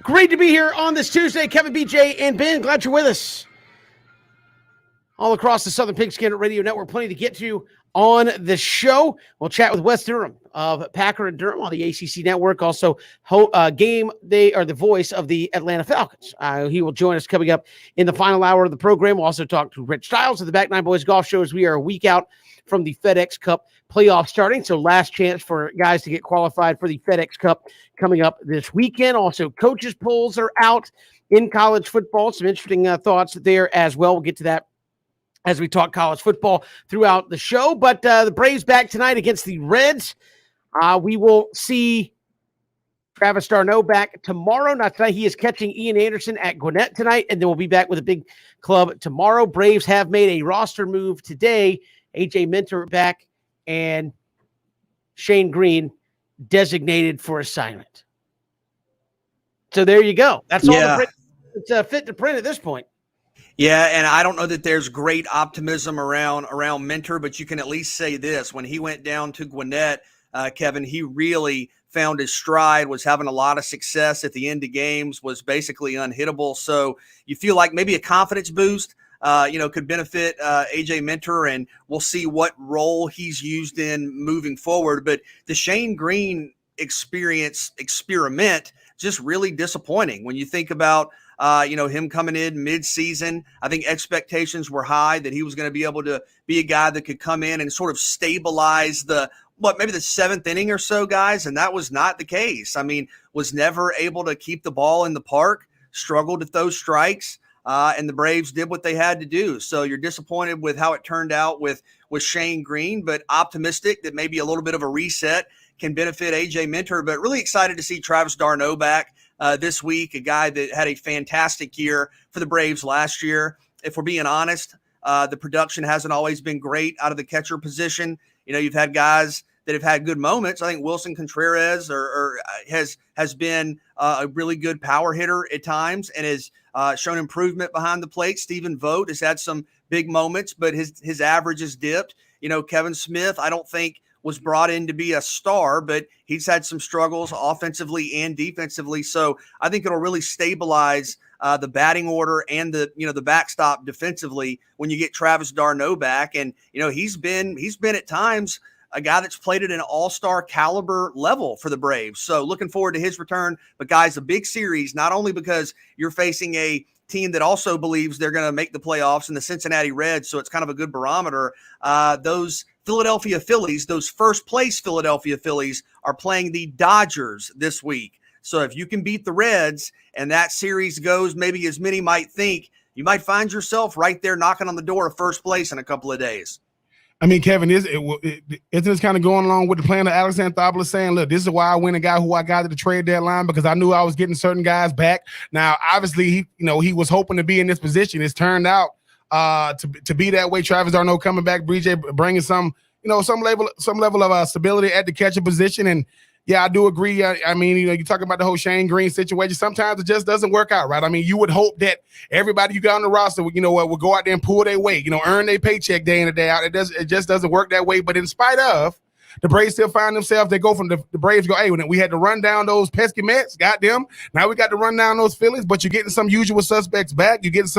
Great to be here on this Tuesday. Kevin, BJ, and Ben, glad you're with us. All across the Southern Pigskin Radio Network, plenty to get to on the show. We'll chat with Wes Durham of Packer and Durham on the ACC Network. Also, they are the voice of the Atlanta Falcons. He will join us coming up in the final hour of the program. We'll also talk to Rich Stiles of the Back Nine Boys Golf Show as we are a week out from the FedEx Cup playoff starting. So last chance for guys to get qualified for the FedEx Cup coming up this weekend. Also, coaches polls are out in college football. Some interesting thoughts there as well. We'll get to that as we talk college football throughout the show. But the Braves back tonight against the Reds. We will see Travis Darno back tomorrow. Not tonight. He is catching Ian Anderson at Gwinnett tonight, and then we'll be back with a big club tomorrow. Braves have made a roster move today. A.J. Minter back, and Shane Green designated for assignment. So there you go. That's all the Braves fit to print at this point. Yeah, and I don't know that there's great optimism around Minter, but you can at least say this. When he went down to Gwinnett, Kevin, he really found his stride, was having a lot of success at the end of games, was basically unhittable. So you feel like maybe a confidence boost, could benefit A.J. Minter, and we'll see what role he's used in moving forward. But the Shane Green experiment, just really disappointing when you think about him coming in mid-season. I think expectations were high that he was going to be able to be a guy that could come in and sort of stabilize maybe the seventh inning or so, guys, and that was not the case. I mean, was never able to keep the ball in the park, struggled at those strikes, and the Braves did what they had to do. So you're disappointed with how it turned out with Shane Green, but optimistic that maybe a little bit of a reset can benefit A.J. Minter, but really excited to see Travis Darno back this week, a guy that had a fantastic year for the Braves last year. If we're being honest, the production hasn't always been great out of the catcher position. You know, you've had guys that have had good moments. I think Wilson Contreras has been a really good power hitter at times and has shown improvement behind the plate. Stephen Vogt has had some big moments, but his average has dipped. You know, Kevin Smith, I don't think was brought in to be a star, but he's had some struggles offensively and defensively. So I think it'll really stabilize the batting order and the backstop defensively when you get Travis Darno back. And, he's been at times a guy that's played at an all-star caliber level for the Braves. So looking forward to his return. But guys, a big series, not only because you're facing a team that also believes they're going to make the playoffs in the Cincinnati Reds. So it's kind of a good barometer. Those Philadelphia Phillies, those first place Philadelphia Phillies are playing the Dodgers this week. So if you can beat the Reds and that series goes maybe as many might think, you might find yourself right there knocking on the door of first place in a couple of days. I mean, Kevin, isn't this kind of going along with the plan of Alex Anthopoulos saying, look, this is why I went a guy who I got at the trade deadline because I knew I was getting certain guys back. Now, obviously, he was hoping to be in this position. It's turned out to be that way. Travis Darno coming back, BJ bringing some level of stability at the catcher position. And yeah, I do agree. I mean, you talk about the whole Shane Green situation. Sometimes it just doesn't work out, right? I mean, you would hope that everybody you got on the roster, would go out there and pull their weight, earn their paycheck day in and day out. It just doesn't work that way. But in spite of, the Braves still find themselves. They go from the Braves go, hey, we had to run down those pesky Mets, got them. Now we got to run down those Phillies, but you're getting some usual suspects back. You're getting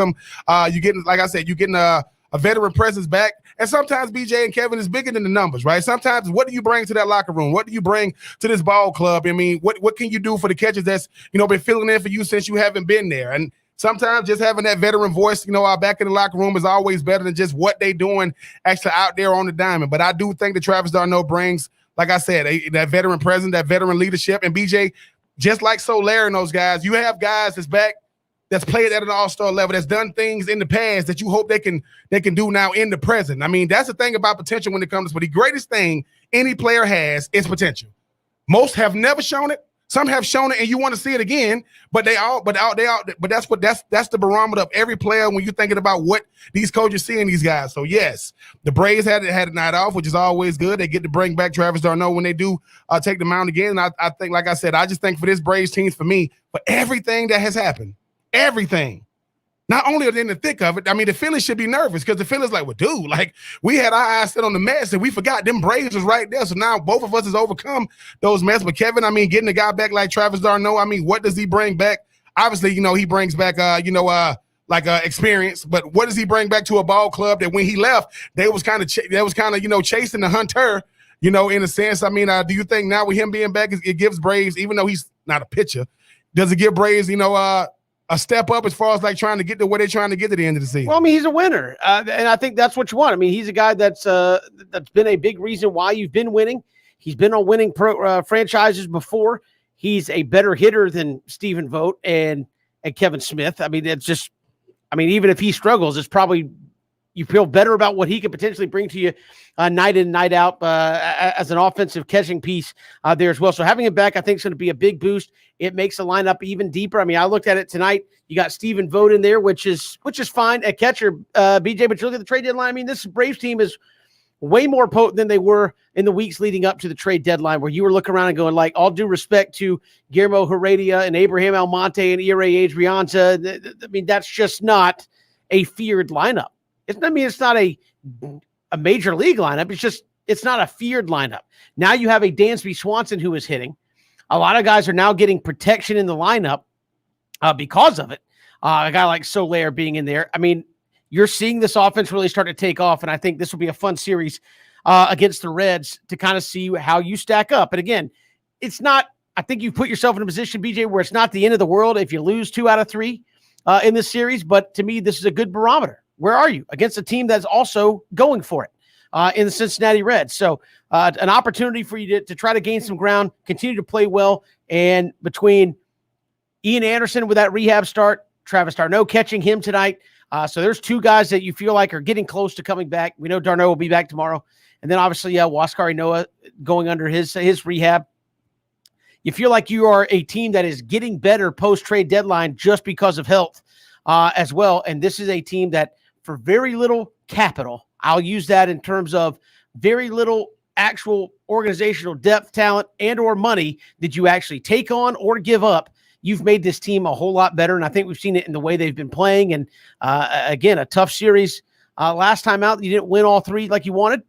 like I said, you're getting a veteran presence back. And sometimes BJ and Kevin is bigger than the numbers, right? Sometimes what do you bring to that locker room? What do you bring to this ball club? I mean, what can you do for the catchers that's, been filling in for you since you haven't been there? And sometimes just having that veteran voice, back in the locker room is always better than just what they doing actually out there on the diamond. But I do think that Travis Darno brings, like I said, that veteran presence, that veteran leadership. And BJ, just like Soler and those guys, you have guys that's back that's played at an all-star level, that's done things in the past that you hope they can do now in the present. I mean, that's the thing about potential when it comes to, but the greatest thing any player has is potential. Most have never shown it. Some have shown it and you want to see it again, but that's the barometer of every player when you're thinking about what these coaches see in these guys. So yes, the Braves had a night off, which is always good. They get to bring back Travis Darno when they do take the mound again. And I think, like I said, I just think for this Braves team, for me, for everything that has happened, everything. Not only are they in the thick of it, I mean, the Phillies should be nervous because the Phillies like, well, dude, like we had our eyes set on the Mets and we forgot them Braves was right there. So now both of us has overcome those Mets. But Kevin, I mean, getting a guy back like Travis Darno, I mean, what does he bring back obviously, he brings back, experience, but what does he bring back to a ball club that when he left, they was kind of chasing the hunter, in a sense. I mean, do you think now with him being back, it gives Braves, even though he's not a pitcher, does it give Braves, a step up as far as like trying to get to where they're trying to get to the end of the season? Well, I mean, he's a winner, and I think that's what you want. I mean, he's a guy that's been a big reason why you've been winning. He's been on winning franchises before. He's a better hitter than Stephen Vogt and Kevin Smith. I mean, even if he struggles, it's probably you feel better about what he could potentially bring to you night in, night out as an offensive catching piece there as well. So having him back, I think, is going to be a big boost. It makes the lineup even deeper. I mean, I looked at it tonight. You got Stephen Vogt in there, which is fine at catcher, BJ. But you look at the trade deadline. I mean, this Braves team is way more potent than they were in the weeks leading up to the trade deadline, where you were looking around and going, like, all due respect to Guillermo Heredia and Abraham Almonte and Ira Adrianza. I mean, that's just not a feared lineup. It's not a major league lineup. It's not a feared lineup. Now you have a Dansby Swanson who is hitting. A lot of guys are now getting protection in the lineup because of it. A guy like Soler being in there. I mean, you're seeing this offense really start to take off, and I think this will be a fun series against the Reds to kind of see how you stack up. And again, it's not – I think you put yourself in a position, BJ, where it's not the end of the world if you lose 2 out of 3 in this series, but to me, this is a good barometer. Where are you against a team that's also going for it in the Cincinnati Reds? So an opportunity for you to try to gain some ground, continue to play well, and between Ian Anderson with that rehab start, Travis Darno catching him tonight. So there's 2 guys that you feel like are getting close to coming back. We know Darno will be back tomorrow. And then obviously, Huascar Ynoa going under his rehab. You feel like you are a team that is getting better post-trade deadline just because of health as well. And this is a team that, for very little capital, I'll use that in terms of very little actual organizational depth, talent, and or money that you actually take on or give up, you've made this team a whole lot better. And I think we've seen it in the way they've been playing. And again, a tough series. Last time out, you didn't win all 3 like you wanted,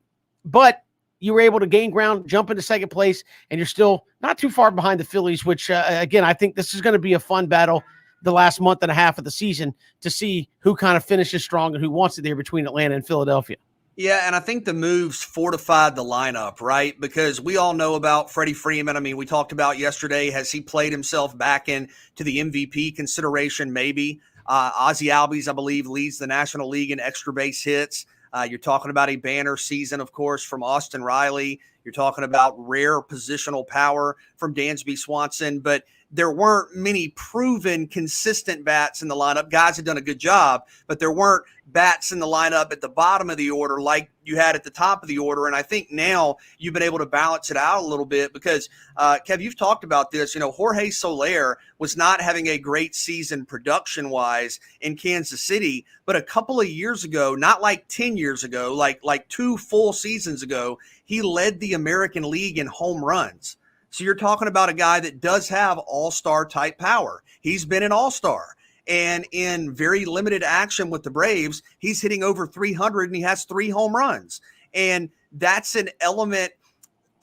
but you were able to gain ground, jump into second place, and you're still not too far behind the Phillies, which, again, I think this is going to be a fun battle the last month and a half of the season to see who kind of finishes strong and who wants it there between Atlanta and Philadelphia. Yeah, and I think the moves fortified the lineup, right? Because we all know about Freddie Freeman. I mean, we talked about yesterday, has he played himself back into the MVP consideration? Maybe. Ozzie Albies, I believe, leads the National League in extra base hits. You're talking about a banner season, of course, from Austin Riley. You're talking about rare positional power from Dansby Swanson, but there weren't many proven consistent bats in the lineup. Guys had done a good job, but there weren't bats in the lineup at the bottom of the order like you had at the top of the order. And I think now you've been able to balance it out a little bit because, Kev, you've talked about this. Jorge Soler was not having a great season production-wise in Kansas City, but a couple of years ago, not like 10 years ago, like 2 full seasons ago, he led the American League in home runs. So you're talking about a guy that does have all-star type power. He's been an all-star. And in very limited action with the Braves, he's hitting over 300 and he has 3 home runs. And that's an element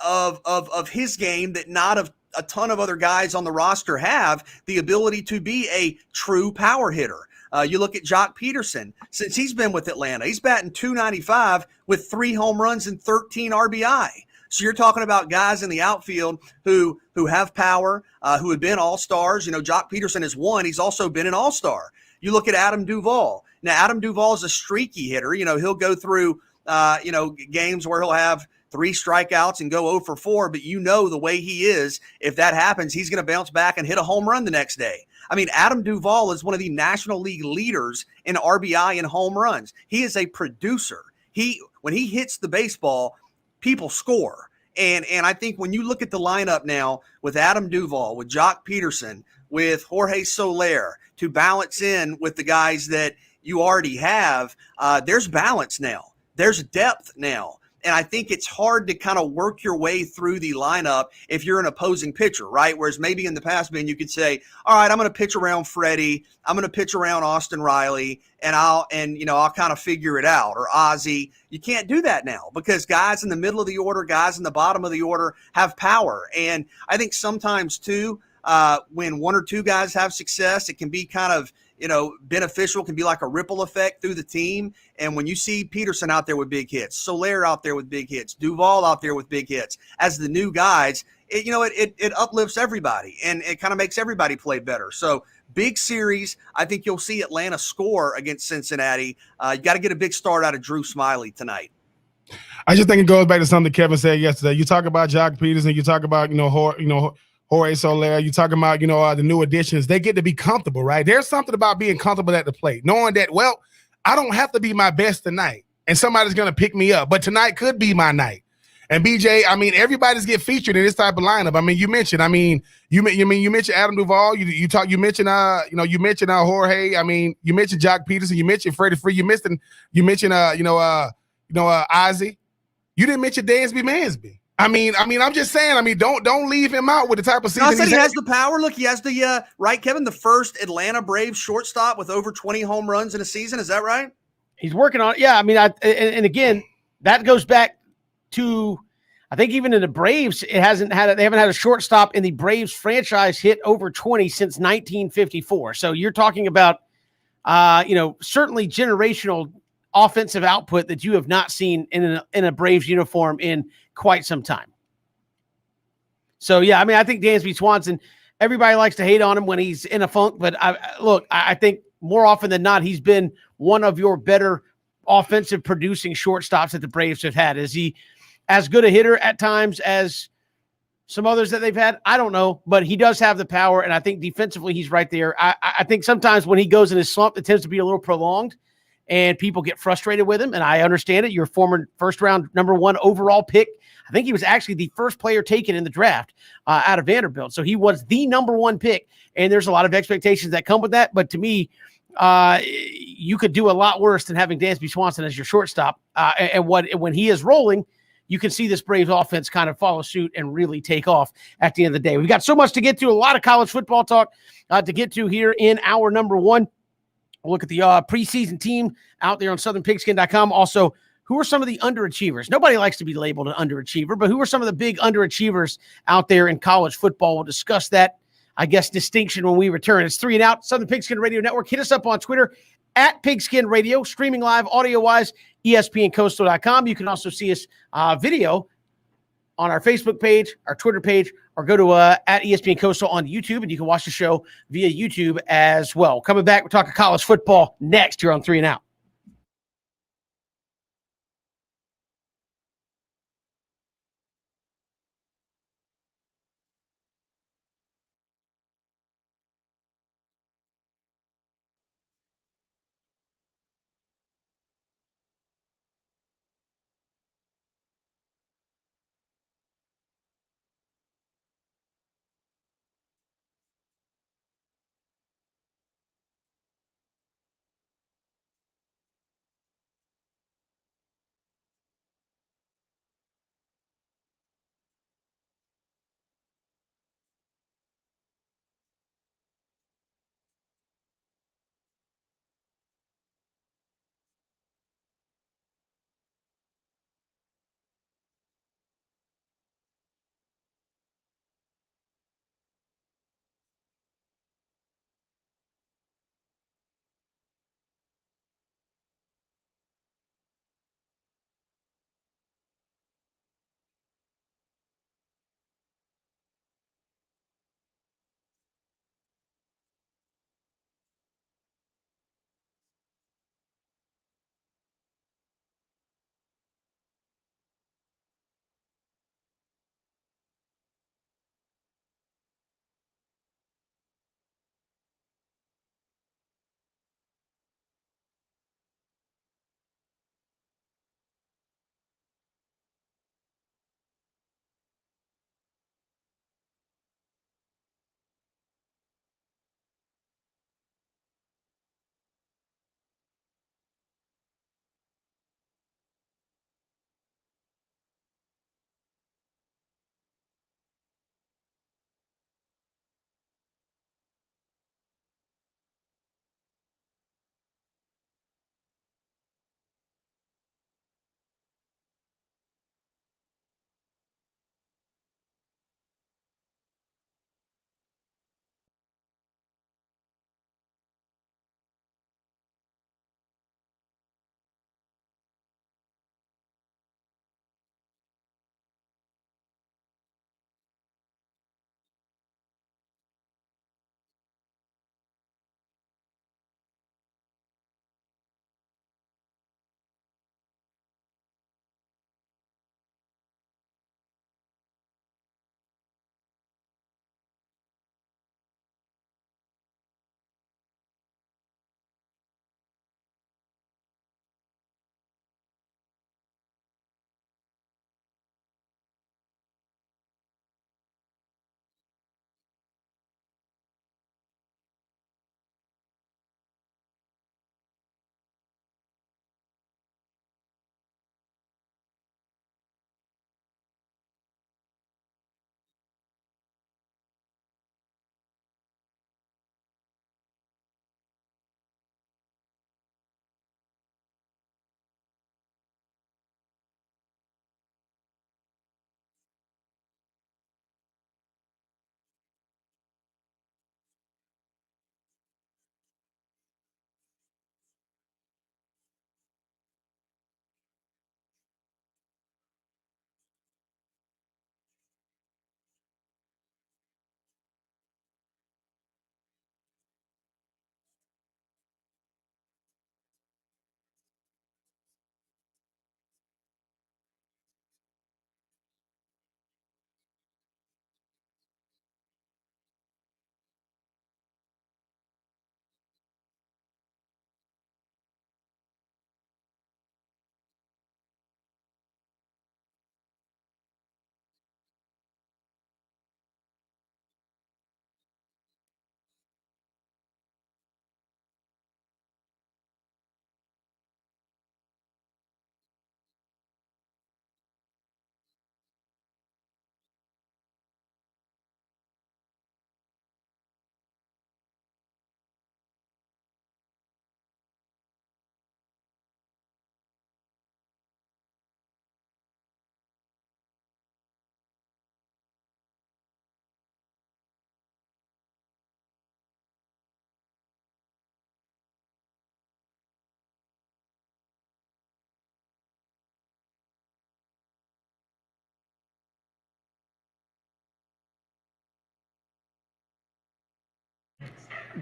of his game that not a ton of other guys on the roster have, the ability to be a true power hitter. You look at Jock Peterson. Since he's been with Atlanta, he's batting .295 with 3 home runs and 13 RBI. So you're talking about guys in the outfield who have power, who have been all-stars. Jock Peterson is one. He's also been an all-star. You look at Adam Duvall. Now, Adam Duvall is a streaky hitter. He'll go through, games where he'll have 3 strikeouts and go 0 for 4, but the way he is, if that happens, he's going to bounce back and hit a home run the next day. I mean, Adam Duvall is one of the National League leaders in RBI and home runs. He is a producer. When he hits the baseball, people score. And I think when you look at the lineup now with Adam Duvall, with Jock Peterson, with Jorge Soler, to balance in with the guys that you already have, there's balance now. There's depth now. And I think it's hard to kind of work your way through the lineup if you're an opposing pitcher, right? Whereas maybe in the past, Ben, you could say, all right, I'm going to pitch around Freddie. I'm going to pitch around Austin Riley, and I'll kind of figure it out. Or Ozzie. You can't do that now because guys in the middle of the order, guys in the bottom of the order have power. And I think sometimes, too, when one or two guys have success, it can be kind of, beneficial, can be like a ripple effect through the team. And when you see Peterson out there with big hits, Soler out there with big hits, Duvall out there with big hits, as the new guys, it uplifts everybody and it kind of makes everybody play better. So big series. I think you'll see Atlanta score against Cincinnati. You got to get a big start out of Drew Smiley tonight. I just think it goes back to something Kevin said yesterday. You talk about Jock Peterson, you talk about, Jorge Soler, you talking about, the new additions. They get to be comfortable, right? There's something about being comfortable at the plate, knowing that, well, I don't have to be my best tonight, and somebody's going to pick me up, but tonight could be my night. And BJ, everybody's get featured in this type of lineup. You mentioned Adam Duvall. You mentioned Jorge. You mentioned Jock Peterson. You mentioned Freddie Free. You mentioned Ozzie. You didn't mention Dansby Mansby. I'm just saying. Don't leave him out with the type of season. I said he has the power. Look, he has the right, Kevin, the first Atlanta Braves shortstop with over 20 home runs in a season. Is that right? He's working on it. Yeah, and again, that goes back to, I think even in the Braves, they haven't had a shortstop in the Braves franchise hit over 20 since 1954. So you're talking about, certainly generational offensive output that you have not seen in a Braves uniform in quite some time. So, yeah, I think Dansby Swanson, everybody likes to hate on him when he's in a funk, but I think more often than not, he's been one of your better offensive producing shortstops that the Braves have had. Is he as good a hitter at times as some others that they've had? I don't know, but he does have the power, and I think defensively he's right there. I think sometimes when he goes in his slump, it tends to be a little prolonged, and people get frustrated with him, and I understand it. Your former first-round number 1 overall pick, I think he was actually the first player taken in the draft out of Vanderbilt, so he was the number 1 pick, and there's a lot of expectations that come with that, but to me, you could do a lot worse than having Dansby Swanson as your shortstop, and when he is rolling, you can see this Braves offense kind of follow suit and really take off at the end of the day. We've got so much to get to, a lot of college football talk to get to here in hour number 1. We'll look at the preseason team out there on southernpigskin.com. Also, who are some of the underachievers? Nobody likes to be labeled an underachiever, but who are some of the big underachievers out there in college football? We'll discuss that, distinction when we return. It's 3 and Out, Southern Pigskin Radio Network. Hit us up on Twitter at Pigskin Radio, streaming live, audio-wise, ESPNcoastal.com. You can also see us video on our Facebook page, our Twitter page, or go to at ESPN Coastal on YouTube, and you can watch the show via YouTube as well. Coming back, we're talking college football next here on 3 and Out.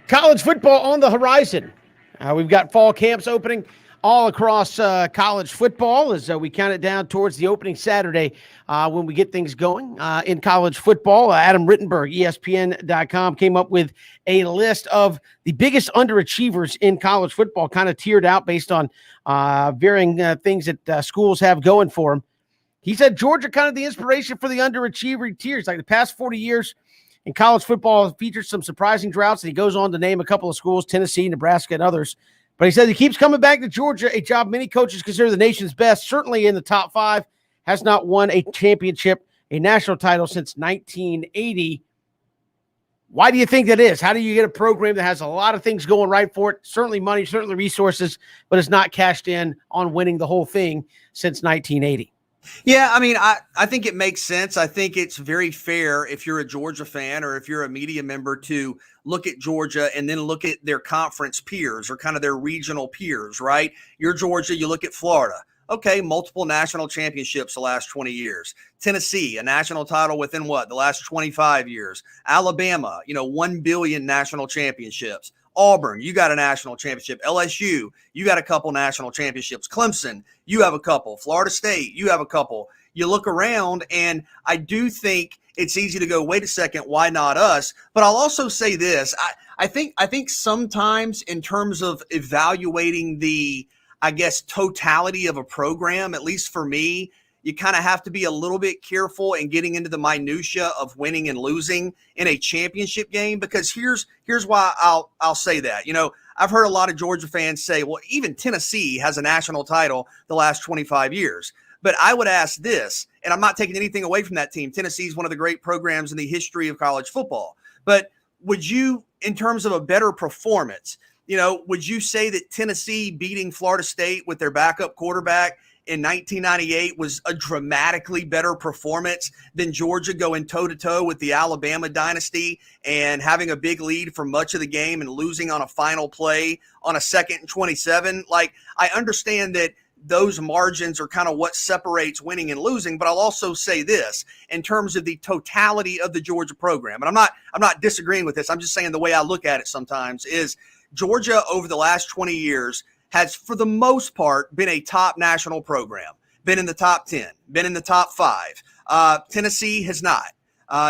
college football on the horizon. We've got fall camps opening all across college football as we count it down towards the opening Saturday when we get things going in college football. Adam Rittenberg, ESPN.com, came up with a list of the biggest underachievers in college football, kind of tiered out based on varying things that schools have going for them. He said Georgia kind of the inspiration for the underachiever tiers. Like the past 40 years in college football featured some surprising droughts, and he goes on to name a couple of schools, Tennessee, Nebraska, and others. But he says he keeps coming back to Georgia, a job many coaches consider the nation's best, certainly in the top five, has not won a championship, a national title since 1980. Why do you think that is? How do you get a program that has a lot of things going right for it? Certainly money, certainly resources, but it's not cashed in on winning the whole thing since 1980. Yeah, I mean, I think it makes sense. I think it's very fair if you're a Georgia fan or if you're a media member to look at Georgia and then look at their conference peers or kind of their regional peers, right? You're Georgia, you look at Florida. Okay, multiple national championships the last 20 years. Tennessee, a national title within the last 25 years. Alabama, 1 billion national championships. Auburn, you got a national championship. LSU, you got a couple national championships. Clemson, you have a couple. Florida State, you have a couple. You look around, and I do think it's easy to go, wait a second, why not us? But I'll also say this. I think sometimes in terms of evaluating the, totality of a program, at least for me, you kind of have to be a little bit careful in getting into the minutia of winning and losing in a championship game, because here's why I'll say that. I've heard a lot of Georgia fans say, well, even Tennessee has a national title the last 25 years. But I would ask this, and I'm not taking anything away from that team. Tennessee is one of the great programs in the history of college football. But would you, in terms of a better performance, would you say that Tennessee beating Florida State with their backup quarterback in 1998 was a dramatically better performance than Georgia going toe-to-toe with the Alabama dynasty and having a big lead for much of the game and losing on a final play on a 2nd and 27? Like, I understand that those margins are kind of what separates winning and losing, but I'll also say this in terms of the totality of the Georgia program. And I'm not disagreeing with this. I'm just saying the way I look at it sometimes is Georgia over the last 20 years has, for the most part, been a top national program, been in the top 10, been in the top 5. Tennessee has not.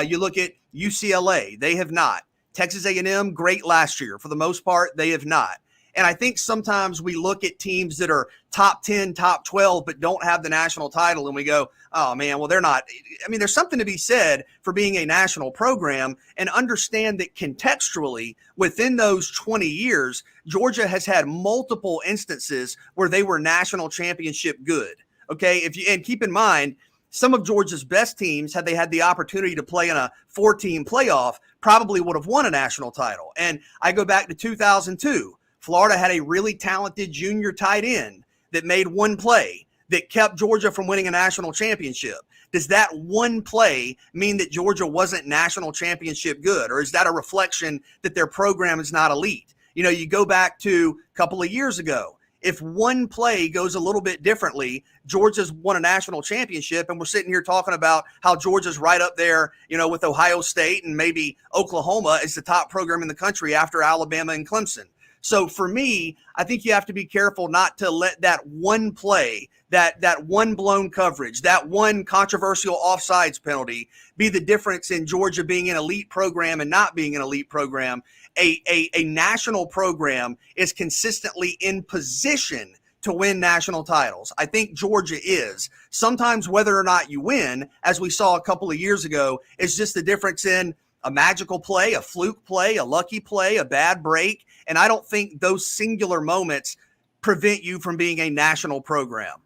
You look at UCLA, they have not. Texas A&M, great last year. For the most part, they have not. And I think sometimes we look at teams that are top 10, top 12, but don't have the national title, and we go, oh, man, well, they're not. I mean, there's something to be said for being a national program, and understand that contextually within those 20 years, Georgia has had multiple instances where they were national championship good. Okay, and keep in mind, some of Georgia's best teams, had they had the opportunity to play in a 4-team playoff, probably would have won a national title. And I go back to 2002. Florida had a really talented junior tight end that made one play that kept Georgia from winning a national championship. Does that one play mean that Georgia wasn't national championship good? Or is that a reflection that their program is not elite? You go back to a couple of years ago. If one play goes a little bit differently, Georgia's won a national championship, and we're sitting here talking about how Georgia's right up there, with Ohio State and maybe Oklahoma as the top program in the country after Alabama and Clemson. So for me, I think you have to be careful not to let that one play, that one blown coverage, that one controversial offsides penalty be the difference in Georgia being an elite program and not being an elite program. A national program is consistently in position to win national titles. I think Georgia is. Sometimes whether or not you win, as we saw a couple of years ago, is just the difference in a magical play, a fluke play, a lucky play, a bad break. And I don't think those singular moments prevent you from being a national program.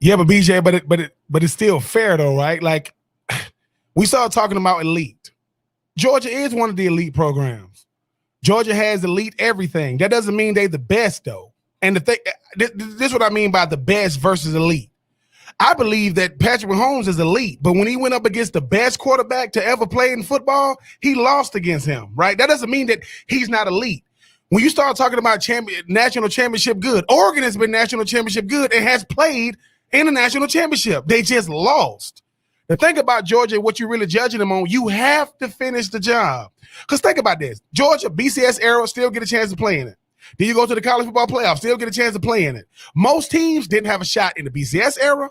Yeah, but BJ, but it's still fair though, right? Like, we started talking about elite. Georgia is one of the elite programs. Georgia has elite everything. That doesn't mean they're the best though. And this is what I mean by the best versus elite. I believe that Patrick Mahomes is elite, but when he went up against the best quarterback to ever play in football, he lost against him, right? That doesn't mean that he's not elite. When you start talking about national championship good, Oregon has been national championship good and has played in a national championship. They just lost. The thing about Georgia, what you're really judging them on, you have to finish the job. Because think about this. Georgia, BCS era, still get a chance to play in it. Then you go to the college football playoff, still get a chance to play in it. Most teams didn't have a shot in the BCS era.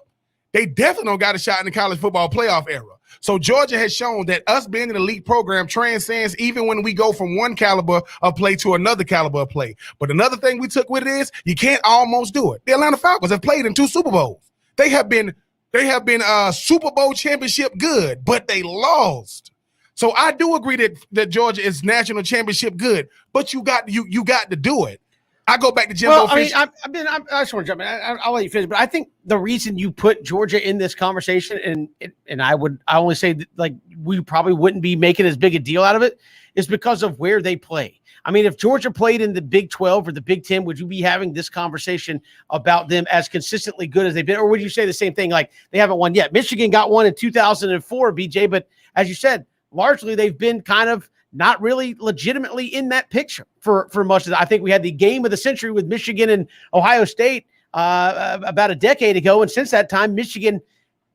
They definitely don't got a shot in the college football playoff era. So Georgia has shown that us being an elite program transcends even when we go from one caliber of play to another caliber of play. But another thing we took with it is you can't almost do it. The Atlanta Falcons have played in 2 Super Bowls. They have been Super Bowl championship good, but they lost. So I do agree that Georgia is national championship good, but you got to do it. I go back to Jimbo. Well, I just want to jump in. I'll let you finish, but I think the reason you put Georgia in this conversation, and I only say that, like, we probably wouldn't be making as big a deal out of it, is because of where they play. I mean, if Georgia played in the Big 12 or the Big 10, would you be having this conversation about them as consistently good as they've been? Or would you say the same thing, like they haven't won yet? Michigan got one in 2004, BJ, but as you said, largely they've been kind of not really legitimately in that picture for much of that. I think we had the game of the century with Michigan and Ohio State about a decade ago. And since that time, Michigan,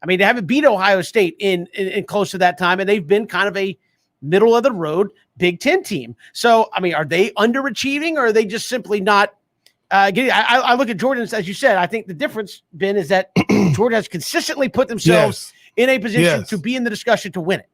I mean, they haven't beat Ohio State in close to that time. And they've been kind of a middle of the road Big Ten team. So, I mean, are they underachieving or are they just simply not getting? I look at Jordan, as you said, I think the difference, Ben, is that Jordan has consistently put themselves in a position to be in the discussion to win it.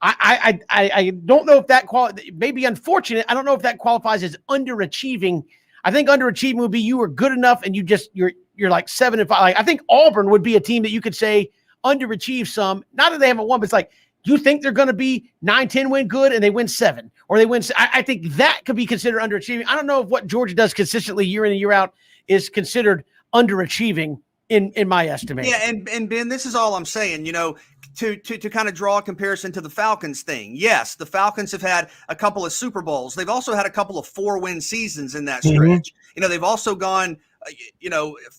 I don't know if that may be unfortunate. I don't know if that qualifies as underachieving. I think underachieving would be you were good enough and you're like 7-5. Like, I think Auburn would be a team that you could say underachieve some. Not that they haven't won, but it's like you think they're going to be 9-10 win good and they win 7 or they win. I think that could be considered underachieving. I don't know if what Georgia does consistently year in and year out is considered underachieving in my estimation. Yeah, and Ben, this is all I'm saying. You know, to kind of draw a comparison to the Falcons thing. Yes, the Falcons have had a couple of Super Bowls. They've also had a couple of 4-win seasons in that stretch. Mm-hmm. You know, they've also gone,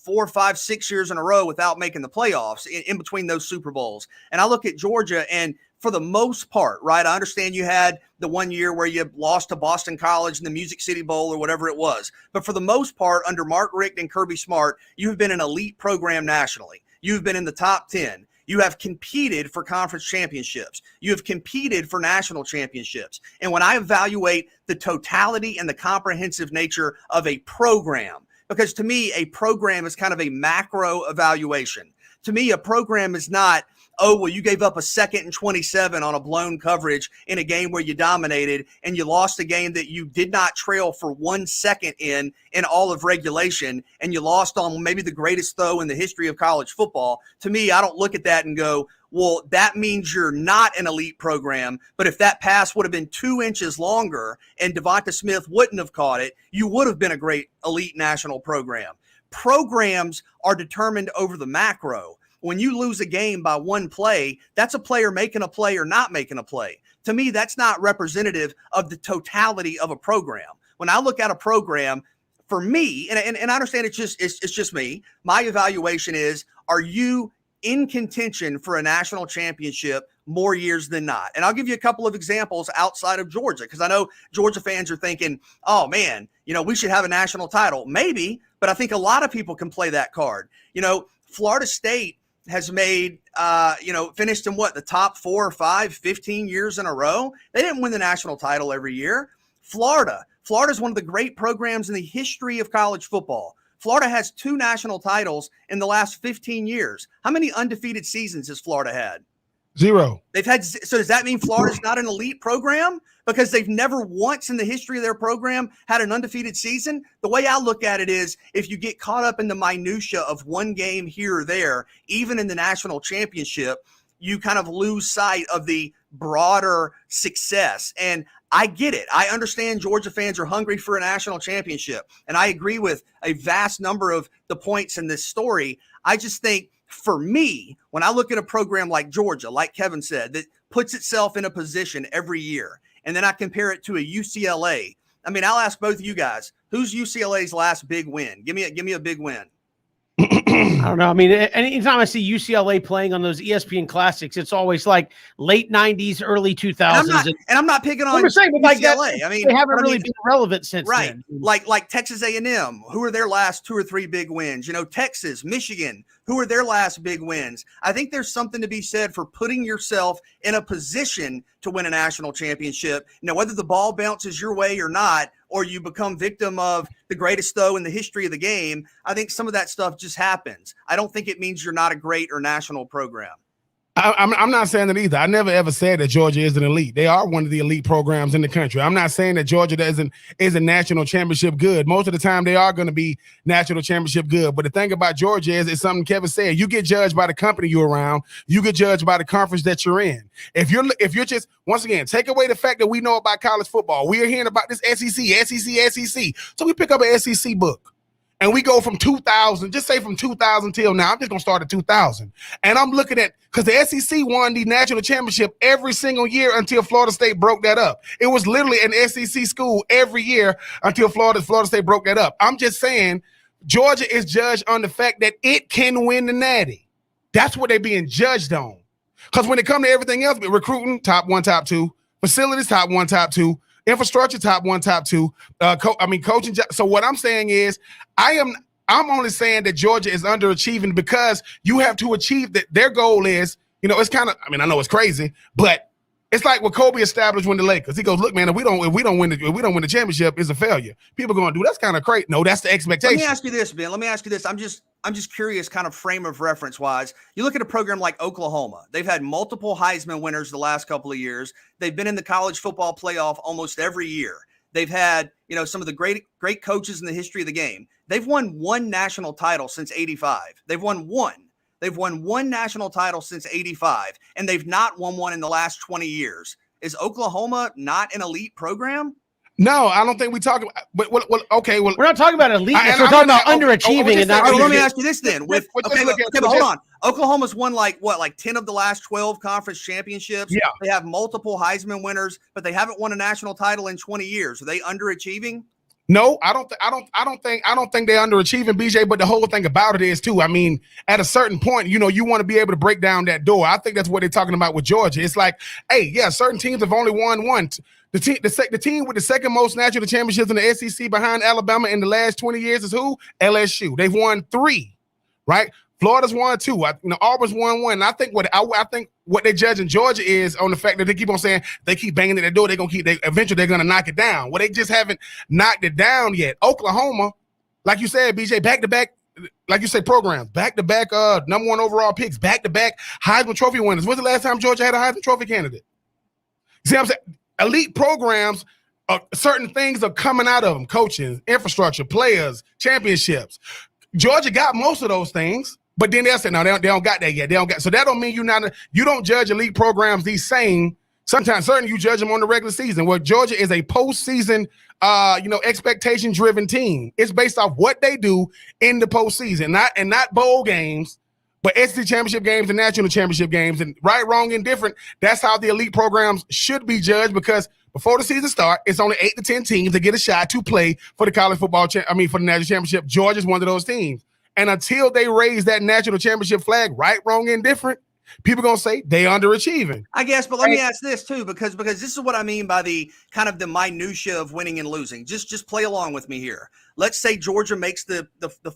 4, 5, 6 years in a row without making the playoffs in between those Super Bowls. And I look at Georgia, and for the most part, right, I understand you had the 1 year where you lost to Boston College in the Music City Bowl or whatever it was. But for the most part, under Mark Richt and Kirby Smart, you've been an elite program nationally. You've been in the top 10. You have competed for conference championships. You have competed for national championships. And when I evaluate the totality and the comprehensive nature of a program, because to me, a program is kind of a macro evaluation. To me, a program is not, oh, well, you gave up a 2nd and 27 on a blown coverage in a game where you dominated and you lost a game that you did not trail for 1 second in all of regulation, and you lost on maybe the greatest throw in the history of college football. To me, I don't look at that and go, well, that means you're not an elite program. But if that pass would have been 2 inches longer and Devonta Smith wouldn't have caught it, you would have been a great elite national program. Programs are determined over the macro. When you lose a game by 1 play, that's a player making a play or not making a play. To me, that's not representative of the totality of a program. When I look at a program, for me, and I understand it's just me, my evaluation is, are you in contention for a national championship more years than not? And I'll give you a couple of examples outside of Georgia, because I know Georgia fans are thinking, oh man, we should have a national title. Maybe, but I think a lot of people can play that card. Florida State has made, finished in the top 4 or 5, 15 years in a row. They didn't win the national title every year. Florida is one of the great programs in the history of college football. Florida has 2 national titles in the last 15 years. How many undefeated seasons has Florida had? 0. So does that mean Florida's not an elite program because they've never once in the history of their program had an undefeated season? The way I look at it is, if you get caught up in the minutia of one game here or there, even in the national championship, you kind of lose sight of the broader success. And I get it. I understand Georgia fans are hungry for a national championship. And I agree with a vast number of the points in this story. I just think, for me, when I look at a program like Georgia, like Kevin said, that puts itself in a position every year, and then I compare it to a UCLA. I mean, I'll ask both of you guys, who's UCLA's last big win? Give me a big win. I don't know. I mean, anytime I see UCLA playing on those ESPN classics, it's always like late 90s, early 2000s. And I'm not picking on UCLA. Like I mean, they haven't really been relevant since then. Like Texas A&M, who are their last 2 or 3 big wins? Texas, Michigan, Who are their last big wins? I think there's something to be said for putting yourself in a position to win a national championship. Now, whether the ball bounces your way or not, or you become victim of the greatest throw in the history of the game, I think some of that stuff just happens. I don't think it means you're not a great or national program. I'm not saying that either. I never ever said that Georgia is an elite. They are one of the elite programs in the country. I'm not saying that Georgia is a national championship good. Most of the time, they are going to be national championship good. But the thing about Georgia is, it's something Kevin said. You get judged by the company you're around. You get judged by the conference that you're in. If you're just, once again, take away the fact that we know about college football. We are hearing about this SEC. So we pick up an SEC book. And we go from 2000, just say from 2000 till now. I'm just going to start at 2000. And I'm looking at, because the SEC won the national championship every single year until Florida State broke that up. It was literally an SEC school every year until Florida State broke that up. I'm just saying Georgia is judged on the fact that it can win the Natty. That's what they're being judged on. Because when it comes to everything else, recruiting, top 1, top 2, facilities, top 1, top 2, infrastructure, top 1, top 2. Coaching. So what I'm saying is, I'm only saying that Georgia is underachieving because you have to achieve that. Their goal is, it's kind of. I know it's crazy, but it's like what Kobe established when the Lakers. He goes, look, man, if we don't win the championship, it's a failure. People are going to do that's kind of crazy. No, that's the expectation. Let me ask you this, Ben. Let me ask you this. I'm just curious, kind of frame of reference wise. You look at a program like Oklahoma. They've had multiple Heisman winners the last couple of years. They've been in the college football playoff almost every year. They've had, some of the great coaches in the history of the game. They've won one national title since '85. They've won one. They've won one national title since '85, and they've not won one in the last 20 years. Is Oklahoma not an elite program? No, I don't think we talk about. But okay, we're not talking about elite. We're talking about underachieving and not. Let me ask you this then. But hold on. Oklahoma's won like 10 of the last 12 conference championships. Yeah, they have multiple Heisman winners, but they haven't won a national title in 20 years. Are they underachieving? No, I don't think they're underachieving, BJ. But the whole thing about it is too. At a certain point, you want to be able to break down that door. I think that's what they're talking about with Georgia. It's like, hey, yeah, certain teams have only won one. The team with the second most national championships in the SEC behind Alabama in the last 20 years is who? LSU. They've won 3, right? Florida's won 2. Auburn's won 1. And I think what they're judging Georgia is on the fact that they keep on saying they keep banging at their door. Eventually they're going to knock it down. Well, they just haven't knocked it down yet. Oklahoma, like you said, BJ, back-to-back, like you say, programs, back-to-back number 1 overall picks, back-to-back Heisman Trophy winners. When's the last time Georgia had a Heisman Trophy candidate? See what I'm saying? Elite programs, certain things are coming out of them: coaching, infrastructure, players, championships. Georgia got most of those things, but then they'll say, no, they don't got that yet. They don't got. So that don't mean you don't judge elite programs these same. Sometimes, certainly, you judge them on the regular season. Well, Georgia is a postseason, expectation-driven team. It's based off what they do in the postseason, not bowl games. But SEC championship games and national championship games, and right, wrong, indifferent, that's how the elite programs should be judged, because before the season starts, it's only 8 to 10 teams that get a shot to play for the college football, for the national championship. Georgia's one of those teams. And until they raise that national championship flag, right, wrong, indifferent, people going to say they underachieving. I guess, but let me ask this too, because this is what I mean by the kind of the minutia of winning and losing. Just play along with me here. Let's say Georgia makes the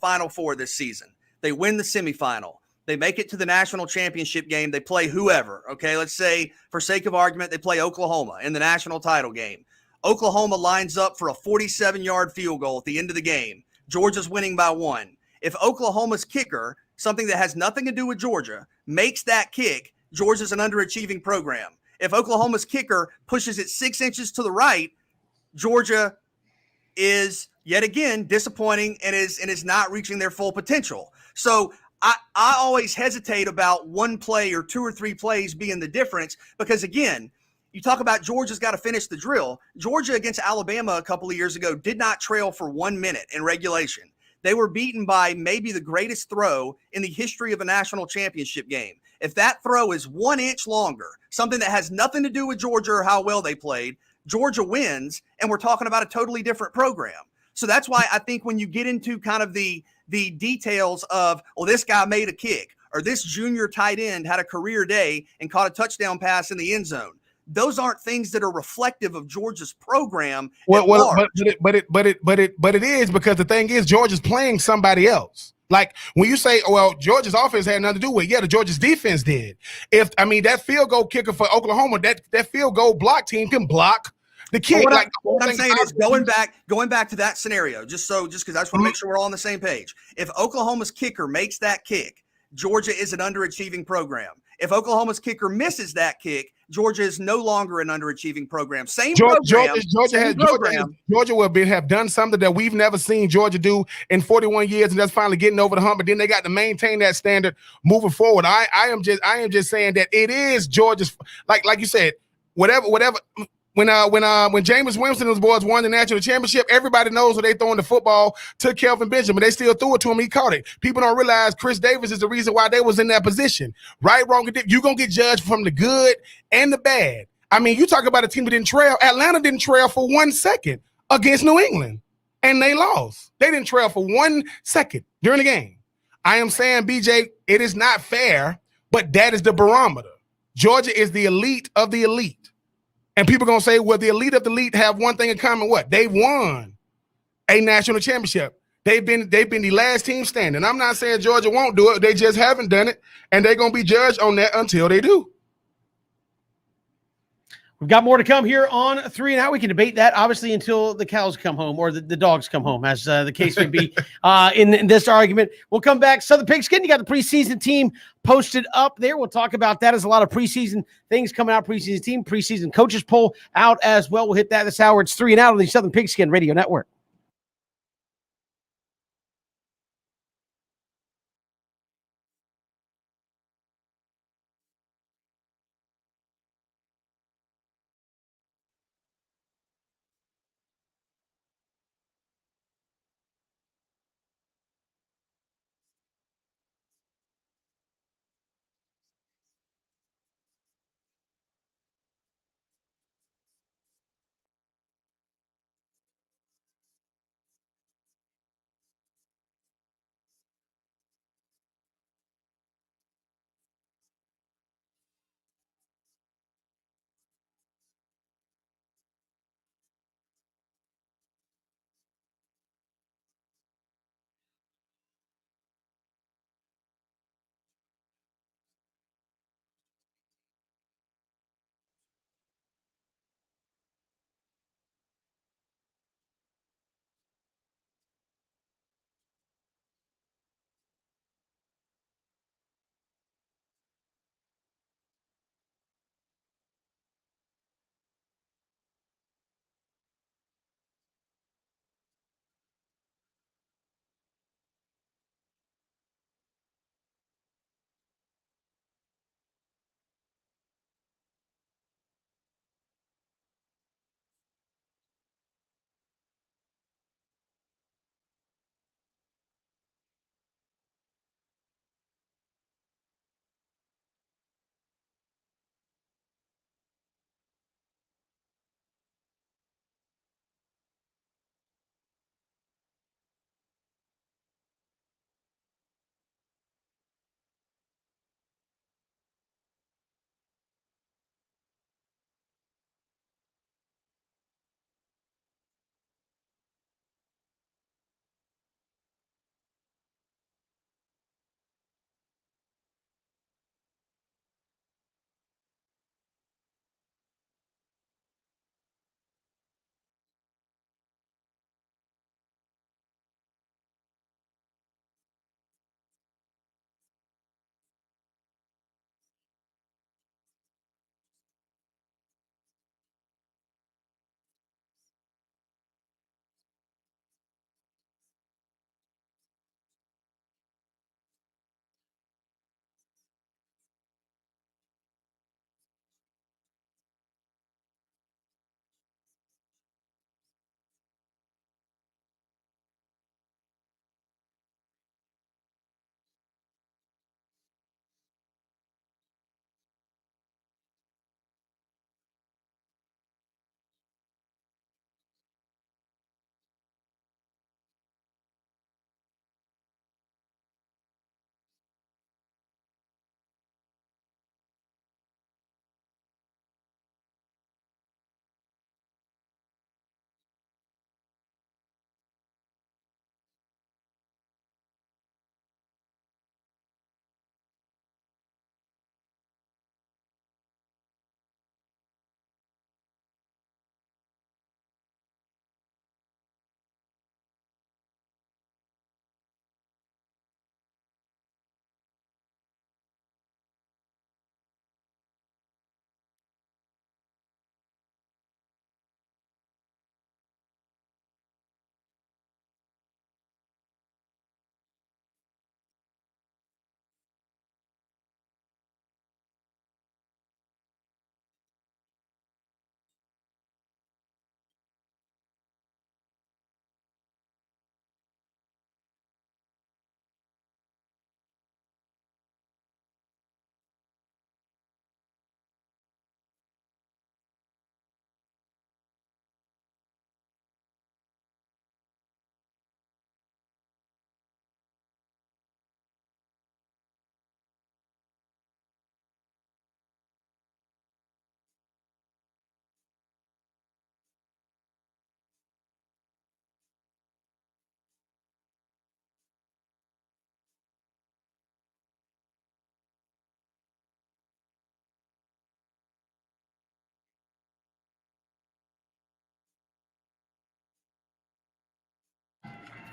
Final Four this season. They win the semifinal. They make it to the national championship game. They play whoever, okay? Let's say, for sake of argument, they play Oklahoma in the national title game. Oklahoma lines up for a 47-yard field goal at the end of the game. Georgia's winning by 1. If Oklahoma's kicker, something that has nothing to do with Georgia, makes that kick, Georgia's an underachieving program. If Oklahoma's kicker pushes it 6 inches to the right, Georgia is, yet again, disappointing and is not reaching their full potential. So I always hesitate about one play or 2 or 3 plays being the difference, because, again, you talk about Georgia's got to finish the drill. Georgia against Alabama a couple of years ago did not trail for 1 minute in regulation. They were beaten by maybe the greatest throw in the history of a national championship game. If that throw is 1 inch longer, something that has nothing to do with Georgia or how well they played, Georgia wins, and we're talking about a totally different program. So that's why I think when you get into kind of the details of, well, this guy made a kick, or this junior tight end had a career day and caught a touchdown pass in the end zone, those aren't things that are reflective of Georgia's program. But it is, because the thing is, Georgia's playing somebody else. Like when you say, well, Georgia's offense had nothing to do with it. Yeah, the Georgia's defense did. That field goal kicker for Oklahoma, that field goal block team can block the kick. What I'm saying is going back to that scenario, just because I just want to make sure we're all on the same page. If Oklahoma's kicker makes that kick, Georgia is an underachieving program. If Oklahoma's kicker misses that kick, Georgia is no longer an underachieving program. Georgia will have done something that we've never seen Georgia do in 41 years, and that's finally getting over the hump. But then they got to maintain that standard moving forward. I am just saying that it is Georgia's, like you said, whatever. When Jameis Winston and those boys won the national championship, everybody knows where they throwing the football to Kelvin Benjamin. They still threw it to him. He caught it. People don't realize Chris Davis is the reason why they was in that position. Right, wrong, you're going to get judged from the good and the bad. I mean, you talk about a team that didn't trail. Atlanta didn't trail for 1 second against New England, and they lost. They didn't trail for 1 second during the game. I am saying, BJ, it is not fair, but that is the barometer. Georgia is the elite of the elite. And people are going to say, well, the elite of the elite have one thing in common. What? They've won a national championship. They've been the last team standing. I'm not saying Georgia won't do it. They just haven't done it. And they're going to be judged on that until they do. We've got more to come here on 3 and Out. We can debate that, obviously, until the cows come home or the dogs come home, as the case may be in this argument. We'll come back. Southern Pigskin, you got the preseason team posted up there. We'll talk about that. There's a lot of preseason things coming out, preseason team, preseason coaches poll out as well. We'll hit that this hour. It's 3 and Out on the Southern Pigskin Radio Network.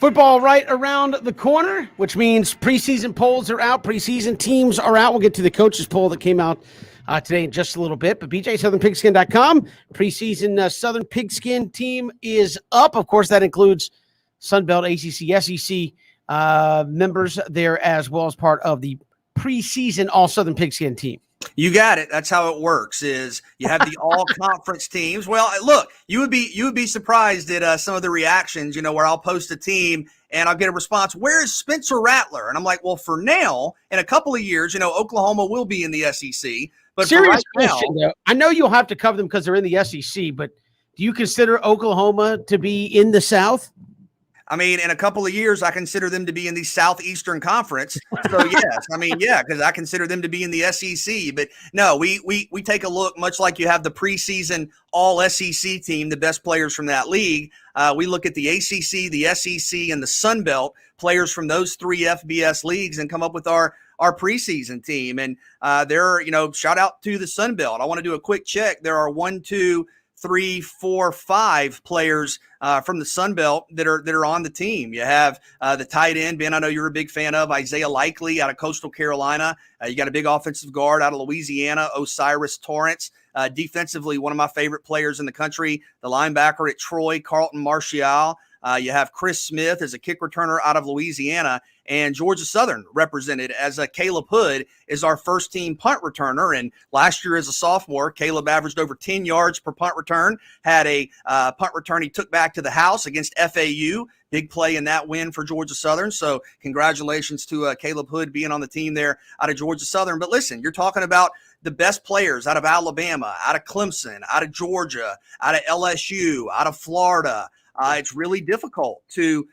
Football right around the corner, which means preseason polls are out. Preseason teams are out. We'll get to the coaches poll that came out today in just a little bit. But BJ, SouthernPigskin.com, preseason Southern Pigskin team is up. Of course, that includes Sunbelt, ACC, SEC members there, as well as part of the preseason All Southern Pigskin team. You got it. That's how it works. Is you have the all conference teams. Well, look, you would be surprised at some of the reactions. Where I'll post a team and I'll get a response. Where is Spencer Rattler? And I'm like, well, for now, in a couple of years, Oklahoma will be in the SEC. But serious for right question, now, though. I know you'll have to cover them because they're in the SEC. But do you consider Oklahoma to be in the South? I mean, in a couple of years, I consider them to be in the Southeastern Conference. So, yes, because I consider them to be in the SEC. But, no, we take a look, much like you have the preseason all-SEC team, the best players from that league. We look at the ACC, the SEC, and the Sun Belt, players from those three FBS leagues, and come up with our preseason team. And shout out to the Sun Belt. I want to do a quick check. There are 1, 2, 3, 4, 5 players from the Sun Belt that are on the team. You have the tight end, Ben, I know you're a big fan of, Isaiah Likely out of Coastal Carolina. You got a big offensive guard out of Louisiana, Osiris Torrance. Defensively, one of my favorite players in the country, the linebacker at Troy, Carlton Martial. You have Chris Smith as a kick returner out of Louisiana, and Georgia Southern represented as a Caleb Hood is our first team punt returner. And last year as a sophomore, Caleb averaged over 10 yards per punt return, had a punt return he took back to the house against FAU. Big play in that win for Georgia Southern. So congratulations to Caleb Hood being on the team there out of Georgia Southern. But listen, you're talking about the best players out of Alabama, out of Clemson, out of Georgia, out of LSU, out of Florida. It's really difficult to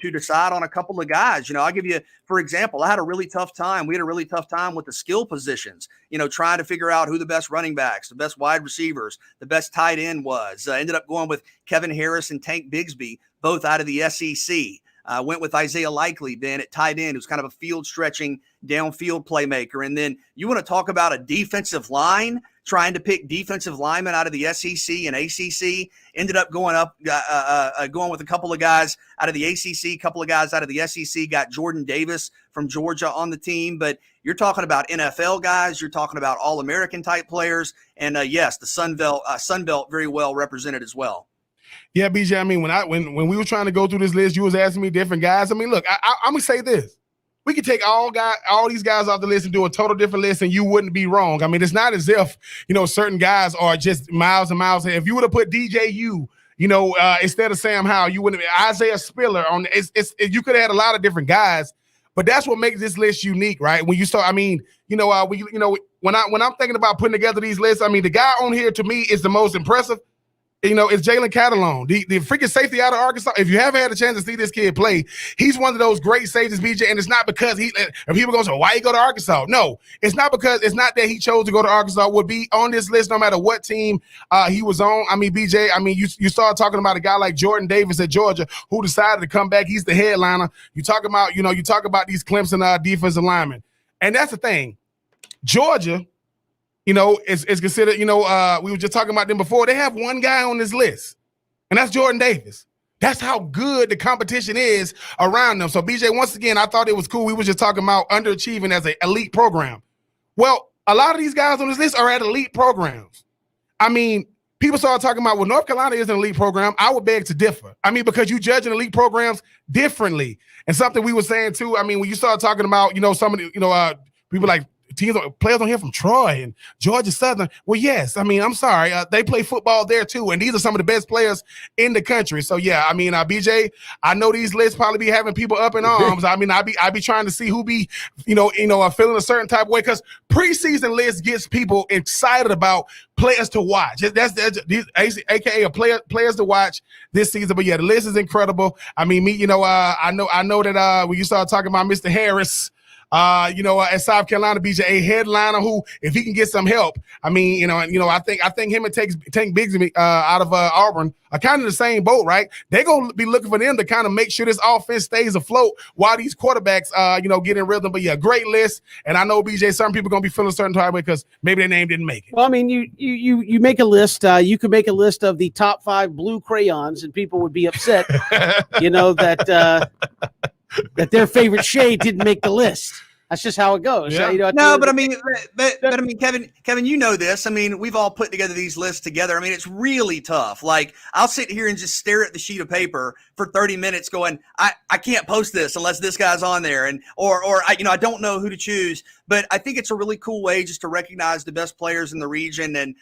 decide on a couple of guys. I'll give you, for example, I had a really tough time. We had a really tough time with the skill positions, trying to figure out who the best running backs, the best wide receivers, the best tight end was. Ended up going with Kevin Harris and Tank Bigsby, both out of the SEC. Went with Isaiah Likely, Ben, at tight end, who's kind of a field-stretching, downfield playmaker. And then you want to talk about a defensive line, trying to pick defensive linemen out of the SEC and ACC. Ended up going with a couple of guys out of the ACC, a couple of guys out of the SEC. Got Jordan Davis from Georgia on the team. But you're talking about NFL guys. You're talking about All-American type players. And, yes, the Sun Belt very well represented as well. Yeah, BJ, I mean, when we were trying to go through this list, you was asking me different guys. I mean, look, I'm going to say this. We could take all these guys off the list and do a total different list, and you wouldn't be wrong. I mean, it's not as if, certain guys are just miles and miles ahead. If you would have put DJU, instead of Sam Howell, you wouldn't have Isaiah Spiller on. You could have had a lot of different guys, but that's what makes this list unique, right? When you start, I mean, when I'm thinking about putting together these lists, I mean, the guy on here to me is the most impressive. It's Jalen Catalon, the freaking safety out of Arkansas. If you haven't had a chance to see this kid play, he's one of those great safeties, BJ. And it's not because and people go, so why he go to Arkansas? No, it's not that he chose to go to Arkansas. Would be on this list no matter what team he was on. I mean, BJ, you start talking about a guy like Jordan Davis at Georgia who decided to come back. He's the headliner. You talk about these Clemson defensive linemen. And that's the thing. Georgia, it's considered, we were just talking about them before. They have one guy on this list, and that's Jordan Davis. That's how good the competition is around them. So, BJ, once again, I thought it was cool. We were just talking about underachieving as an elite program. Well, a lot of these guys on this list are at elite programs. I mean, people start talking about, well, North Carolina is an elite program. I would beg to differ. I mean, because you judge elite programs differently. And something we were saying, too, I mean, when you start talking about, some of the, people like, players on here from Troy and Georgia Southern. Well, yes. I mean, I'm sorry. They play football there too, and these are some of the best players in the country. So yeah, I mean, BJ, I know these lists probably be having people up in arms. I mean, I be trying to see who be, feeling a certain type of way, because preseason list gets people excited about players to watch. That's AKA players to watch this season. But yeah, the list is incredible. I mean, I know that when you start talking about Mr. Harris. At South Carolina, BJ, a headliner who, if he can get some help, I mean, I think him and Tank Bigsby out of Auburn are kind of the same boat, right? They're going to be looking for them to kind of make sure this offense stays afloat while these quarterbacks, get in rhythm. But yeah, great list. And I know, BJ, some people are going to be feeling a certain type because maybe their name didn't make it. Well, I mean, you make a list. You could make a list of the top 5 blue crayons, and people would be upset, that their favorite shade didn't make the list. That's just how it goes. Yeah. But I mean, Kevin, you know this. I mean, we've all put together these lists together. I mean, it's really tough. Like, I'll sit here and just stare at the sheet of paper for 30 minutes going, I can't post this unless this guy's on there. And, or I don't know who to choose. But I think it's a really cool way just to recognize the best players in the region. And,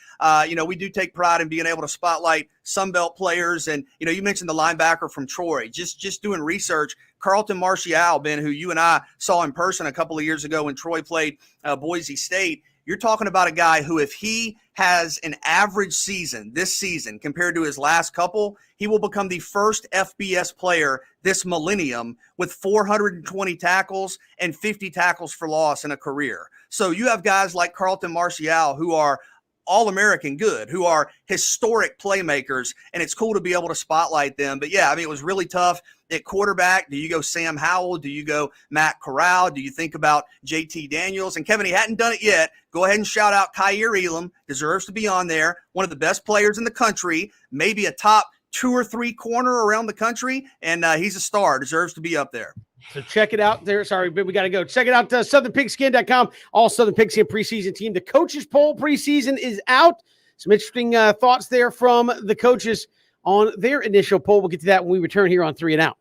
we do take pride in being able to spotlight Sunbelt players. And, you mentioned the linebacker from Troy, just doing research. Carlton Martial, Ben, who you and I saw in person a couple of years ago when Troy played Boise State. You're talking about a guy who, if he has an average season this season compared to his last couple, he will become the first FBS player this millennium with 420 tackles and 50 tackles for loss in a career. So you have guys like Carlton Martial who are All-American good, who are historic playmakers, and it's cool to be able to spotlight them. But yeah, I mean, it was really tough at quarterback. Do you go Sam Howell? Do you go Matt Corral? Do you think about JT Daniels? And Kevin, he hadn't done it yet. Go ahead and shout out Kyer Elam, deserves to be on there. One of the best players in the country, maybe a top 2 or 3 corner around the country, and he's a star, deserves to be up there. So check it out there. Sorry, but we got to go. Check it out, southernpigskin.com. All Southern Pigskin preseason team. The coaches poll preseason is out. Some interesting thoughts there from the coaches on their initial poll. We'll get to that when we return here on 3 and Out.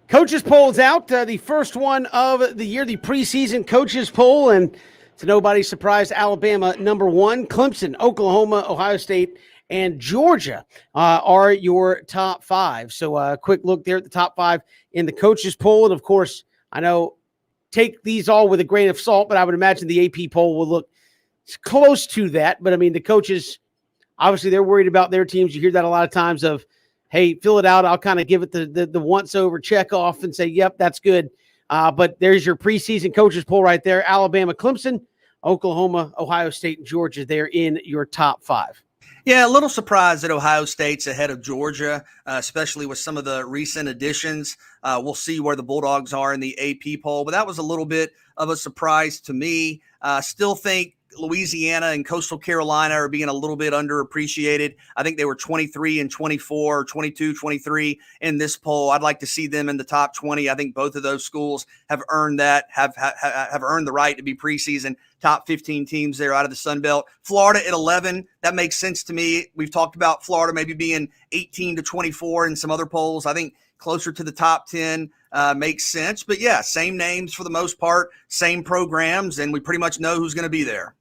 Coaches polls out, the first one of the year, the preseason coaches poll, and to nobody's surprise, Alabama number one, Clemson, Oklahoma, Ohio State, and Georgia are your top five. So a quick look there at the top five in the coaches poll, and of course, I know take these all with a grain of salt, but I would imagine the AP poll will look close to that. But I mean, the coaches, obviously, they're worried about their teams. You hear that a lot of times of, hey, fill it out. I'll kind of give it the once over check off and say, yep, that's good. But there's your preseason coaches poll right there. Alabama, Clemson, Oklahoma, Ohio State, and Georgia. They're in your top five. Yeah, a little surprised that Ohio State's ahead of Georgia, especially with some of the recent additions. We'll see where the Bulldogs are in the AP poll, but that was a little bit of a surprise to me. Still think Louisiana and Coastal Carolina are being a little bit underappreciated. I think they were 23 and 24, 22, 23 in this poll. I'd like to see them in the top 20. I think both of those schools have earned that, have earned the right to be preseason top 15 teams there out of the Sun Belt. Florida at 11, that makes sense to me. We've talked about Florida maybe being 18 to 24 in some other polls. I think closer to the top 10 makes sense. But yeah, same names for the most part, same programs, and we pretty much know who's going to be there.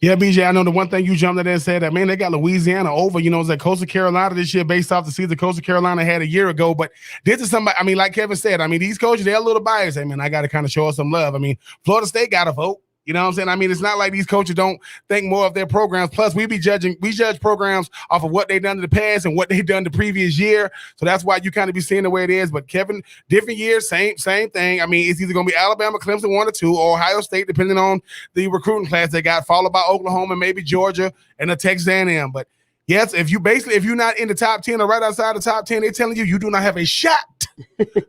Yeah, BJ, I know the one thing you jumped in there and said that, man, they got Louisiana over, it's like Coastal Carolina this year based off the season Coastal Carolina had a year ago. But this is somebody, like Kevin said, these coaches, they're a little biased. I got to kind of show us some love. Florida State got a vote. You know what I'm saying? It's not like these coaches don't think more of their programs. Plus, we judge programs off of what they've done in the past and what they've done the previous year. So that's why you kind of be seeing the way it is. But Kevin, different years, same thing. It's either going to be Alabama, Clemson 1 or 2, or Ohio State, depending on the recruiting class they got, followed by Oklahoma and maybe Georgia and a Texas A&M. But yes, if you're not in the top 10 or right outside the top 10, they're telling you do not have a shot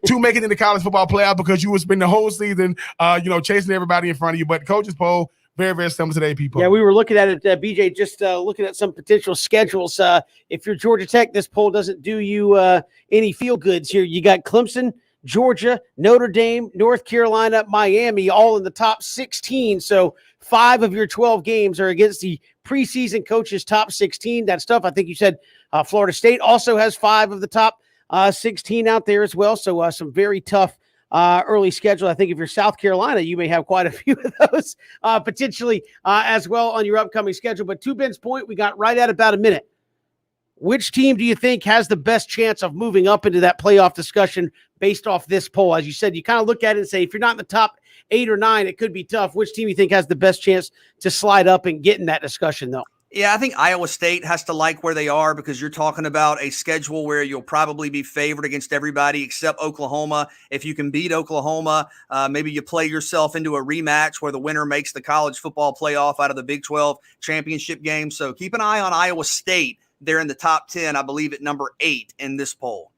to make it in the college football playoff because you will spend the whole season, chasing everybody in front of you. But coaches poll, very, very similar to the AP poll. Yeah, we were looking at it, BJ, just looking at some potential schedules. If you're Georgia Tech, this poll doesn't do you any feel goods here. You got Clemson, Georgia, Notre Dame, North Carolina, Miami, all in the top 16. So 5 of your 12 games are against the preseason coaches' top 16. That stuff, I think you said Florida State also has 5 of the top 16 out there as well. So some very tough early schedule. I think if you're South Carolina, you may have quite a few of those potentially as well on your upcoming schedule. But to Ben's point, we got right at about a minute. Which team do you think has the best chance of moving up into that playoff discussion based off this poll? As you said, you kind of look at it and say, if you're not in the top 8 or 9, it could be tough. Which team you think has the best chance to slide up and get in that discussion, though? Yeah, I think Iowa State has to like where they are because you're talking about a schedule where you'll probably be favored against everybody except Oklahoma. If you can beat Oklahoma, maybe you play yourself into a rematch where the winner makes the college football playoff out of the Big 12 championship game. So keep an eye on Iowa State. They're in the top 10, I believe, at number 8 in this poll.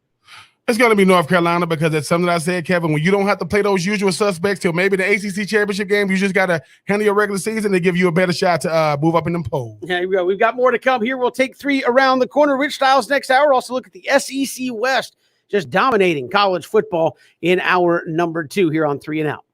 It's going to be North Carolina because it's something I said, Kevin, when you don't have to play those usual suspects till maybe the ACC championship game, you just got to handle your regular season to give you a better shot to move up in them polls. Yeah, here we go. We've got more to come here. We'll take 3 around the corner. Rich Styles next hour. Also look at the SEC West, just dominating college football in hour number 2 here on 3 and Out.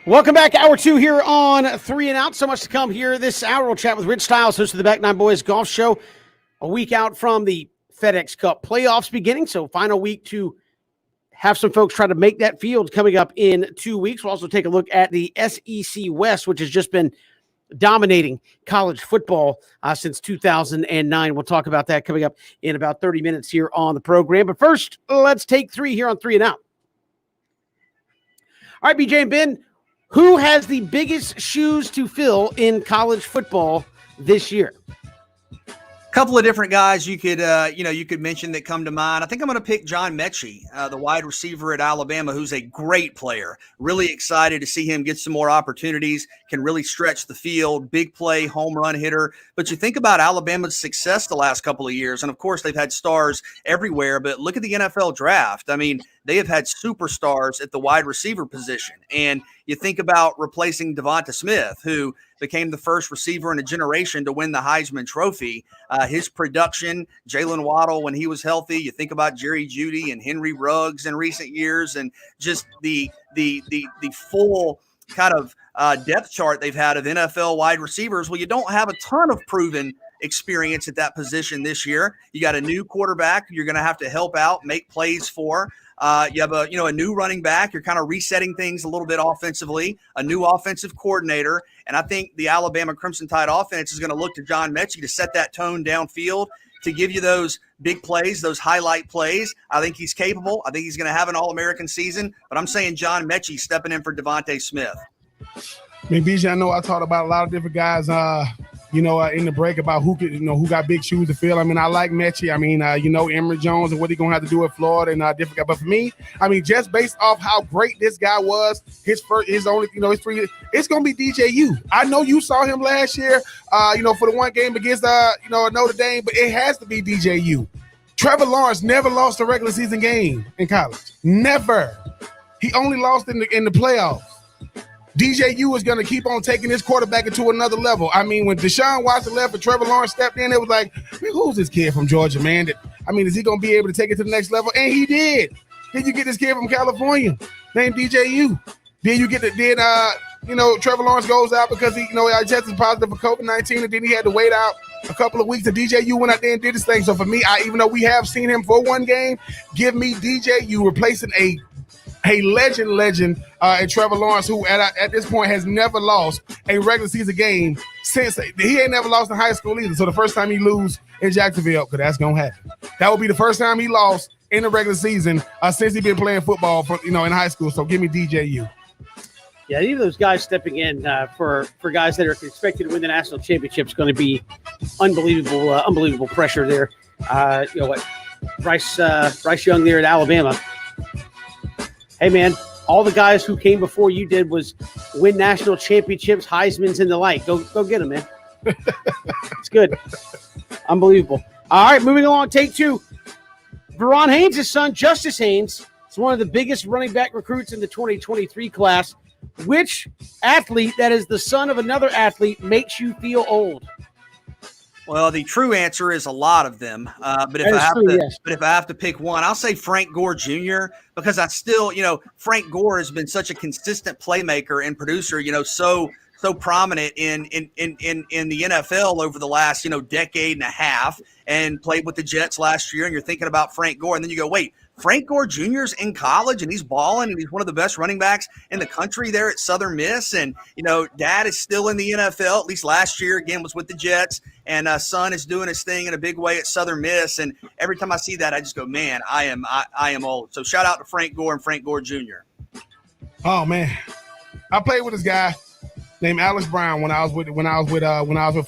Welcome back. Hour 2 here on 3 and Out. So much to come here this hour. We'll chat with Rich Stiles, host of the Back Nine Boys Golf Show. A week out from the FedEx Cup playoffs beginning. So final week to have some folks try to make that field coming up in 2 weeks. We'll also take a look at the SEC West, which has just been dominating college football since 2009. We'll talk about that coming up in about 30 minutes here on the program. But first, let's take 3 here on 3 and Out. All right, BJ and Ben, who has the biggest shoes to fill in college football this year? Couple of different guys you could mention that come to mind. I think I'm going to pick John Metchi, the wide receiver at Alabama, who's a great player. Really excited to see him get some more opportunities, can really stretch the field, big play, home run hitter. But you think about Alabama's success the last couple of years, and of course they've had stars everywhere, but look at the NFL draft. I mean, they have had superstars at the wide receiver position. And you think about replacing Devonta Smith, who became the first receiver in a generation to win the Heisman Trophy. His production, Jalen Waddle when he was healthy. You think about Jerry Jeudy and Henry Ruggs in recent years, and just the full kind of depth chart they've had of NFL wide receivers. Well, you don't have a ton of proven experience at that position this year. You got a new quarterback you're going to have to help out, make plays for. You have a new running back. You're kind of resetting things a little bit offensively, a new offensive coordinator. And I think the Alabama Crimson Tide offense is going to look to John Metchi to set that tone downfield, to give you those big plays, those highlight plays. I think he's capable. I think he's going to have an All-American season. But I'm saying John Metchi stepping in for Devontae Smith. I mean, BJ, I know I talked about a lot of different guys, in the break about who got big shoes to fill. I mean, I like Metchi. I mean, Emory Jones and what he's going to have to do at Florida and different guys. But for me, I mean, just based off how great this guy was, his 3 years, it's going to be DJU. I know you saw him last year, for the one game against, Notre Dame, but it has to be DJU. Trevor Lawrence never lost a regular season game in college. Never. He only lost in the playoffs. DJU is going to keep on taking his quarterback into another level. I mean, when Deshaun Watson left and Trevor Lawrence stepped in, it was like, who's this kid from Georgia, man? Is he going to be able to take it to the next level? And he did. Then you get this kid from California named DJU. Then you get Trevor Lawrence goes out because he tested positive for COVID-19, and then he had to wait out a couple of weeks. And DJU went out there and did his thing. So for me, even though we have seen him for one game, give me DJU replacing a legend and Trevor Lawrence, who at this point has never lost a regular season game since he ain't never lost in high school either. So the first time he lose in Jacksonville, because that's gonna happen. That would be the first time he lost in the regular season since he's been playing football in high school. So give me DJU. Yeah, even those guys stepping in for guys that are expected to win the national championship is going to be unbelievable pressure there. Bryce Young there at Alabama. Hey, man, all the guys who came before you did was win national championships, Heismans, and the like. Go get them, man. It's good. Unbelievable. All right, moving along, take 2. Veron Haynes' son, Justice Haynes, is one of the biggest running back recruits in the 2023 class. Which athlete that is the son of another athlete makes you feel old? Well, the true answer is a lot of them. But if I have to pick one, I'll say Frank Gore Jr. because I still, Frank Gore has been such a consistent playmaker and producer, so prominent in the NFL over the last, decade and a half, and played with the Jets last year. And you're thinking about Frank Gore, and then you go, wait, Frank Gore Jr.'s in college and he's balling and he's one of the best running backs in the country there at Southern Miss. And, dad is still in the NFL, at least last year, again, was with the Jets. And son is doing his thing in a big way at Southern Miss. And every time I see that, I just go, man, I am old. So shout out to Frank Gore and Frank Gore Jr. Oh, man. I played with this guy named Alex Brown when I was with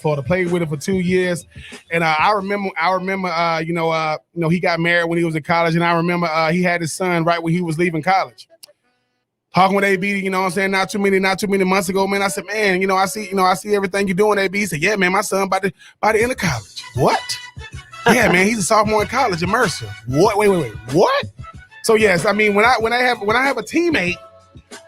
Florida. Played with him for 2 years, and I remember he got married when he was in college, and I remember he had his son right when he was leaving college. Talking with AB, not too many months ago, man. I said, man, I see everything you're doing, AB. He said, yeah, man, my son by the end of college. What? Yeah, man, he's a sophomore in college at Mercer. What? Wait, what? So yes, I mean when I have a teammate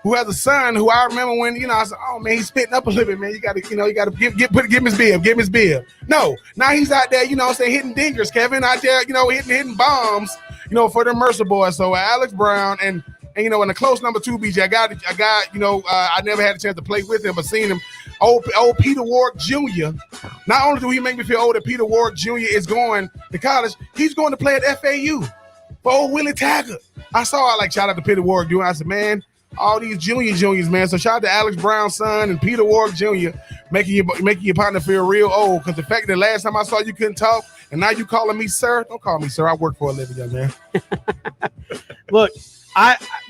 who has a son who I remember when, I said, oh, man, he's spitting up a little bit, man. You got to give him his bib. No, now he's out there, hitting dingers, Kevin, out there, hitting bombs, for the Mercer boys. So Alex Brown and And in a close number 2, BJ, I got I never had a chance to play with him, but seen him. Old Peter Ward Jr. Not only do he make me feel old that Peter Ward Jr. is going to college, he's going to play at FAU for old Willie Taggart. I saw shout out to Peter Ward Jr. I said, man, all these juniors, man. So shout out to Alex Brown's son and Peter Ward Jr. making your partner feel real old. Because the fact that last time I saw you couldn't talk, and now you calling me sir, don't call me sir. I work for a living, young man. Look,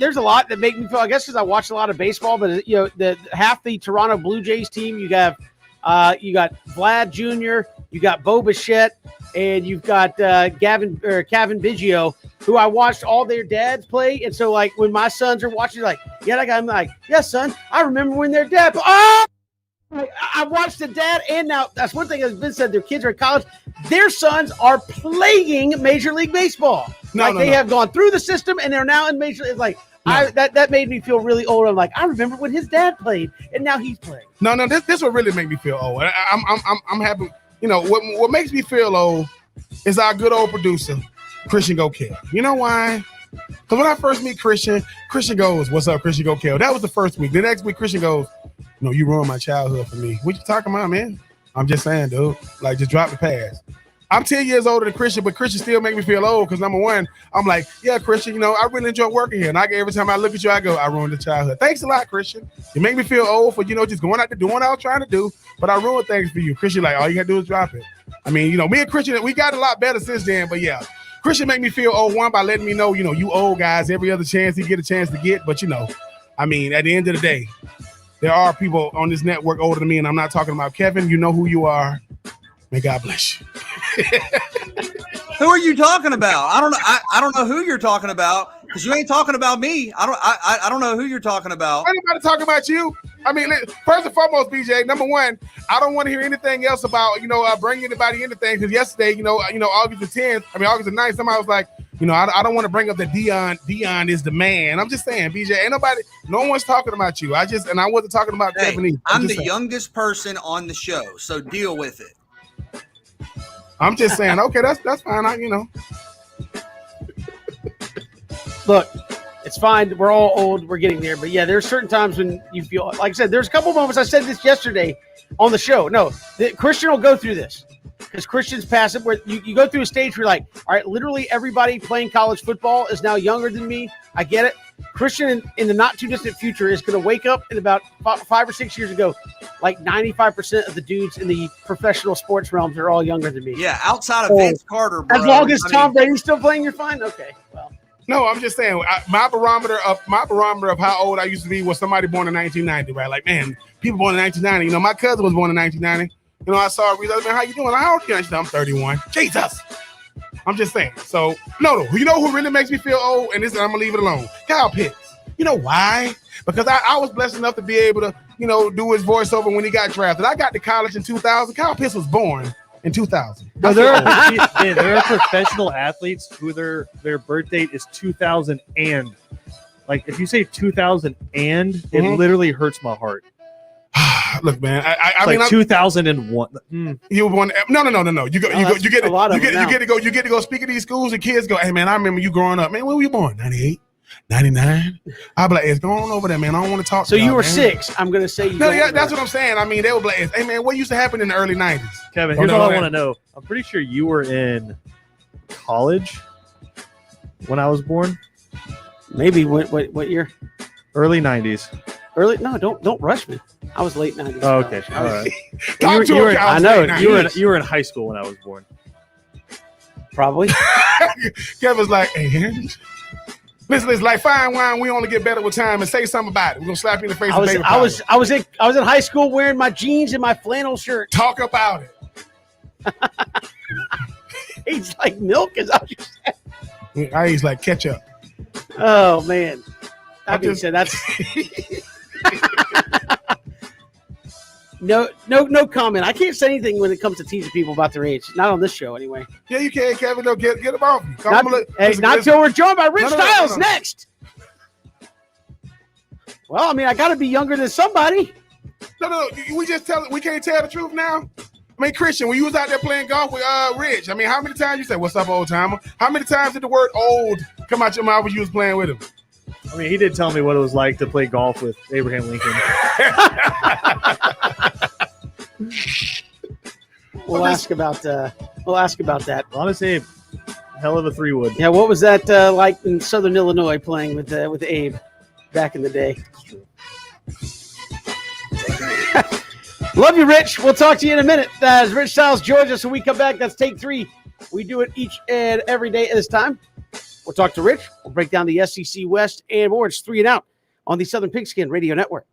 there's a lot that make me feel. I guess because I watch a lot of baseball, but the half the Toronto Blue Jays team, you got Vlad Jr., you got Bo Bichette, and you've got Kevin Biggio, who I watched all their dads play. And so, when my sons are watching, I'm like, yes, son, I remember when their dad. I watched the dad, and now that's one thing that's been said. Their kids are in college. Their sons are playing Major League Baseball. They have gone through the system, and they're now in Major League. That made me feel really old. I'm like, I remember when his dad played, and now he's playing. No, this will really make me feel old. I'm happy. What makes me feel old is our good old producer, Christian Gokel. You know why? Because when I first meet Christian goes, "What's up, Christian Gokel?" That was the first week. The next week, Christian goes, "You ruined my childhood for me." What you talking about, man? I'm just saying, dude. Just drop the pass. I'm 10 years older than Christian, but Christian still make me feel old because, number one, I'm like, yeah, Christian, I really enjoy working here. And every time I look at you, I go, I ruined the childhood. Thanks a lot, Christian. You make me feel old for, just going out there doing what I was trying to do, but I ruined things for you. Christian, all you got to do is drop it. I mean, me and Christian, we got a lot better since then, but yeah. Christian make me feel old, one, by letting me know, you old guys, every other chance you get a chance to get. But, I mean, at the end of the day, there are people on this network older than me, and I'm not talking about Kevin. You know who you are. May God bless you. Who are you talking about? I don't know. I don't know who you're talking about because you ain't talking about me. I don't know who you're talking about. Anybody talking about you? I mean, first and foremost, BJ. Number one, I don't want to hear anything else about bringing anybody into things because yesterday, August the 10th. I mean, August the 9th. Somebody was like, I don't want to bring up that Dion is the man. I'm just saying, BJ. No one's talking about you. I wasn't talking about Kevin either. I'm the youngest person on the show, so deal with it. I'm just saying, okay, that's fine. Look, it's fine. We're all old. We're getting there. But, yeah, there's certain times when you feel – like I said, there's a couple moments. I said this yesterday on the show. No, Christian will go through this because Christian's passive where you go through a stage where you're like, all right, literally everybody playing college football is now younger than me. I get it. Christian in the not-too-distant future is going to wake up in about 5 or 6 years ago, 95% of the dudes in the professional sports realms are all younger than me. Yeah, outside of Vince Carter, bro. As long as Tom Brady's still playing, you're fine? Okay, well. No, I'm just saying my barometer of how old I used to be was somebody born in 1990, right? Man, people born in 1990. My cousin was born in 1990. I saw a man, how you doing? How old are you? I'm 31. Jesus. I'm just saying. So, no. Who really makes me feel old? And I'm going to leave it alone. Kyle Pitts. You know why? Because I was blessed enough to be able to, do his voiceover when he got drafted. I got to college in 2000. Kyle Pitts was born in 2000. No, there are professional athletes who their birth date is 2000 and. If you say 2000 and, it literally hurts my heart. Look, man. I mean, 2001. You were born. No. You get to go speak at these schools and kids go, hey man, I remember you growing up. Man, when were you born? 98, 99. I'll be like, it's going on over there, man. I don't want to talk. So to you were man. 6. I'm gonna say you. No, yeah, that's what I'm saying. I mean, they were like, hey man, what used to happen in the early 90s? Kevin, here's what I want to know. I'm pretty sure you were in college when I was born. Maybe what year? Early 90s. Early? No, don't rush me. I was late 90s. Oh, okay. All right. I know you were in high school when I was born. Probably. Kevin's like, hey, listen, it's like fine wine. We only get better with time. And say something about it. We're gonna slap you in the face. I was in high school wearing my jeans and my flannel shirt. Talk about it. He's like milk, is that what you said? I eat like ketchup. Oh man. That's no comment. I can't say anything when it comes to teasing people about their age. Not on this show, anyway. Yeah, you can, Kevin. No, get them off you. Not till we're joined by Rich Styles next. Well, I mean, I got to be younger than somebody. No. We can't tell the truth now. I mean, Christian, when you was out there playing golf with Rich, I mean, how many times you said, "What's up, old timer"? How many times did the word "old" come out your mouth when you was playing with him? I mean, he did tell me what it was like to play golf with Abraham Lincoln. We'll ask about that. Honestly, hell of a 3-wood. Yeah, what was that like in Southern Illinois playing with Abe back in the day? Love you, Rich. We'll talk to you in a minute. As Rich Styles joins us when we come back, that's take 3. We do it each and every day at this time. We'll talk to Rich. We'll break down the SEC West and more. It's 3 and Out on the Southern Pigskin Radio Network.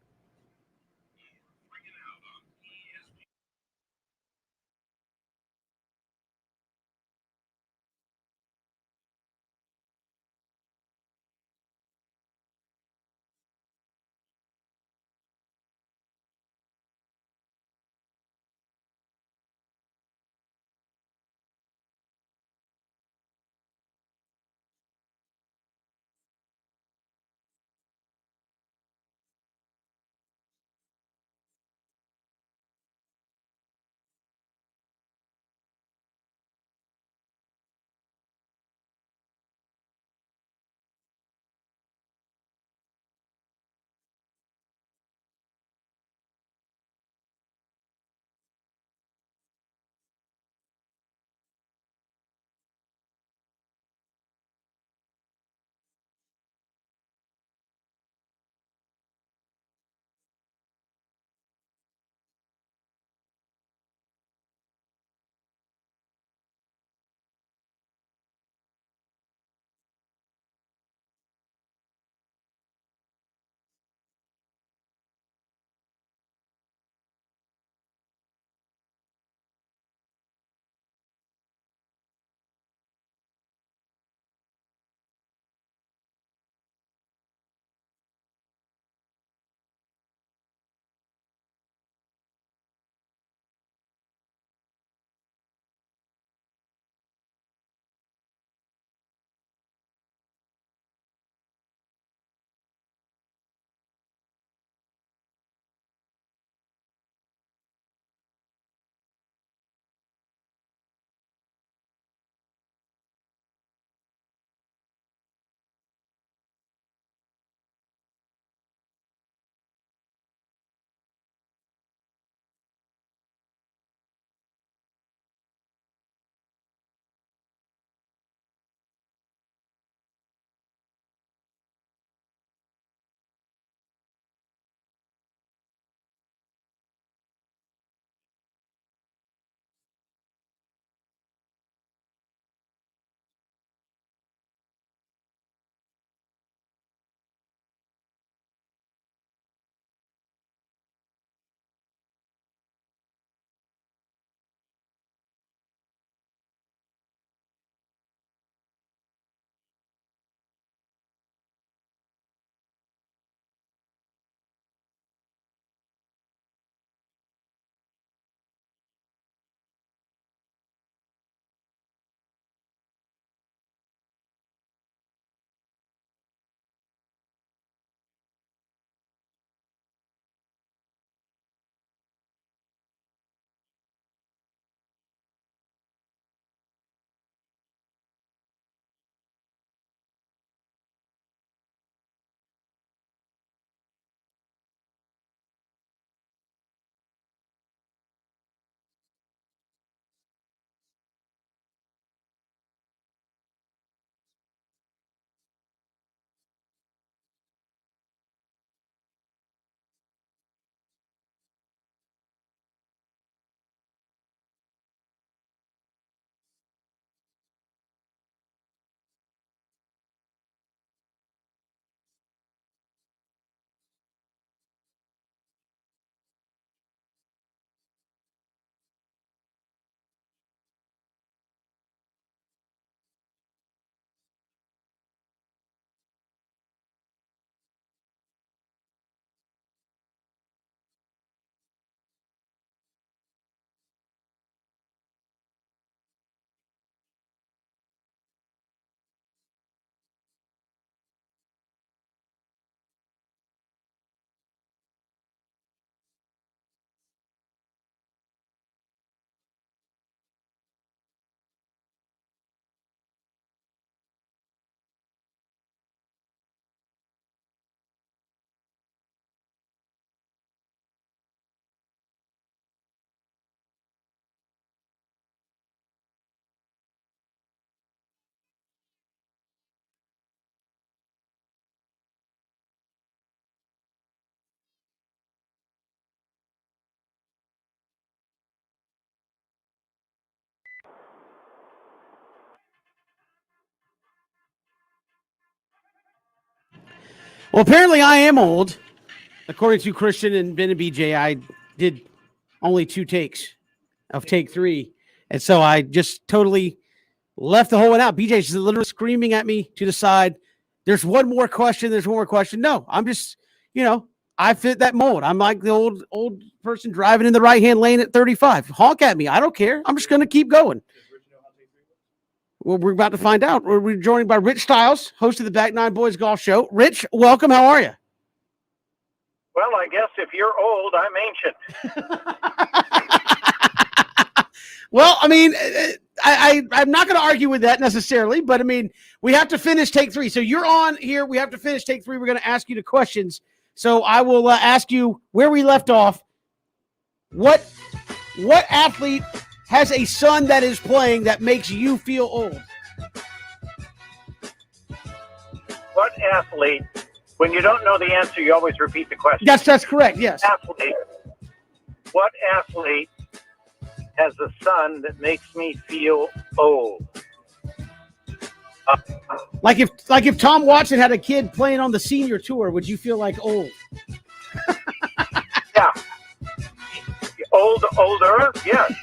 Well, apparently I am old. According to Christian and Ben and BJ, I did only 2 takes of take 3. And so I just totally left the whole one out. BJ's literally screaming at me to the side. There's one more question. No, I'm just, I fit that mold. I'm like the old person driving in the right-hand lane at 35. Honk at me. I don't care. I'm just going to keep going. Well, we're about to find out. We're joined by Rich Stiles, host of the Back Nine Boys Golf Show. Rich, welcome. How are you? Well, I guess if you're old, I'm ancient. Well, I mean, I'm not going to argue with that necessarily, but I mean, we have to finish take 3. So you're on here. We have to finish take 3. We're going to ask you the questions. So I will ask you where we left off. What athlete has a son that is playing that makes you feel old? What athlete? When you don't know the answer, you always repeat the question. That's correct. Yes. What athlete has a son that makes me feel old? Like if Tom Watson had a kid playing on the senior tour, would you feel like old? Yeah. Older, yes.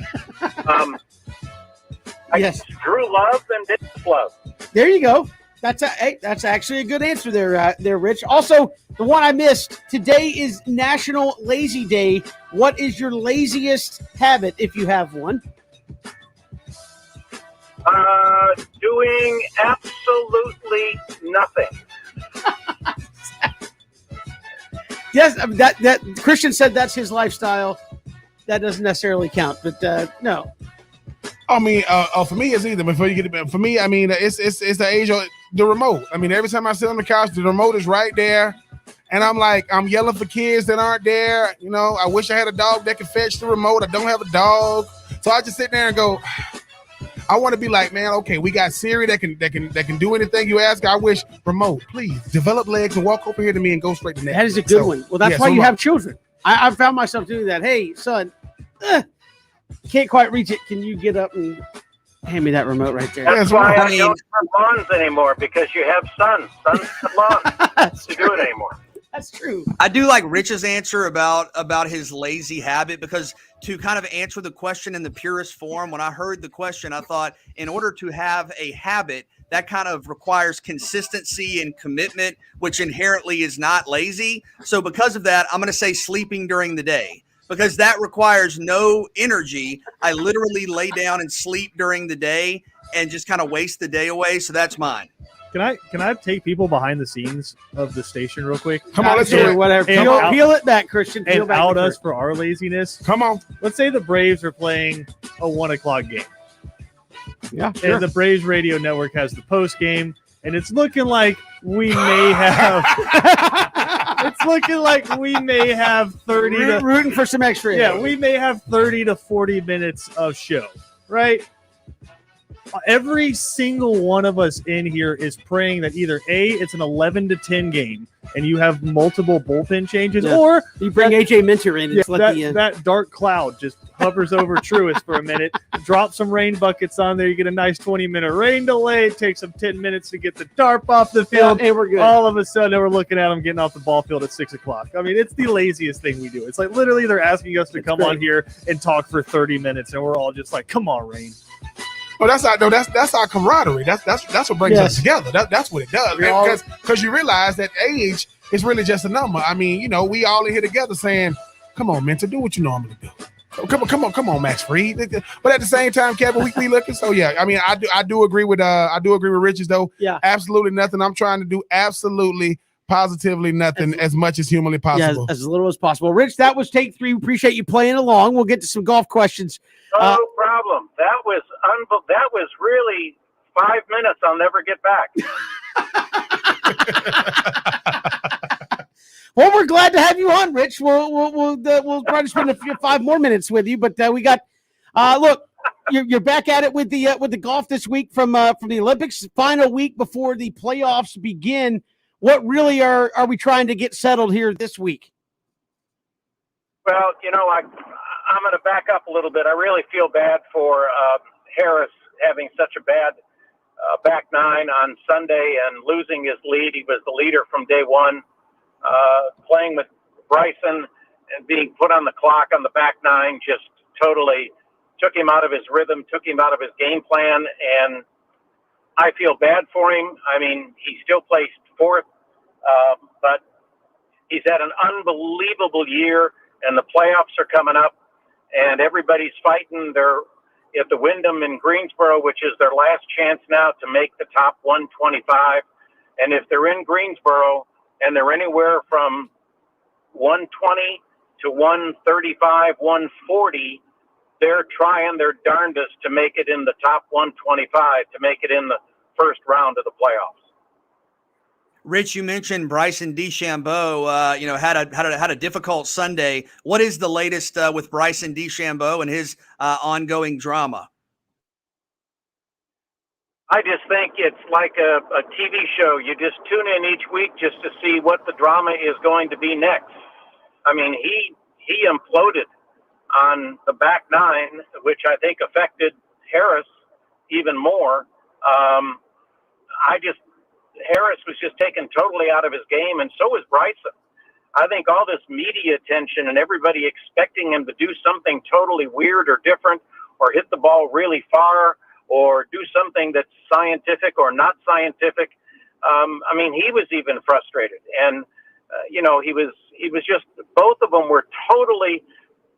Yes. Drew Love and Dennis Love. There you go. That's actually a good answer there, Rich. Also, the one I missed, today is National Lazy Day. What is your laziest habit, if you have one? Doing absolutely nothing. Yes, that Christian said that's his lifestyle. That doesn't necessarily count, but no. I mean, for me, it's either. Before you get it, for me, I mean, it's the age of the remote. I mean, every time I sit on the couch, the remote is right there, and I'm yelling for kids that aren't there. I wish I had a dog that could fetch the remote. I don't have a dog, so I just sit there and go. I want to be like, man, okay, we got Siri that can do anything you ask. I wish remote, please develop legs and walk over here to me and go straight to Netflix. That is a good one. Well, that's why you have children. I found myself doing that. Hey, son, can't quite reach it. Can you get up and hand me that remote right there? That's why I don't have lawns anymore, because you have sons. Sons have lawns to do it anymore. That's true. I do like Rich's answer about his lazy habit, because to kind of answer the question in the purest form, when I heard the question, I thought in order to have a habit, that kind of requires consistency and commitment, which inherently is not lazy. So because of that, I'm going to say sleeping during the day, because that requires no energy. I literally lay down and sleep during the day and just kind of waste the day away. So that's mine. Can I take people behind the scenes of the station real quick? Come on, let's do it. Whatever. Peel it back, Christian. Peel And back out us for our laziness. Come on. Let's say the Braves are playing a 1:00 game. Yeah, sure. And the Braves radio network has the post game, and it's looking like we may have. It's looking like we may have 30 to rooting for some extra. Yeah, we may have 30 to 40 minutes of show, right? Every single one of us in here is praying that either A, it's an 11 to 10 game and you have multiple bullpen changes, or you bring AJ Minter in and that dark cloud just hovers over Truist for a minute, drop some rain buckets on there, you get a nice 20-minute rain delay, it takes them 10 minutes to get the tarp off the field, and we're good. All of a sudden we're looking at them getting off the ball field at 6 o'clock. I mean, it's the laziest thing we do. It's like literally they're asking us to come on here and talk for 30 minutes and we're all just like, come on, Rain. Oh, that's our camaraderie. That's what brings us together. That's what it does. Because you realize that age is really just a number. I mean, we all in here together saying, "Come on, Mentor, do what you normally do. Come on, Max Fried." But at the same time, Kevin, we looking. So yeah, I mean, I do agree with Rich's though. Yeah, absolutely nothing. I'm trying to do absolutely positively nothing as much as humanly possible. Yeah, as little as possible. Rich, that was take 3. We appreciate you playing along. We'll get to some golf questions. No problem. That was really 5 minutes I'll never get back. Well, we're glad to have you on, Rich. We'll try to spend 5 more minutes with you, but we got look, you're back at it with the golf this week from the Olympics, final week before the playoffs begin. What really are we trying to get settled here this week? Well, I'm going to back up a little bit. I really feel bad for Harris having such a bad back nine on Sunday and losing his lead. He was the leader from day one. playing with Bryson and being put on the clock on the back nine just totally took him out of his rhythm, took him out of his game plan, and I feel bad for him. I mean, he still placed fourth, but he's had an unbelievable year, and the playoffs are coming up, and everybody's fighting. They're at the Wyndham in Greensboro, which is their last chance now to make the top 125. And if they're in Greensboro and they're anywhere from 120 to 135, 140, they're trying their darndest to make it in the top 125, to make it in the first round of the playoffs. Rich, you mentioned Bryson DeChambeau, had a difficult Sunday. What is the latest with Bryson DeChambeau and his ongoing drama? I just think it's like a TV show. You just tune in each week just to see what the drama is going to be next. I mean, he imploded on the back nine, which I think affected Harris even more. Harris was just taken totally out of his game, and so was Bryson. I think all this media attention and everybody expecting him to do something totally weird or different, or hit the ball really far, or do something that's scientific or not scientific. I mean, he was even frustrated, and he was just, both of them were totally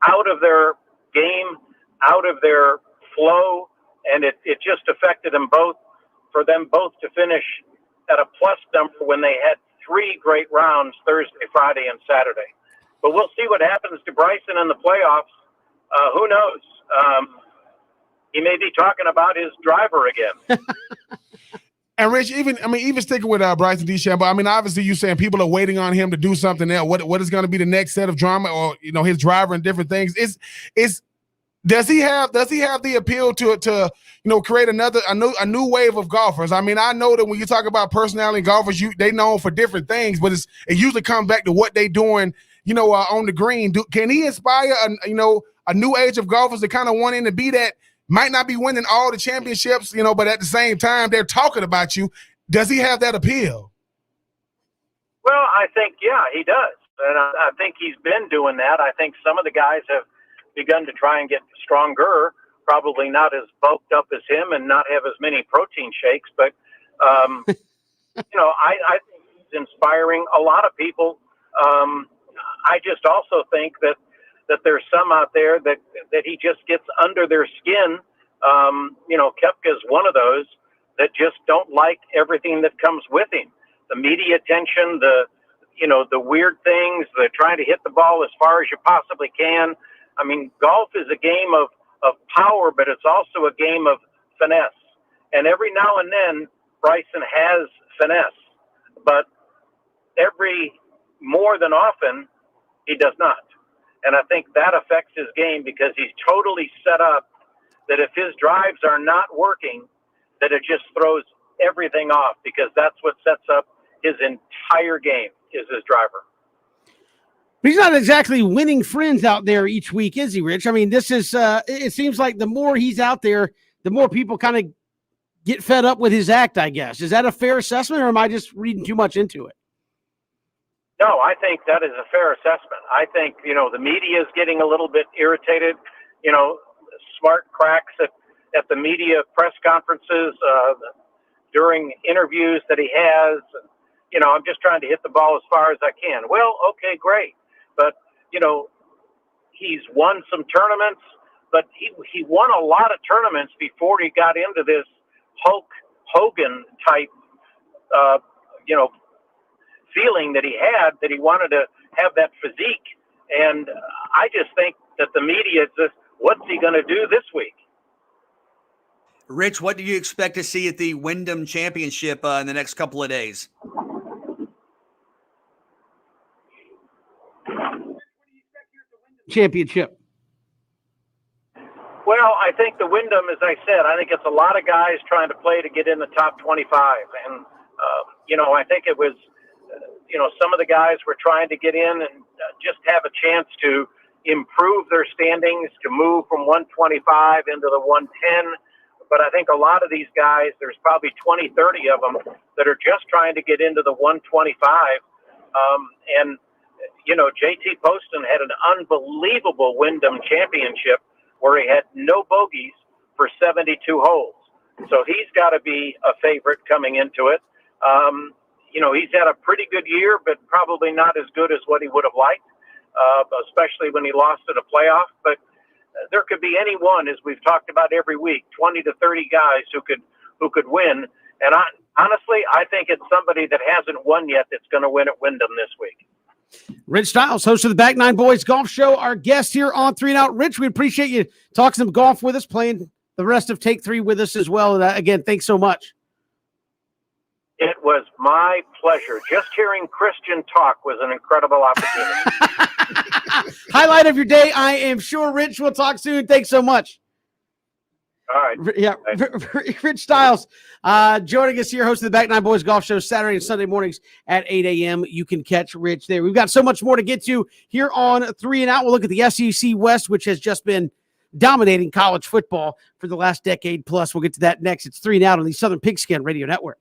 out of their game, out of their flow, and it just affected them both. For them both to finish at a plus number when they had three great rounds Thursday, Friday, and Saturday. But we'll see what happens to Bryson in the playoffs. Who knows? He may be talking about his driver again. And Rich, even sticking with Bryson DeChambeau, I mean, obviously you saying people are waiting on him to do something else. What is going to be the next set of drama, or his driver and different things? Does he have the appeal to create a new wave of golfers? I mean, I know that when you talk about personality golfers, they known for different things, but it usually comes back to what they doing, on the green. Can he inspire a new age of golfers to kind of want him to be that? Might not be winning all the championships, but at the same time they're talking about you. Does he have that appeal? Well, I think he does, and I think he's been doing that. I think some of the guys have begun to try and get stronger, probably not as bulked up as him and not have as many protein shakes. But, I think he's inspiring a lot of people. I just also think that there's some out there that he just gets under their skin. Koepka's one of those that just don't like everything that comes with him. The media attention, the weird things, the trying to hit the ball as far as you possibly can. I mean, golf is a game of power, but it's also a game of finesse. And every now and then, Bryson has finesse, but more than often, he does not. And I think that affects his game because he's totally set up that if his drives are not working, that it just throws everything off, because that's what sets up his entire game is his driver. He's not exactly winning friends out there each week, is he, Rich? I mean, this is, it seems like the more he's out there, the more people kind of get fed up with his act, I guess. Is that a fair assessment, or am I just reading too much into it? No, I think that is a fair assessment. I think, the media is getting a little bit irritated, smart cracks at the media press conferences, during interviews that he has. I'm just trying to hit the ball as far as I can. Well, okay, great. But, he's won some tournaments, but he won a lot of tournaments before he got into this Hulk Hogan type, feeling that he had, that he wanted to have that physique. And I just think that the media is just, what's he going to do this week? Rich, what do you expect to see at the Wyndham Championship in the next couple of days? Championship. Well, I think the Wyndham, as I said, I think it's a lot of guys trying to play to get in the top 25. And, I think it was, some of the guys were trying to get in and just have a chance to improve their standings, to move from 125 into the 110. But I think a lot of these guys, there's probably 20, 30 of them that are just trying to get into the 125. And JT Poston had an unbelievable Wyndham Championship where he had no bogeys for 72 holes. So he's got to be a favorite coming into it. He's had a pretty good year, but probably not as good as what he would have liked, especially when he lost in a playoff. But there could be any one, as we've talked about every week, 20 to 30 guys who could win. And honestly, I think it's somebody that hasn't won yet that's going to win at Wyndham this week. Rich Stiles, host of the Back Nine Boys Golf Show, our guest here on 3 and Out. Rich, we appreciate you talking some golf with us, playing the rest of Take 3 with us as well. And again, thanks so much. It was my pleasure. Just hearing Christian talk was an incredible opportunity. Highlight of your day, I am sure. Rich, we'll talk soon. Thanks so much. All right. Yeah, Rich Stiles joining us here, host of the Back Nine Boys Golf Show, Saturday and Sunday mornings at 8 a.m. You can catch Rich there. We've got so much more to get to here on 3 and Out. We'll look at the SEC West, which has just been dominating college football for the last decade plus. We'll get to that next. It's 3 and Out on the Southern Pigskin Radio Network.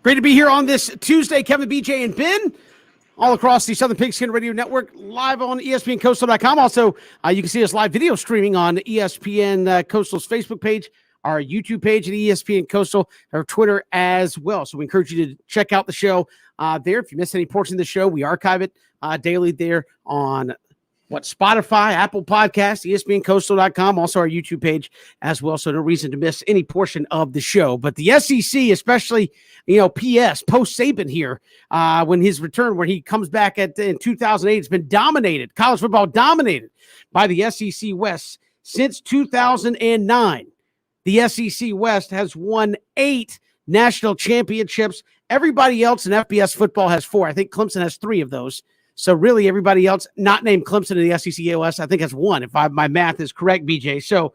Great to be here on this Tuesday. Kevin, BJ, and Ben, all across the Southern Pigskin Radio Network, live on ESPNCoastal.com. Also, you can see us live video streaming on ESPN Coastal's Facebook page, our YouTube page at ESPN Coastal, our Twitter as well. So we encourage you to check out the show there. If you miss any portion of the show, we archive it daily there on Spotify, Apple Podcasts, ESPNCoastal.com, also our YouTube page as well. So no reason to miss any portion of the show. But the SEC, especially, PS, post Saban here, when his return, when he comes back in 2008, it's been dominated, college football dominated by the SEC West since 2009. The SEC West has won 8 national championships. Everybody else in FBS football has 4. I think Clemson has 3 of those. So really everybody else not named Clemson in the SEC West, I think has 1, if my math is correct, BJ. So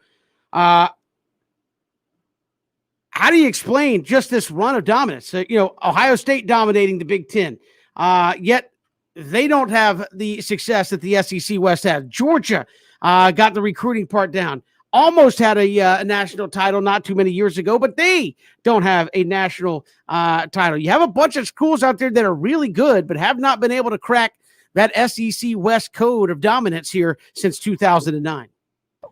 how do you explain just this run of dominance? Ohio State dominating the Big Ten, yet they don't have the success that the SEC West had. Georgia got the recruiting part down. Almost had a national title not too many years ago, but they don't have a national title. You have a bunch of schools out there that are really good, but have not been able to crack that SEC West code of dominance here since 2009.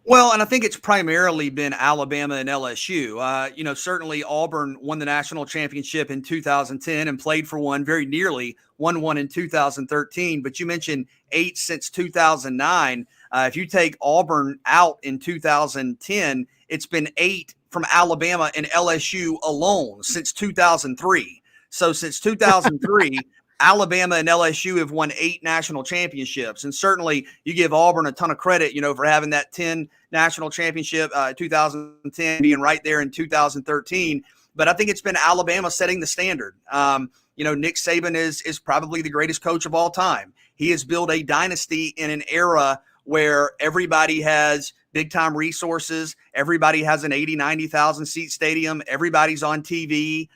Well, and I think it's primarily been Alabama and LSU. Certainly Auburn won the national championship in 2010 and played for one, very nearly won one in 2013. But you mentioned 8 since 2009. If you take Auburn out in 2010, it's been 8 from Alabama and LSU alone since 2003. So since 2003, Alabama and LSU have won 8 national championships. And certainly you give Auburn a ton of credit, for having that 10 national championship, 2010 being right there in 2013. But I think it's been Alabama setting the standard. Nick Saban is probably the greatest coach of all time. He has built a dynasty in an era where everybody has big time resources. Everybody has an 80, 90,000 seat stadium. Everybody's on TV.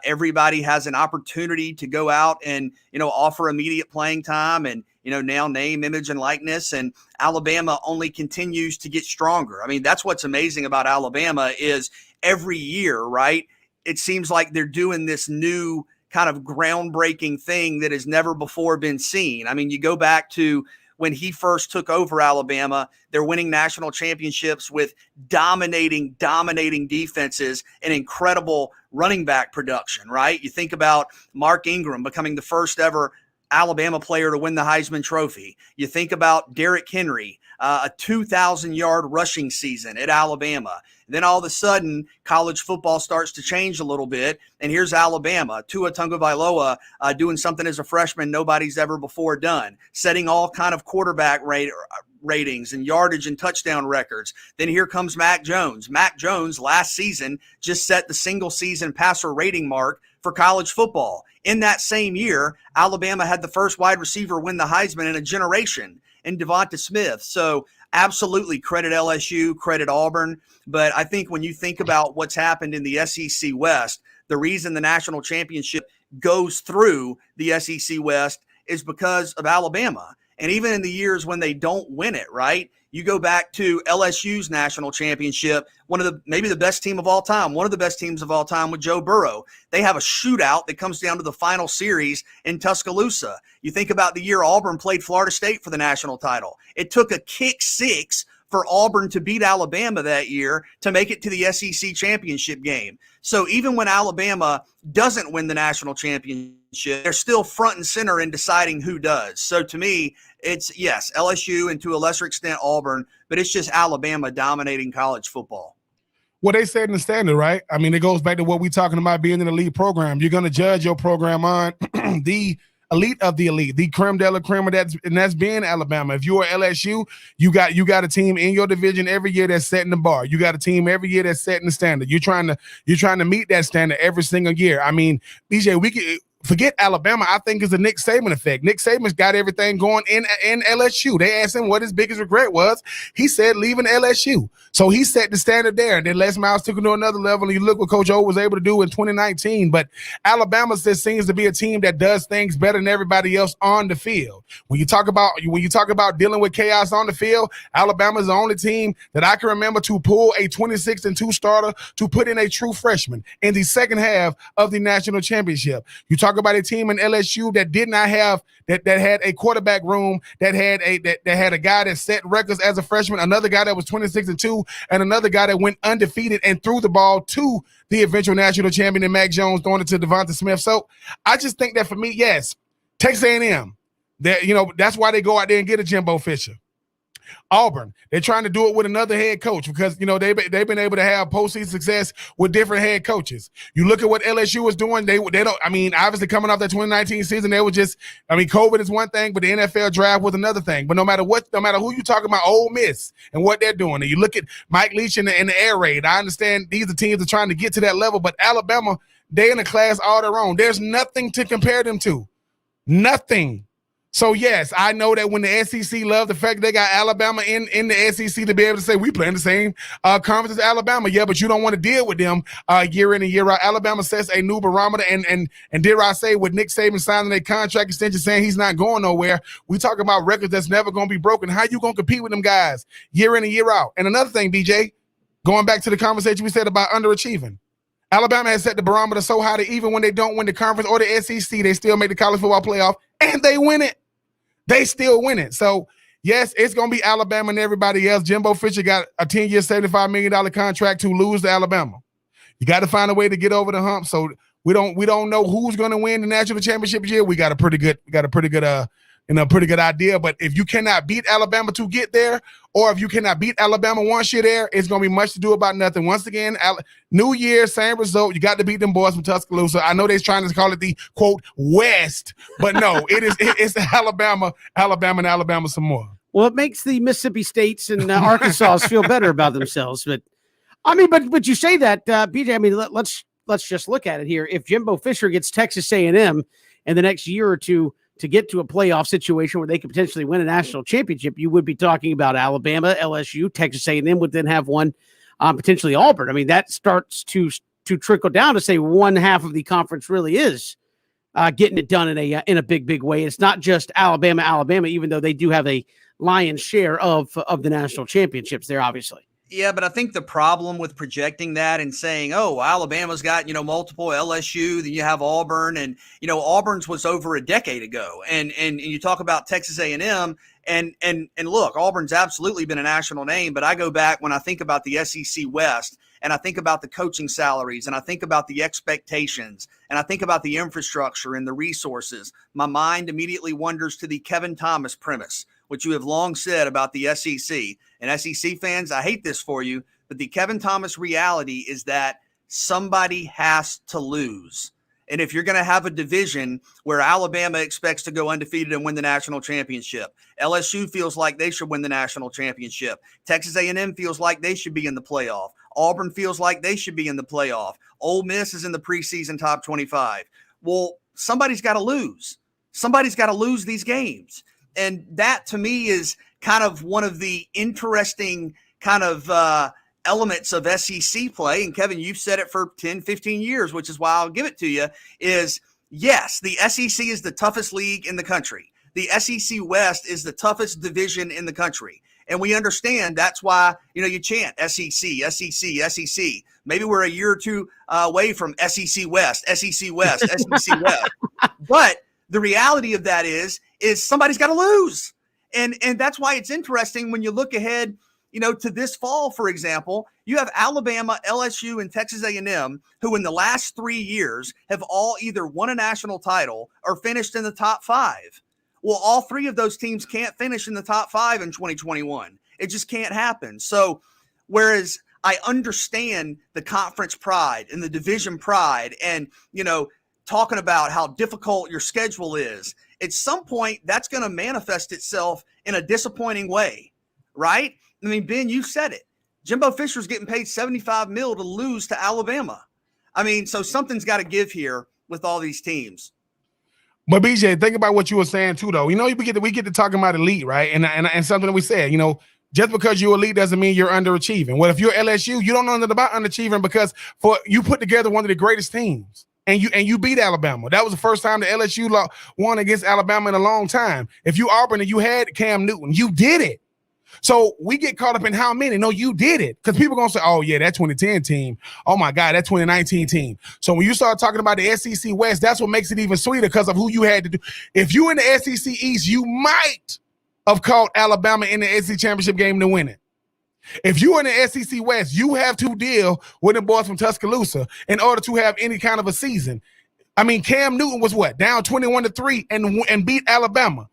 Everybody has an opportunity to go out and, offer immediate playing time and, now name, image, and likeness. And Alabama only continues to get stronger. I mean, that's what's amazing about Alabama is every year, right? It seems like they're doing this new kind of groundbreaking thing that has never before been seen. I mean, you go back to when he first took over Alabama, they're winning national championships with dominating defenses and incredible running back production, right? You think about Mark Ingram becoming the first ever Alabama player to win the Heisman Trophy. You think about Derrick Henry, a 2,000-yard rushing season at Alabama. Then all of a sudden, college football starts to change a little bit, and here's Alabama, Tua Tagovailoa, doing something as a freshman nobody's ever before done, setting all kind of quarterback ratings and yardage and touchdown records. Then here comes Mac Jones. Mac Jones last season just set the single-season passer rating mark for college football. In that same year, Alabama had the first wide receiver win the Heisman in a generation in Devonta Smith. So absolutely credit LSU, credit Auburn. But I think when you think about what's happened in the SEC West, the reason the national championship goes through the SEC West is because of Alabama. And even in the years when they don't win it, right? You go back to LSU's national championship, maybe the best team of all time, one of the best teams of all time with Joe Burrow. They have a shootout that comes down to the final series in Tuscaloosa. You think about the year Auburn played Florida State for the national title. It took a kick 6 for Auburn to beat Alabama that year to make it to the SEC championship game. So even when Alabama doesn't win the national championship, they're still front and center in deciding who does. So to me, it's, yes, LSU and to a lesser extent Auburn, but it's just Alabama dominating college football. Well, they said in the standard, right? I mean, it goes back to what we're talking about being an elite program. You're going to judge your program on the elite of the elite, the creme de la creme, and that's being Alabama. If you are LSU, you got a team in your division every year that's setting the bar. You got a team every year that's setting the standard. You're trying to meet that standard every single year. I mean, BJ, forget Alabama. I think it's a Nick Saban effect. Nick Saban's got everything going in LSU. They asked him what his biggest regret was. He said leaving LSU. So he set the standard there. And then Les Miles took it to another level. And you look what Coach O was able to do in 2019. But Alabama just seems to be a team that does things better than everybody else on the field. When you talk about dealing with chaos on the field, Alabama is the only team that I can remember to pull a 26-2 starter to put in a true freshman in the second half of the national championship. You talk about a team in LSU that did not have that had a quarterback room, that had a guy that set records as a freshman, another guy that was 26-2, and another guy that went undefeated and threw the ball to the eventual national champion in Mac Jones, throwing it to Devonta Smith. So I just think that for me, yes, Texas A&M, that's why they go out there and get a Jimbo Fisher. Auburn, they're trying to do it with another head coach because, they've been able to have postseason success with different head coaches. You look at what LSU was doing. They don't, obviously coming off that 2019 season, they were just, COVID is one thing, but the NFL draft was another thing. But no matter who you talking about, Ole Miss and what they're doing, and you look at Mike Leach and the air raid, I understand these are teams that are trying to get to that level, but Alabama, they're in a class all their own. There's nothing to compare them to. Nothing. So, yes, I know that when the SEC love the fact that they got Alabama in the SEC to be able to say we play in the same conference as Alabama. Yeah, but you don't want to deal with them year in and year out. Alabama sets a new barometer. And dare I say, with Nick Saban signing a contract extension saying he's not going nowhere, we talk about records that's never going to be broken. How you going to compete with them guys year in and year out? And another thing, BJ, going back to the conversation we said about underachieving. Alabama has set the barometer so high that even when they don't win the conference or the SEC, they still make the college football playoff, and they win it. They still win it. So, yes, it's going to be Alabama and everybody else. Jimbo Fisher got a 10-year, $75 million contract to lose to Alabama. You got to find a way to get over the hump. So we don't know who's going to win the national championship this year. We got a pretty good idea. But if you cannot beat Alabama to get there, or if you cannot beat Alabama once you're there, it's going to be much to do about nothing. Once again, new year, same result. You got to beat them boys from Tuscaloosa. I know they're trying to call it the, quote, West, but no, it's Alabama, and Alabama some more. Well, it makes the Mississippi States and Arkansas feel better about themselves. But you say that, BJ, let's just look at it here. If Jimbo Fisher gets Texas A&M in the next year or two to get to a playoff situation where they could potentially win a national championship, you would be talking about Alabama, LSU, Texas A&M would then have one, potentially Auburn. That starts to trickle down to say one half of the conference really is getting it done in a big way. It's not just Alabama, even though they do have a lion's share of the national championships there, obviously. Yeah, but I think the problem with projecting that and saying, oh, Alabama's got, multiple, LSU, then you have Auburn, and, Auburn's was over a decade ago. And you talk about Texas A&M, and look, Auburn's absolutely been a national name, but I go back when I think about the SEC West, and I think about the coaching salaries, and I think about the expectations, and I think about the infrastructure and the resources. My mind immediately wanders to the Kevin Thomas premise, which you have long said about the SEC. And SEC fans, I hate this for you, but the Kevin Thomas reality is that somebody has to lose. And if you're going to have a division where Alabama expects to go undefeated and win the national championship, LSU feels like they should win the national championship, Texas A&M feels like they should be in the playoff, Auburn feels like they should be in the playoff, Ole Miss is in the preseason top 25. Well, somebody's got to lose. Somebody's got to lose these games. And that, to me, is kind of one of the interesting kind of elements of SEC play. And, Kevin, you've said it for 10, 15 years, which is why I'll give it to you, is, yes, the SEC is the toughest league in the country. The SEC West is the toughest division in the country. And we understand that's why, you chant SEC, SEC, SEC. Maybe we're a year or two away from SEC West, SEC West, SEC West. But the reality of that is somebody's got to lose. And that's why it's interesting when you look ahead, to this fall, for example, you have Alabama, LSU, and Texas A&M, who in the last 3 years have all either won a national title or finished in the top 5. Well, all three of those teams can't finish in the top 5 in 2021. It just can't happen. So whereas I understand the conference pride and the division pride and, talking about how difficult your schedule is, at some point that's going to manifest itself in a disappointing way, right? Ben, you said it. Jimbo Fisher's getting paid $75 million to lose to Alabama. So something's got to give here with all these teams. But BJ, think about what you were saying too, though. We get to talking about elite, right? And something that we said, just because you're elite doesn't mean you're underachieving. Well, if you're LSU, you don't know nothing about underachieving because you put together one of the greatest teams. And you beat Alabama. That was the first time the LSU won against Alabama in a long time. If you Auburn and you had Cam Newton, you did it. So we get caught up in how many. No, you did it. Because people are going to say, oh, yeah, that 2010 team. Oh, my God, that 2019 team. So when you start talking about the SEC West, that's what makes it even sweeter because of who you had to do. If you in the SEC East, you might have caught Alabama in the SEC championship game to win it. If you're in the SEC West, you have to deal with the boys from Tuscaloosa in order to have any kind of a season. I mean, Cam Newton was down 21-3 and beat Alabama.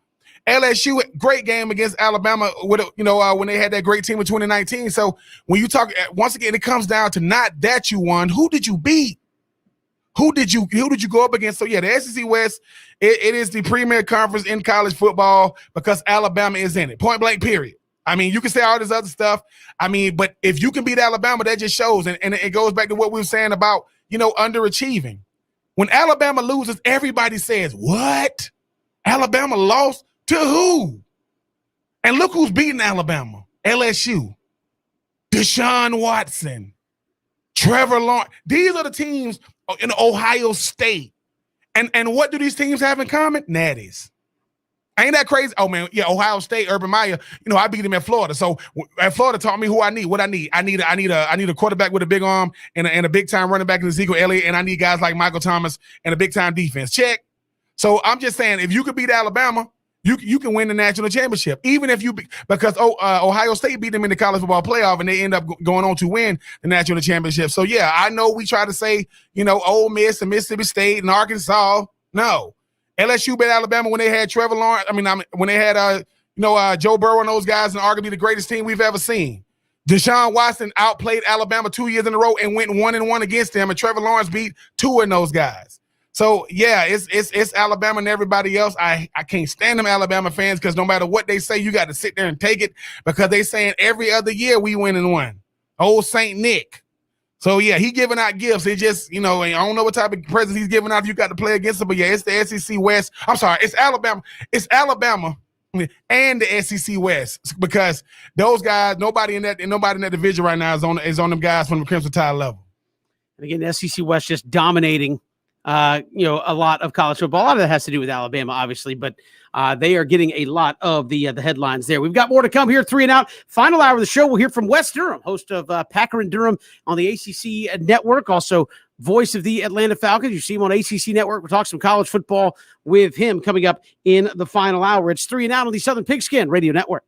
LSU, great game against Alabama with when they had that great team in 2019. So when you talk, once again, it comes down to not that you won. Who did you beat? Who did you go up against? So yeah, the SEC West, it is the premier conference in college football because Alabama is in it. Point blank, period. I mean, you can say all this other stuff. I mean, but if you can beat Alabama, that just shows. And it goes back to what we were saying about, underachieving. When Alabama loses, everybody says, what? Alabama lost to who? And look who's beating Alabama. LSU. Deshaun Watson. Trevor Lawrence. These are the teams in Ohio State. And what do these teams have in common? Natties. Ain't that crazy? Oh, man, yeah, Ohio State, Urban Meyer, I beat him at Florida. So at Florida taught me who I need, what I need. I need a quarterback with a big arm and a big-time running back in Ezekiel Elliott, and I need guys like Michael Thomas and a big-time defense. Check. So I'm just saying, if you could beat Alabama, you can win the national championship. Even if because Ohio State beat them in the college football playoff, and they end up going on to win the national championship. So, yeah, I know we try to say, Ole Miss and Mississippi State and Arkansas. No. LSU beat Alabama when they had Trevor Lawrence. When they had Joe Burrow and those guys, and arguably the greatest team we've ever seen. Deshaun Watson outplayed Alabama 2 years in a row and went 1-1 against them, and Trevor Lawrence beat two of those guys. So yeah, it's Alabama and everybody else. I can't stand them Alabama fans because no matter what they say, you got to sit there and take it because they saying every other year we win and win. Old Saint Nick. So, yeah, he giving out gifts. It just, I don't know what type of presents he's giving out if you got to play against him. But, yeah, it's the SEC West. I'm sorry, it's Alabama. It's Alabama and the SEC West because those guys, nobody in that division right now is on them guys from the Crimson Tide level. And again, the SEC West just dominating, a lot of college football. A lot of that has to do with Alabama, obviously, but they are getting a lot of the headlines there. We've got more to come here. 3 and Out. Final hour of the show. We'll hear from Wes Durham, host of Packer and Durham on the ACC Network, also voice of the Atlanta Falcons. You see him on ACC Network. We'll talk some college football with him coming up in the final hour. It's 3 and Out on the Southern Pigskin Radio Network.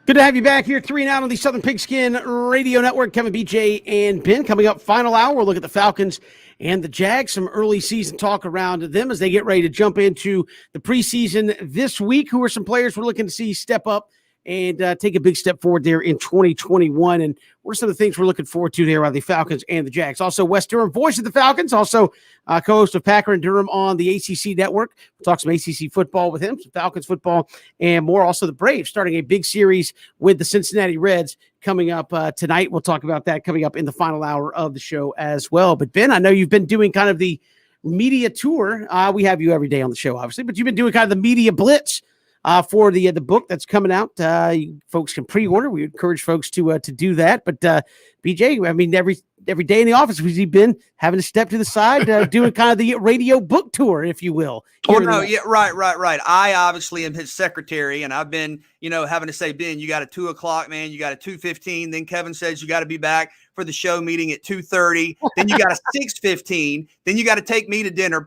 Good to have you back here, 3 and Out on the Southern Pigskin Radio Network. Kevin, BJ, and Ben coming up. Final hour, we'll look at the Falcons and the Jags. Some early season talk around them as they get ready to jump into the preseason this week. Who are some players we're looking to see step up and take a big step forward there in 2021? And what are some of the things we're looking forward to there on the Falcons and the Jags? Also, Wes Durham, voice of the Falcons, also co-host of Packer and Durham on the ACC Network. We'll talk some ACC football with him, some Falcons football, and more. Also, the Braves starting a big series with the Cincinnati Reds coming up tonight. We'll talk about that coming up in the final hour of the show as well. But, Ben, I know you've been doing kind of the media tour. We have you every day on the show, obviously, but you've been doing kind of the media blitz for the book that's coming out. You folks can pre-order. We encourage folks to do that. But BJ, I mean, every day in the office, we've been having to step to the side, doing kind of the radio book tour, if you will. Oh, no, yeah, right. I obviously am his secretary, and I've been, having to say, Ben, you got a 2:00, man. You got a 2:15. Then Kevin says you got to be back for the show meeting at 2:30. Then you got a 6:15. Then you got to take me to dinner,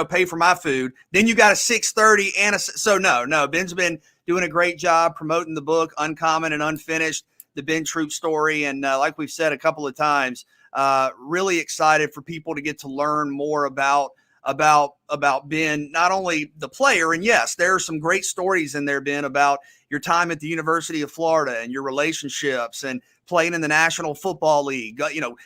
pay for my food. Then you got a 6:30 and so no. Ben's been doing a great job promoting the book, Uncommon and Unfinished, the Ben Troop story. And like we've said a couple of times, really excited for people to get to learn more about Ben, not only the player, and yes, there are some great stories in there, Ben, about your time at the University of Florida and your relationships and playing in the National Football League,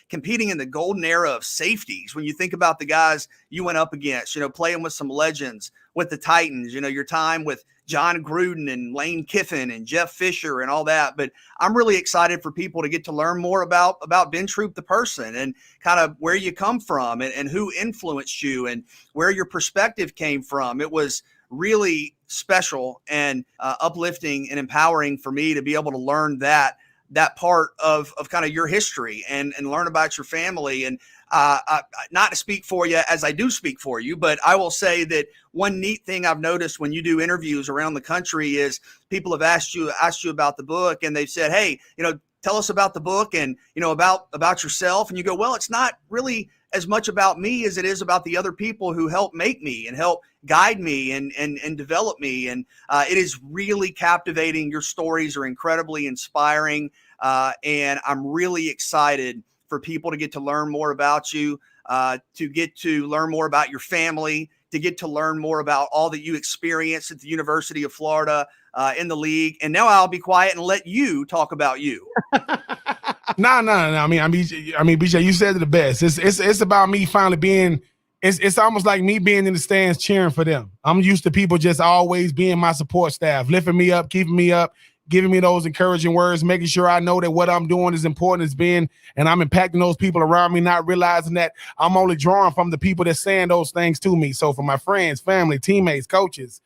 competing in the golden era of safeties. When you think about the guys you went up against, playing with some legends with the Titans, your time with John Gruden and Lane Kiffin and Jeff Fisher and all that. But I'm really excited for people to get to learn more about Ben Troop, the person, and kind of where you come from and who influenced you and where your perspective came from. It was really special and uplifting and empowering for me to be able to learn that part of kind of your history and learn about your family. And not to speak for you as I do speak for you, but I will say that one neat thing I've noticed when you do interviews around the country is people have asked you about the book, and they've said, hey, tell us about the book and, about yourself. And you go, well, it's not really as much about me as it is about the other people who help make me and help guide me and develop me. And it is really captivating. Your stories are incredibly inspiring. And I'm really excited for people to get to learn more about you, to get to learn more about your family, to get to learn more about all that you experienced at the University of Florida, in the league. And now I'll be quiet and let you talk about you. No. I mean, BJ, you said it the best. It's about me finally being. It's almost like me being in the stands cheering for them. I'm used to people just always being my support staff, lifting me up, keeping me up, giving me those encouraging words, making sure I know that what I'm doing is important as being, and I'm impacting those people around me, not realizing that I'm only drawing from the people that's saying those things to me. So for my friends, family, teammates, coaches,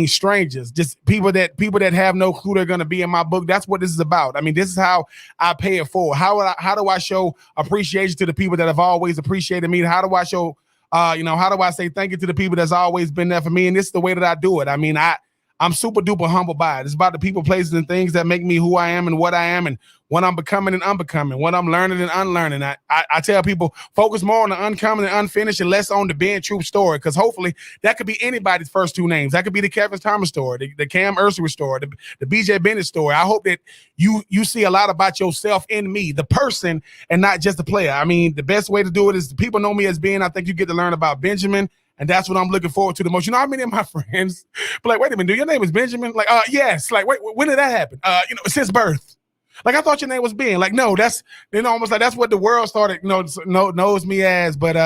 strangers, just people that have no clue they're going to be in my book. That's what this is about. I mean, this is how I pay it forward. How do I show appreciation to the people that have always appreciated me? How do I show, how do I say thank you to the people that's always been there for me? And this is the way that I do it. I mean, I'm super duper humbled by it. It's about the people, places, and things that make me who I am and what I am and what I'm becoming and unbecoming, what I'm learning and unlearning. I tell people, focus more on the uncommon and unfinished and less on the Ben Troop story, because hopefully that could be anybody's first two names. That could be the Kevin Thomas story, the Cam Ursula story, the BJ Bennett story. I hope that you see a lot about yourself in me, the person, and not just the player. I mean, the best way to do it is people know me as Ben. I think you get to learn about Benjamin. And that's what I'm looking forward to the most. How many of my friends be like, wait a minute, your name is Benjamin? Like, yes. Like, wait, when did that happen? Since birth. Like, I thought your name was Ben. Like, no, that's, almost like that's what the world started, knows me as. But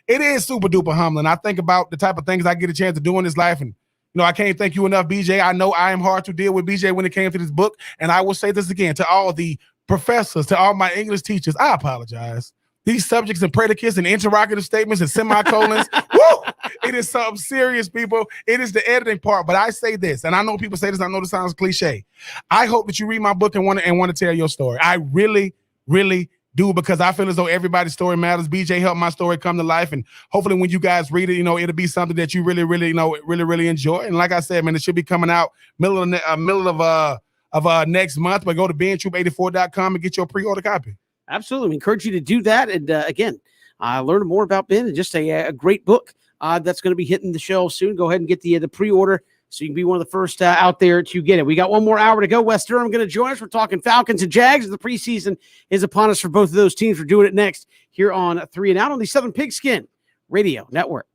it is super duper humbling. I think about the type of things I get a chance to do in this life. And, I can't thank you enough, BJ. I know I am hard to deal with, BJ, when it came to this book. And I will say this again to all the professors, to all my English teachers. I apologize. These subjects and predicates and interrogative statements and semicolons, woo! It is something serious, people. It is the editing part. But I say this, and I know people say this, I know this sounds cliche. I hope that you read my book and want to tell your story. I really, really do, because I feel as though everybody's story matters. BJ helped my story come to life, and hopefully when you guys read it, it'll be something that you really, really, really enjoy. And like I said, man, it should be coming out middle of next month. But go to bentroop84.com and get your pre-order copy. Absolutely. We encourage you to do that. And again, learn more about Ben, and just a great book that's going to be hitting the shelves soon. Go ahead and get the pre-order So you can be one of the first out there to get it. We got one more hour to go. Wes Durham going to join us. We're talking Falcons and Jags. The preseason is upon us for both of those teams. We're doing it next here on 3 and Out on the Southern Pigskin Radio Network.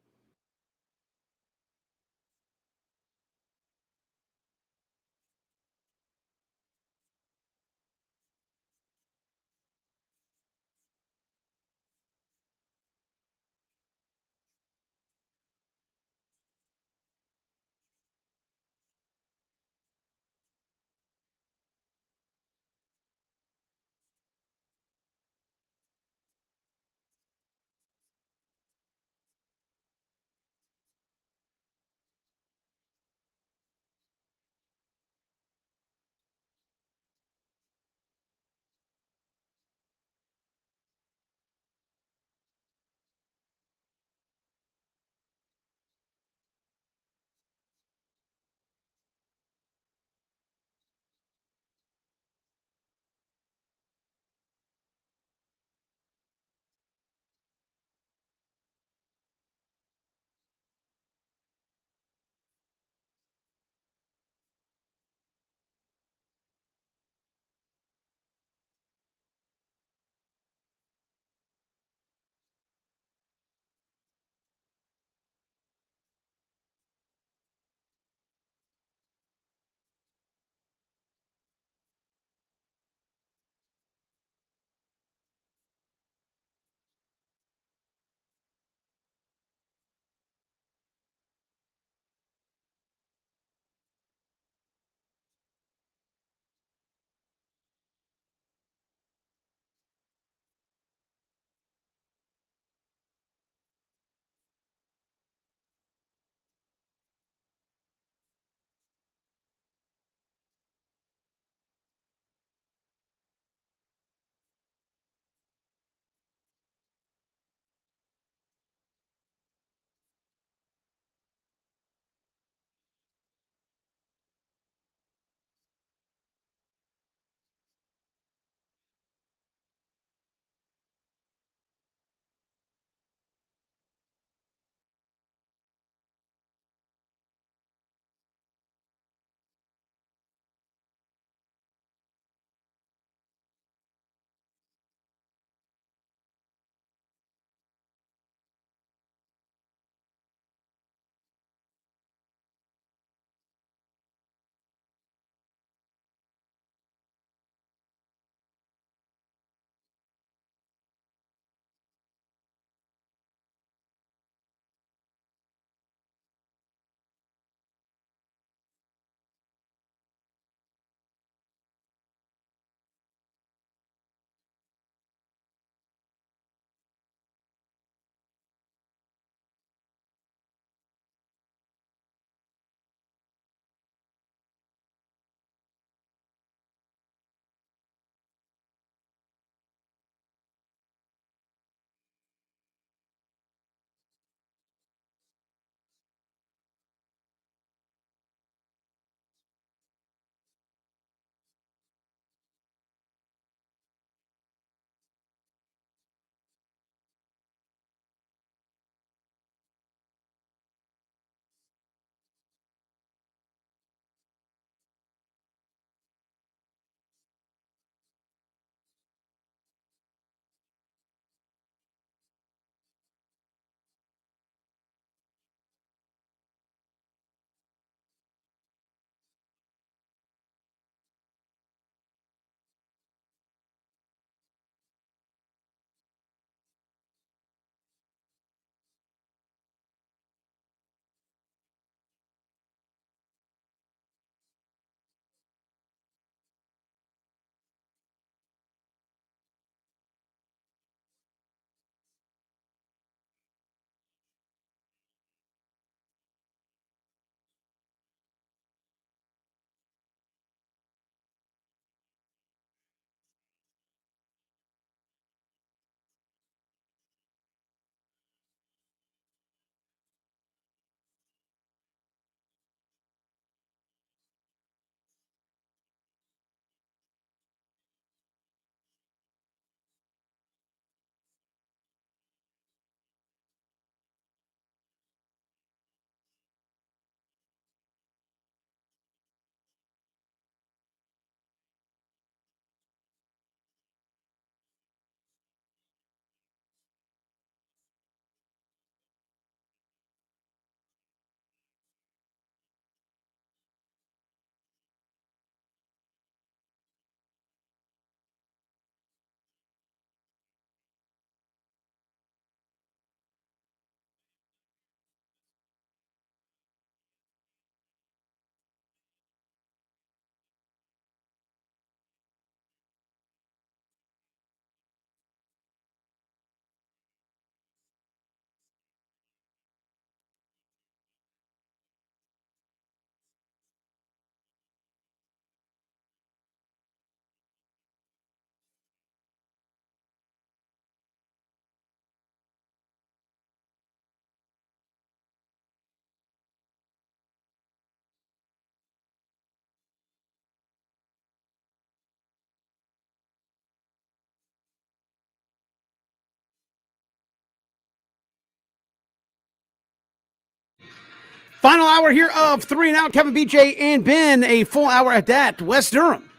Final hour here of 3 and Out. Kevin, BJ, and Ben. A full hour at that. Wes Durham,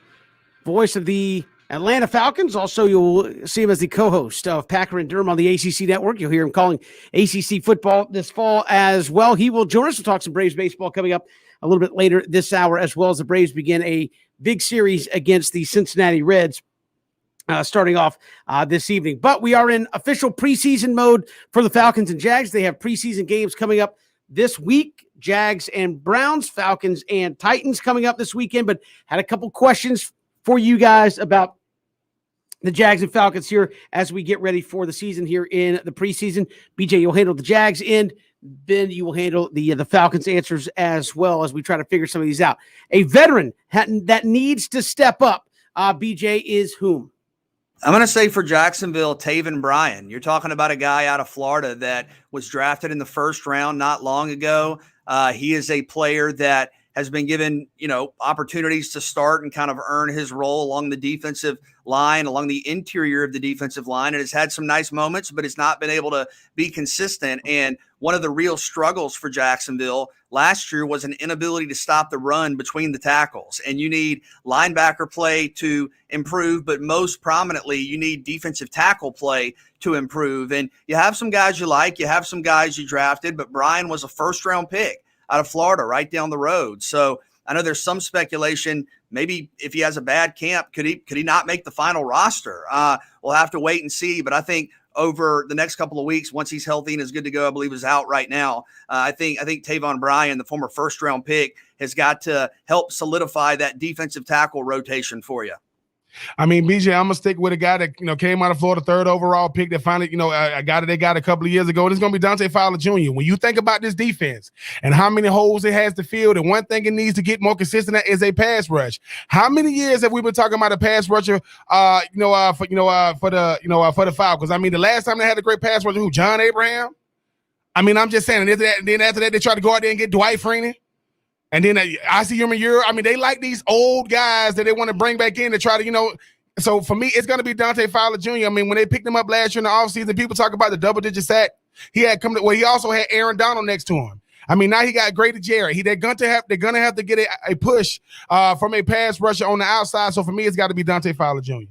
voice of the Atlanta Falcons. Also, you'll see him as the co-host of Packer and Durham on the ACC Network. You'll hear him calling ACC football this fall as well. He will join us. We'll talk some Braves baseball coming up a little bit later this hour, as well as the Braves begin a big series against the Cincinnati Reds starting off this evening. But we are in official preseason mode for the Falcons and Jags. They have preseason games coming up this week. Jags and Browns, Falcons and Titans coming up this weekend, but had a couple questions for you guys about the Jags and Falcons here as we get ready for the season here in the preseason. BJ, you'll handle the Jags end. Ben, you will handle the Falcons answers as well as we try to figure some of these out. A veteran that needs to step up, BJ, is whom? I'm going to say for Jacksonville, Taven Bryan. You're talking about a guy out of Florida that was drafted in the first round not long ago. He is a player that has been given, opportunities to start and kind of earn his role along the defensive line, along the interior of the defensive line, and has had some nice moments, but has not been able to be consistent. And one of the real struggles for Jacksonville last year was an inability to stop the run between the tackles. And you need linebacker play to improve, but most prominently, you need defensive tackle play to improve. And you have some guys you like, you have some guys you drafted, but Bryan was a first-round pick out of Florida right down the road. So I know there's some speculation, maybe if he has a bad camp, could he not make the final roster? We'll have to wait and see. But I think over the next couple of weeks, once he's healthy and is good to go, I believe is out right now. I think Taven Bryan, the former first-round pick, has got to help solidify that defensive tackle rotation for you. I mean, BJ, I'm gonna stick with a guy that came out of Florida, 3rd overall pick. That finally, a guy that they got a couple of years ago. This is gonna be Dante Fowler Jr. When you think about this defense and how many holes it has to fill, and one thing it needs to get more consistent at is a pass rush. How many years have we been talking about a pass rusher? For the Falcons. I mean, the last time they had a great pass rusher, who? John Abraham. I mean, I'm just saying. And then after that, they tried to go out there and get Dwight Freeney. And then I see him in Europe. I mean, they like these old guys that they want to bring back in to try to, So for me, it's going to be Dante Fowler Jr. I mean, when they picked him up last year in the offseason, people talk about the double-digit sack. He also had Aaron Donald next to him. I mean, now he got Grady Jarrett. They're going to have to get a push from a pass rusher on the outside. So for me, it's got to be Dante Fowler Jr.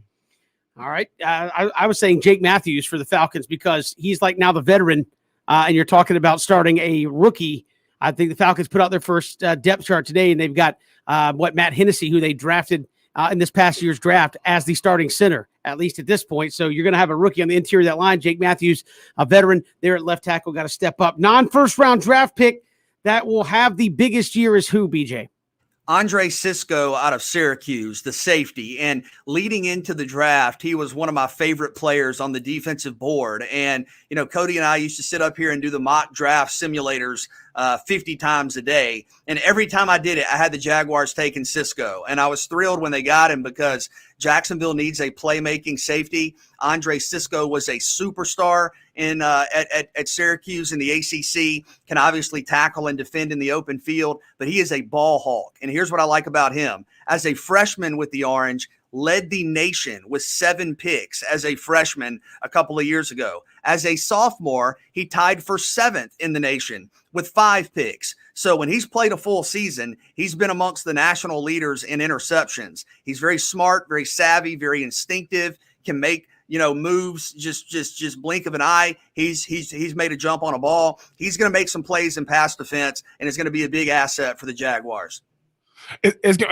All right. I was saying Jake Matthews for the Falcons because he's like now the veteran, and you're talking about starting a rookie. I think the Falcons put out their first depth chart today, and they've got Matt Hennessy, who they drafted in this past year's draft as the starting center, at least at this point. So you're going to have a rookie on the interior of that line. Jake Matthews, a veteran there at left tackle, got to step up. Non-first round draft pick that will have the biggest year is who, BJ? Andre Cisco out of Syracuse, the safety. And leading into the draft, he was one of my favorite players on the defensive board. And, Cody and I used to sit up here and do the mock draft simulators 50 times a day. And every time I did it, I had the Jaguars taking Cisco. And I was thrilled when they got him because Jacksonville needs a playmaking safety. Andre Cisco was a superstar at Syracuse in the ACC, can obviously tackle and defend in the open field, but he is a ball hawk. And here's what I like about him. As a freshman with the Orange, led the nation with 7 picks as a freshman a couple of years ago. As a sophomore, he tied for 7th in the nation with 5 picks. So when he's played a full season, he's been amongst the national leaders in interceptions. He's very smart, very savvy, very instinctive, can make moves just blink of an eye. He's made a jump on a ball. He's going to make some plays in pass defense, and it's going to be a big asset for the Jaguars.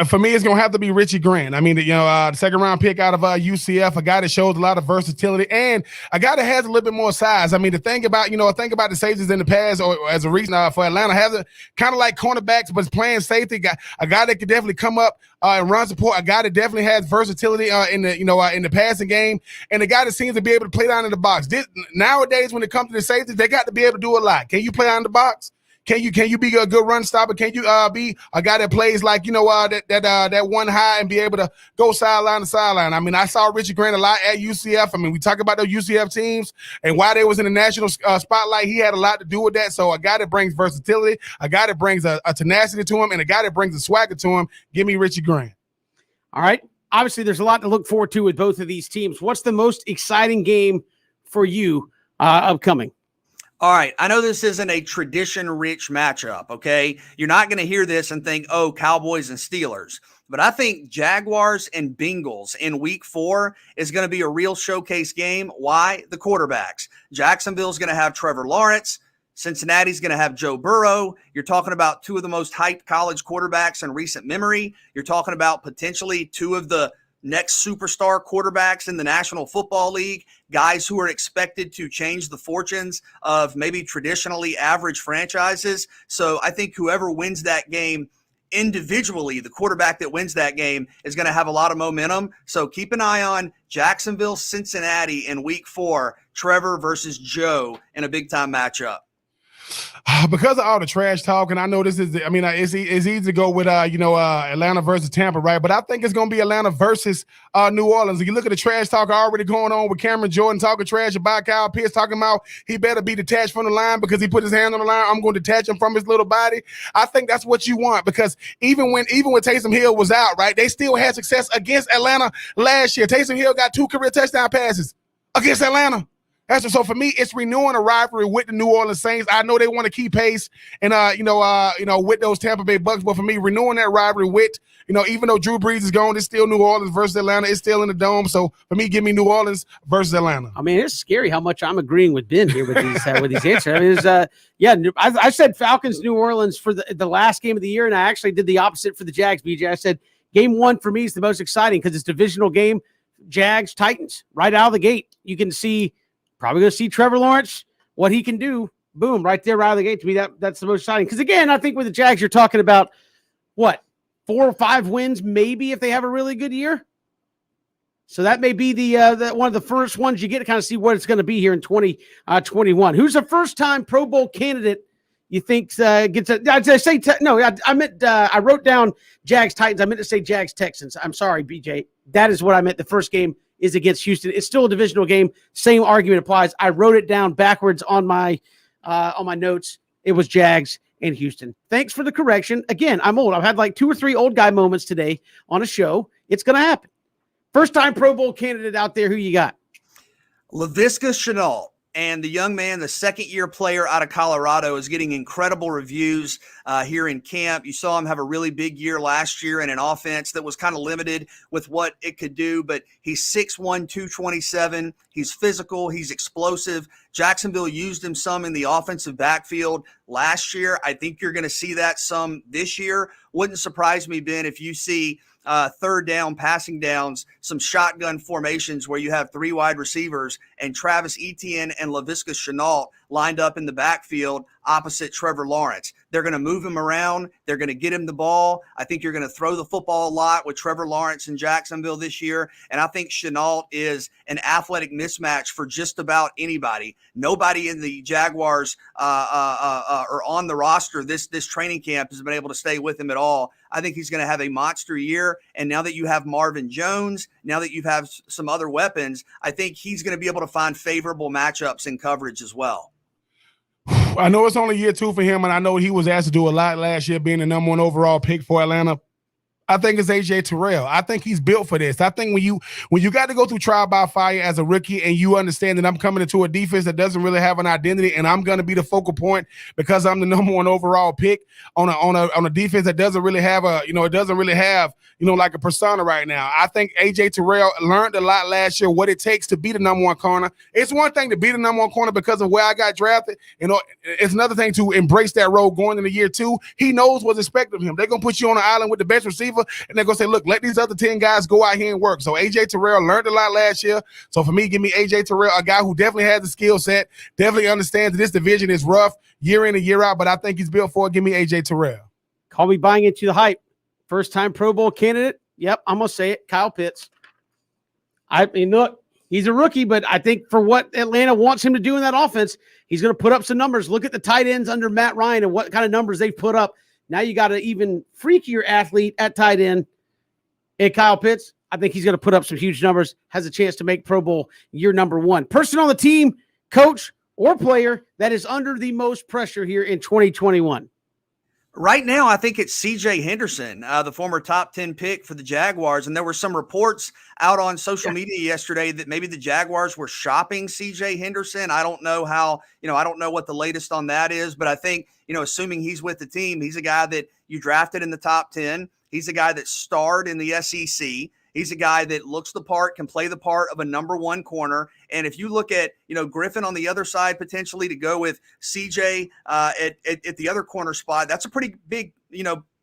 For me, it's going to have to be Richie Grant. I mean, the 2nd round pick out of UCF, a guy that shows a lot of versatility and a guy that has a little bit more size. I mean, the thing about the safeties in the past, or as a reason for Atlanta, has a kind of like cornerbacks, but playing safety. A guy that could definitely come up and run support. A guy that definitely has versatility in the passing game, and a guy that seems to be able to play down in the box. Nowadays, when it comes to the safeties, they got to be able to do a lot. Can you play down in the box? Can you be a good run stopper? Can you be a guy that plays like that one high and be able to go sideline to sideline? I mean, I saw Richie Grant a lot at UCF. I mean, we talk about those UCF teams and why they was in the national spotlight. He had a lot to do with that. So a guy that brings versatility, a guy that brings a tenacity to him, and a guy that brings a swagger to him. Give me Richie Grant. All right. Obviously, there's a lot to look forward to with both of these teams. What's the most exciting game for you upcoming? All right, I know this isn't a tradition-rich matchup, okay? You're not going to hear this and think, oh, Cowboys and Steelers. But I think Jaguars and Bengals in week 4 is going to be a real showcase game. Why? The quarterbacks. Jacksonville's going to have Trevor Lawrence. Cincinnati's going to have Joe Burrow. You're talking about 2 of the most hyped college quarterbacks in recent memory. You're talking about potentially 2 of the next superstar quarterbacks in the National Football League, guys who are expected to change the fortunes of maybe traditionally average franchises. So I think whoever wins that game individually, the quarterback that wins that game is going to have a lot of momentum. So keep an eye on Jacksonville, Cincinnati in week 4, Trevor versus Joe in a big-time matchup. Because of all the trash talk, and I know this is, it's easy to go with, Atlanta versus Tampa, right? But I think it's going to be Atlanta versus New Orleans. If you look at the trash talk already going on with Cameron Jordan talking trash about Kyle Pitts, talking about he better be detached from the line because he put his hand on the line. I'm going to detach him from his little body. I think that's what you want, because even when Taysom Hill was out, right, they still had success against Atlanta last year. Taysom Hill got 2 career touchdown passes against Atlanta. So for me, it's renewing a rivalry with the New Orleans Saints. I know they want to keep pace and with those Tampa Bay Bucks, but for me, renewing that rivalry with, even though Drew Brees is gone, it's still New Orleans versus Atlanta. It's still in the dome. So for me, give me New Orleans versus Atlanta. I mean, it's scary how much I'm agreeing with Ben here with these answers. I mean, I said Falcons, New Orleans for the last game of the year, and I actually did the opposite for the Jags. BJ, I said game 1 for me is the most exciting because it's a divisional game. Jags, Titans, right out of the gate. You can see. Probably going to see Trevor Lawrence, what he can do. Boom, right there, right out of the gate. To me, that's the most exciting. Because, again, I think with the Jags, you're talking about, 4 or 5 wins maybe if they have a really good year. So that may be the one of the first ones you get to kind of see what it's going to be here in 2021. Who's the first-time Pro Bowl candidate you think gets a – I wrote down Jags Titans. I meant to say Jags Texans. I'm sorry, BJ. That is what I meant. The first game is against Houston. It's still a divisional game. Same argument applies. I wrote it down backwards on my notes. It was Jags and Houston. Thanks for the correction. Again, I'm old. I've had like 2 or 3 old guy moments today on a show. It's going to happen. First time Pro Bowl candidate out there. Who you got? Laviska Shenault. And the young man, the second-year player out of Colorado, is getting incredible reviews here in camp. You saw him have a really big year last year in an offense that was kind of limited with what it could do, but he's 6'1", 227. He's physical. He's explosive. Jacksonville used him some in the offensive backfield last year. I think you're going to see that some this year. Wouldn't surprise me, Ben, if you see third down, passing downs, some shotgun formations where you have 3 wide receivers and Travis Etienne and Laviska Shenault lined up in the backfield opposite Trevor Lawrence. They're going to move him around. They're going to get him the ball. I think you're going to throw the football a lot with Trevor Lawrence in Jacksonville this year. And I think Shenault is an athletic mismatch for just about anybody. Nobody in the Jaguars or on the roster this training camp has been able to stay with him at all. I think he's going to have a monster year. And now that you have Marvin Jones, now that you have some other weapons, I think he's going to be able to find favorable matchups in coverage as well. I know it's only year 2 for him, and I know he was asked to do a lot last year being the number 1 overall pick for Atlanta. I think it's AJ Terrell. I think he's built for this. I think when you got to go through trial by fire as a rookie and you understand that I'm coming into a defense that doesn't really have an identity and I'm going to be the focal point because I'm the number 1 overall pick on a defense that doesn't really have like a persona right now. I think AJ Terrell learned a lot last year what it takes to be the number 1 corner. It's one thing to be the number 1 corner because of where I got drafted. It's another thing to embrace that role going into year 2. He knows what's expected of him. They're going to put you on an island with the best receiver, and they're going to say, look, let these other 10 guys go out here and work. So AJ Terrell learned a lot last year. So for me, give me AJ Terrell, a guy who definitely has the skill set, definitely understands that this division is rough year in and year out, but I think he's built for it. Give me AJ Terrell. Call me buying into the hype. First time Pro Bowl candidate. Yep, I'm going to say it. Kyle Pitts. I mean, look, he's a rookie, but I think for what Atlanta wants him to do in that offense, he's going to put up some numbers. Look at the tight ends under Matt Ryan and what kind of numbers they've put up. Now you got an even freakier athlete at tight end and Kyle Pitts. I think he's going to put up some huge numbers, has a chance to make Pro Bowl year number 1. Person on the team, coach, or player that is under the most pressure here in 2021. Right now, I think it's C.J. Henderson, the former top 10 pick for the Jaguars. And there were some reports out on social media yesterday that maybe the Jaguars were shopping C.J. Henderson. I don't know how, I don't know what the latest on that is, but I think, assuming he's with the team, he's a guy that you drafted in the top 10. He's a guy that starred in the SEC. He's a guy that looks the part, can play the part of a number one corner. And if you look at, Griffin on the other side, potentially to go with CJ at the other corner spot, that's a pretty big,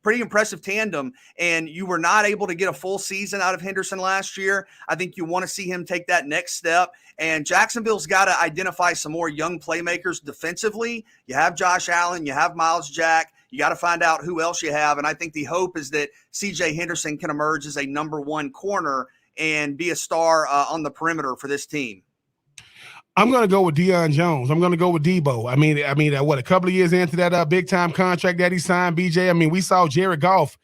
pretty impressive tandem. And you were not able to get a full season out of Henderson last year. I think you want to see him take that next step. And Jacksonville's got to identify some more young playmakers defensively. You have Josh Allen, you have Miles Jack. You got to find out who else you have. And I think the hope is that C.J. Henderson can emerge as a number one corner and be a star on the perimeter for this team. I'm going to go with Deion Jones. I'm going to go with Debo. I mean, what, a couple of years into that big-time contract that he signed, BJ, I mean, we saw Jared Goff,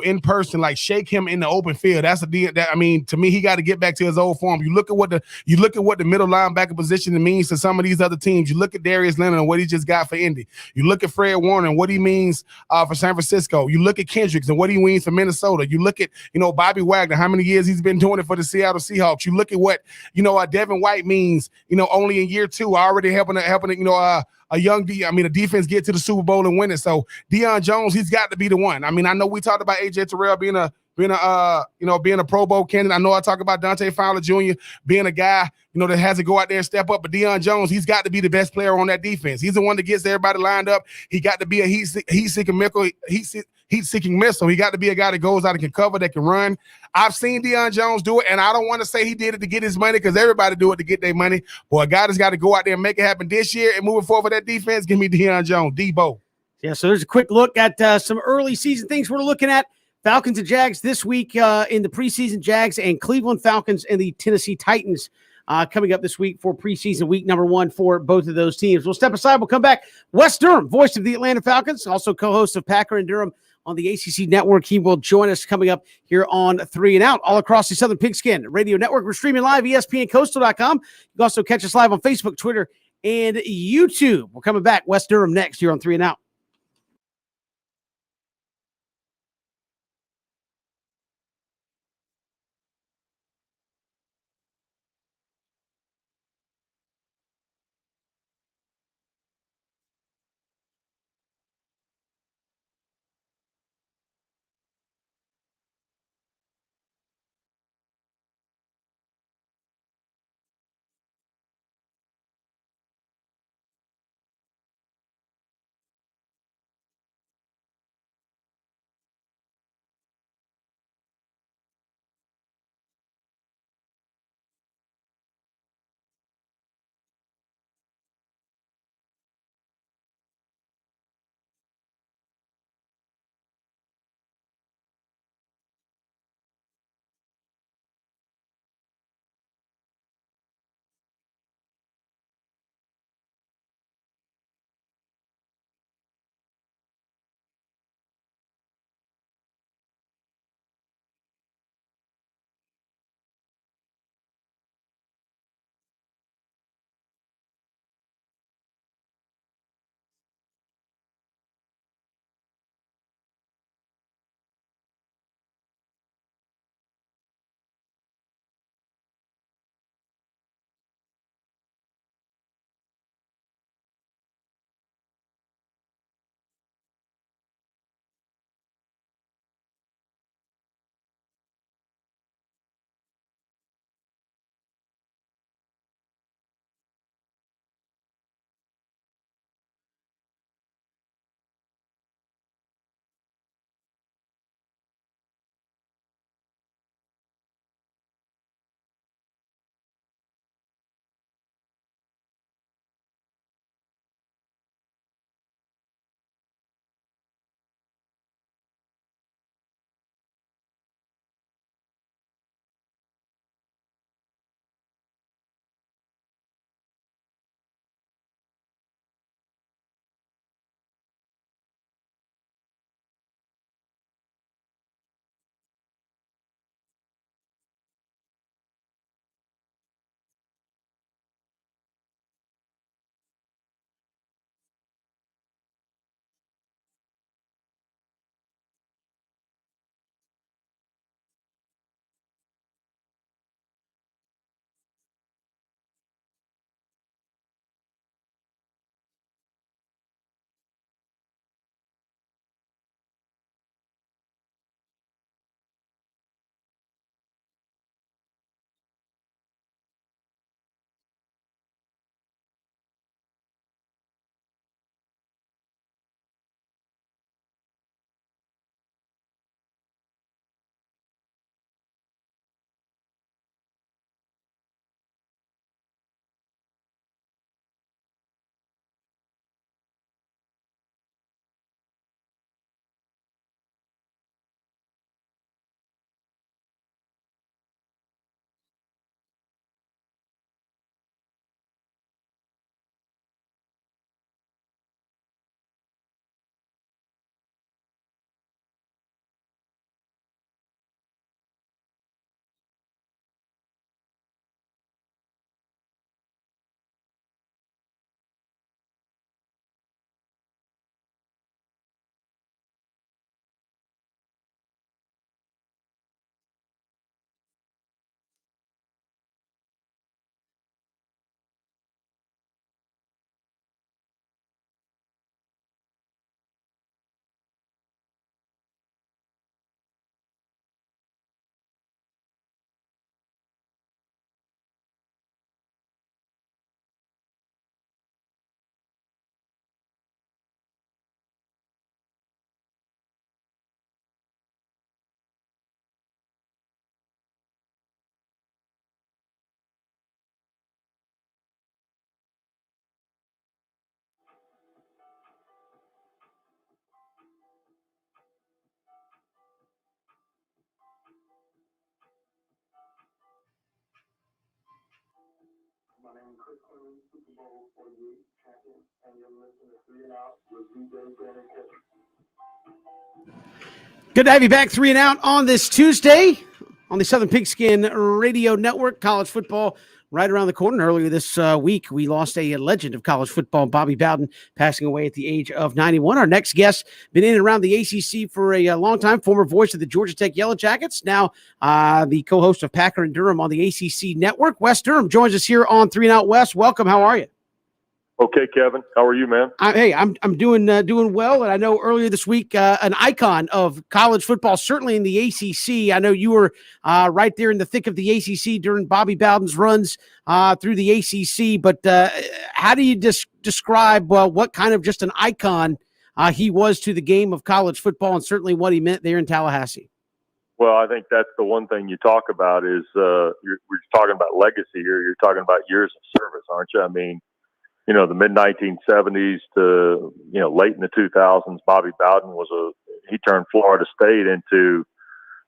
in person, like shake him in the open field. To me, he got to get back to his old form. You look at what the middle linebacker position means to some of these other teams. You look at Darius Leonard and what he just got for Indy. You look at Fred Warner and what he means for San Francisco. You look at Kendricks and what he means for Minnesota. You look at, Bobby Wagner, how many years he's been doing it for the Seattle Seahawks. You look at what, Devin White means, only in year two, already helping a defense get to the Super Bowl and win it. So Deion Jones, he's got to be the one. I mean, I know we talked about AJ Terrell being a Pro Bowl candidate. I know I talk about Dante Fowler Jr. being a guy, that has to go out there and step up. But Deion Jones, he's got to be the best player on that defense. He's the one that gets everybody lined up. He got to be a heat-seeking missile. He got to be a guy that goes out and can cover, that can run. I've seen Deion Jones do it, and I don't want to say he did it to get his money because everybody do it to get their money. Boy, a guy that's got to go out there and make it happen this year and moving forward for that defense, give me Deion Jones, Debo. Yeah, so there's a quick look at some early season things we're looking at. Falcons and Jags this week in the preseason. Jags and Cleveland Falcons and the Tennessee Titans coming up this week for preseason week number 1 for both of those teams. We'll step aside. We'll come back. Wes Durham, voice of the Atlanta Falcons, also co-host of Packer and Durham on the ACC Network. He will join us coming up here on 3 and Out all across the Southern Pigskin Radio Network. We're streaming live, ESPNCoastal.com. You can also catch us live on Facebook, Twitter, and YouTube. We're coming back. Wes Durham next here on 3 and Out. Good to have you back, 3 and Out on this Tuesday on the Southern Pigskin Radio Network. College football right around the corner. Earlier this week, we lost a legend of college football, Bobby Bowden, passing away at the age of 91. Our next guest, been in and around the ACC for a long time, former voice of the Georgia Tech Yellow Jackets, now the co-host of Packer and Durham on the ACC Network. Wes Durham joins us here on 3 and Out. Wes, welcome. How are you? Okay, Kevin. How are you, man? I'm doing well, and I know earlier this week an icon of college football, certainly in the ACC. I know you were right there in the thick of the ACC during Bobby Bowden's runs through the ACC. But how do you describe what kind of just an icon he was to the game of college football, and certainly what he meant there in Tallahassee? Well, I think that's the one thing you talk about is we're talking about legacy here. You're talking about years of service, aren't you? I mean, the mid-1970s to, late in the 2000s, Bobby Bowden he turned Florida State into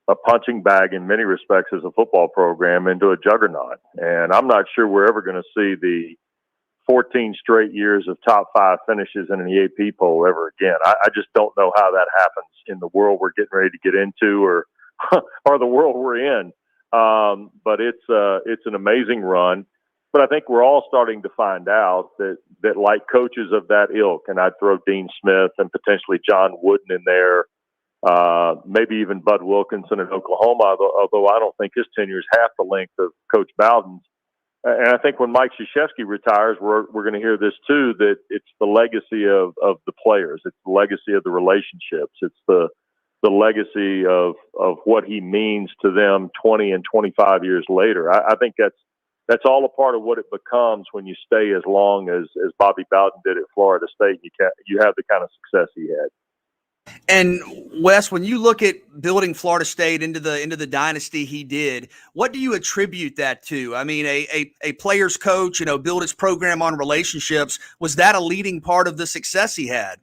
a punching bag in many respects as a football program, into a juggernaut. And I'm not sure we're ever going to see the 14 straight years of top 5 finishes in an EAP poll ever again. I just don't know how that happens in the world we're getting ready to get into or the world we're in. But it's an amazing run. But I think we're all starting to find out that like coaches of that ilk, and I'd throw Dean Smith and potentially John Wooden in there, maybe even Bud Wilkinson in Oklahoma, although I don't think his tenure is half the length of Coach Bowden's. And I think when Mike Krzyzewski retires, we're going to hear this too, that it's the legacy of the players. It's the legacy of the relationships. It's the legacy of what he means to them 20 and 25 years later. I think that's all a part of what it becomes when you stay as long as Bobby Bowden did at Florida State. You have the kind of success he had. And Wes, when you look at building Florida State into the dynasty he did, what do you attribute that to? I mean, a player's coach, build his program on relationships. Was that a leading part of the success he had?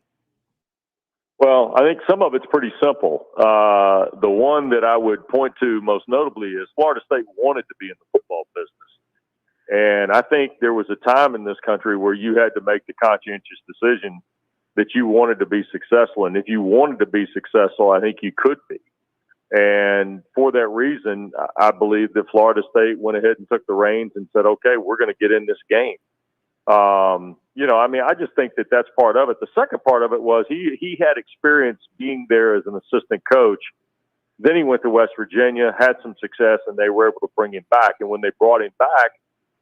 Well, I think some of it's pretty simple. The one that I would point to most notably is Florida State wanted to be in the football business. And I think there was a time in this country where you had to make the conscientious decision that you wanted to be successful. And if you wanted to be successful, I think you could be. And for that reason, I believe that Florida State went ahead and took the reins and said, okay, we're going to get in this game. I just think that that's part of it. The second part of it was he had experience being there as an assistant coach. Then he went to West Virginia, had some success, and they were able to bring him back. And when they brought him back,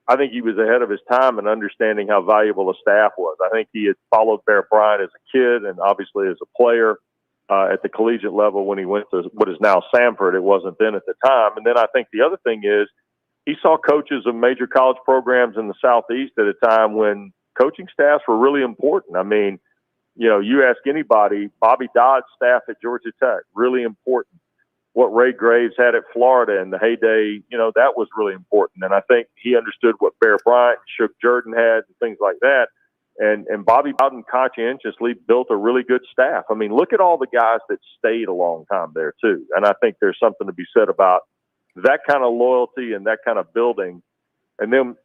I think he was ahead of his time in understanding how valuable a staff was. I think he had followed Bear Bryant as a kid and obviously as a player at the collegiate level when he went to what is now Samford. It wasn't then at the time. And then I think the other thing is he saw coaches of major college programs in the Southeast at a time when coaching staffs were really important. I mean, you ask anybody, Bobby Dodd's staff at Georgia Tech, really important. What Ray Graves had at Florida in the heyday, that was really important. And I think he understood what Bear Bryant, Shook Jordan had and things like that. And Bobby Bowden conscientiously built a really good staff. I mean, look at all the guys that stayed a long time there too. And I think there's something to be said about that kind of loyalty and that kind of building. And then,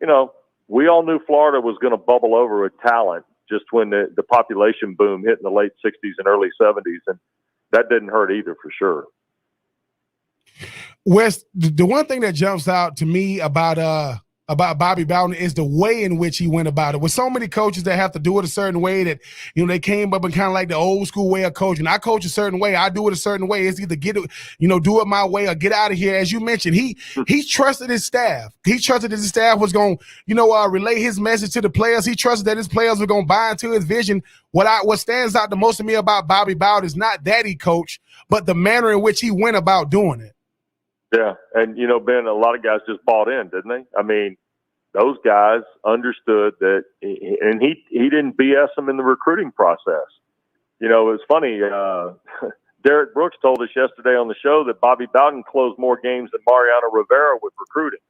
we all knew Florida was going to bubble over with talent just when the population boom hit in the late 60s and early 70s. And that didn't hurt either for sure. Wes, the one thing that jumps out to me about Bobby Bowden is the way in which he went about it. With so many coaches that have to do it a certain way that, they came up and kind of like the old school way of coaching. I coach a certain way. I do it a certain way. It's either do it my way or get out of here. As you mentioned, he trusted his staff. He trusted that his staff was going to, relay his message to the players. He trusted that his players were going to buy into his vision. What stands out the most to me about Bobby Bowden is not that he coached, but the manner in which he went about doing it. Yeah, and Ben, a lot of guys just bought in, didn't they? I mean, those guys understood that, and he didn't BS them in the recruiting process. It was funny. Derek Brooks told us yesterday on the show that Bobby Bowden closed more games than Mariano Rivera with recruiting.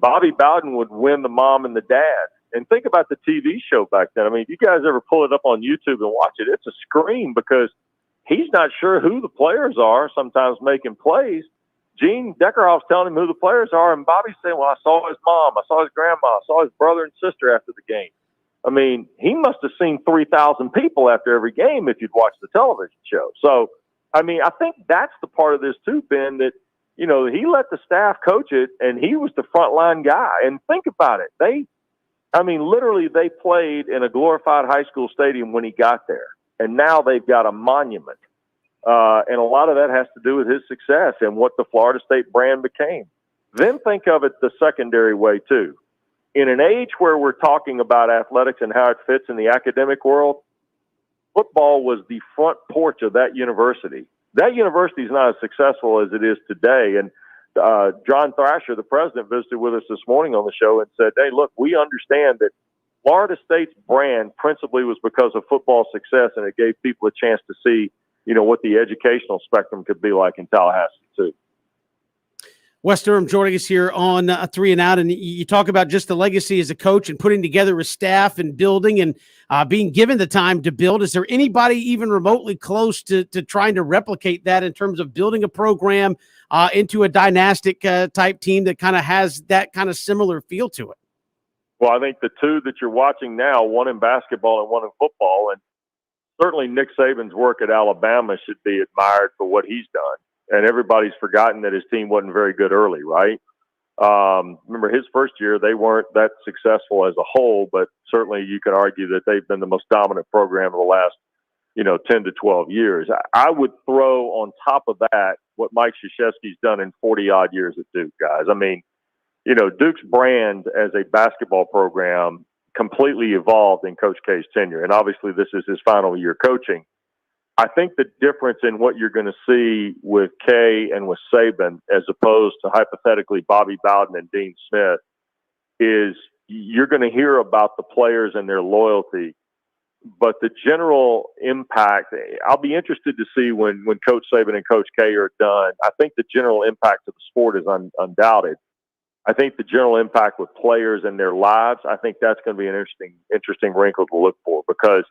Bobby Bowden would win the mom and the dad. And think about the TV show back then. I mean, if you guys ever pull it up on YouTube and watch it, it's a scream because he's not sure who the players are sometimes making plays, Gene Deckerhoff's telling him who the players are, and Bobby's saying, well, I saw his mom, I saw his grandma, I saw his brother and sister after the game. I mean, he must have seen 3,000 people after every game if you'd watched the television show. So, I mean, I think that's the part of this too, Ben, that, you know, he let the staff coach it, and he was the frontline guy. And think about it. Literally they played in a glorified high school stadium when he got there, and now they've got a monument. And a lot of that has to do with his success and what the Florida State brand became. Then think of it the secondary way too. In an age where we're talking about athletics and how it fits in the academic world, football was the front porch of that university. That university is not as successful as it is today. And John Thrasher, the president, visited with us this morning on the show and said, hey, look, we understand that Florida State's brand principally was because of football success, and it gave people a chance to see, you know, what the educational spectrum could be like in Tallahassee too. Wes Durham joining us here on 3 and Out, and you talk about just the legacy as a coach and putting together a staff and building and being given the time to build. Is there anybody even remotely close to trying to replicate that in terms of building a program into a dynastic type team that kind of has that kind of similar feel to it? Well, I think the two that you're watching now, one in basketball and one in football, and certainly Nick Saban's work at Alabama should be admired for what he's done. And everybody's forgotten that his team wasn't very good early, right? Remember his first year, they weren't that successful as a whole, but certainly you could argue that they've been the most dominant program of the last, 10 to 12 years. I would throw on top of that what Mike Krzyzewski's done in 40-odd years at Duke, guys. I mean, Duke's brand as a basketball program completely evolved in Coach K's tenure, and obviously this is his final year coaching. I think the difference in what you're going to see with K and with Saban, as opposed to hypothetically Bobby Bowden and Dean Smith, is you're going to hear about the players and their loyalty, but the general impact, I'll be interested to see when Coach Saban and Coach K are done. I think the general impact to the sport is undoubted. I think the general impact with players and their lives, I think that's going to be an interesting wrinkle to look for, because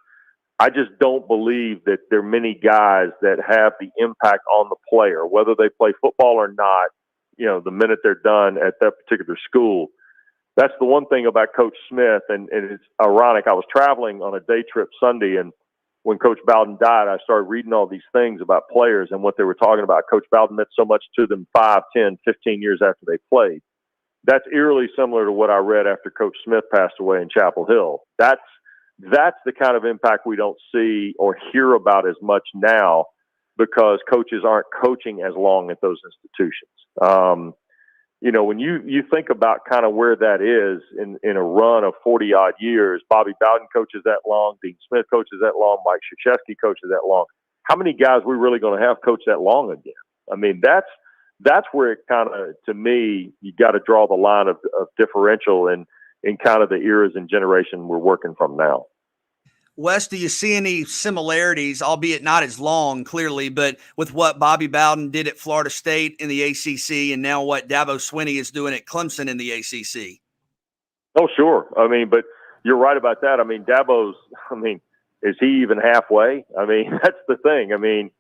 I just don't believe that there are many guys that have the impact on the player, whether they play football or not, the minute they're done at that particular school. That's the one thing about Coach Smith, and it's ironic. I was traveling on a day trip Sunday, and when Coach Bowden died, I started reading all these things about players and what they were talking about. Coach Bowden meant so much to them 5, 10, 15 years after they played. That's eerily similar to what I read after Coach Smith passed away in Chapel Hill. That's the kind of impact we don't see or hear about as much now, because coaches aren't coaching as long at those institutions. When you think about kind of where that is in a run of 40-odd years, Bobby Bowden coaches that long, Dean Smith coaches that long, Mike Krzyzewski coaches that long. How many guys are we really going to have coach that long again? I mean, that's where it kind of, to me, you got to draw the line of differential in kind of the eras and generation we're working from now. Wes, do you see any similarities, albeit not as long, clearly, but with what Bobby Bowden did at Florida State in the ACC and now what Dabo Swinney is doing at Clemson in the ACC? Oh, sure. I mean, but you're right about that. I mean, is he even halfway? I mean, that's the thing. I mean,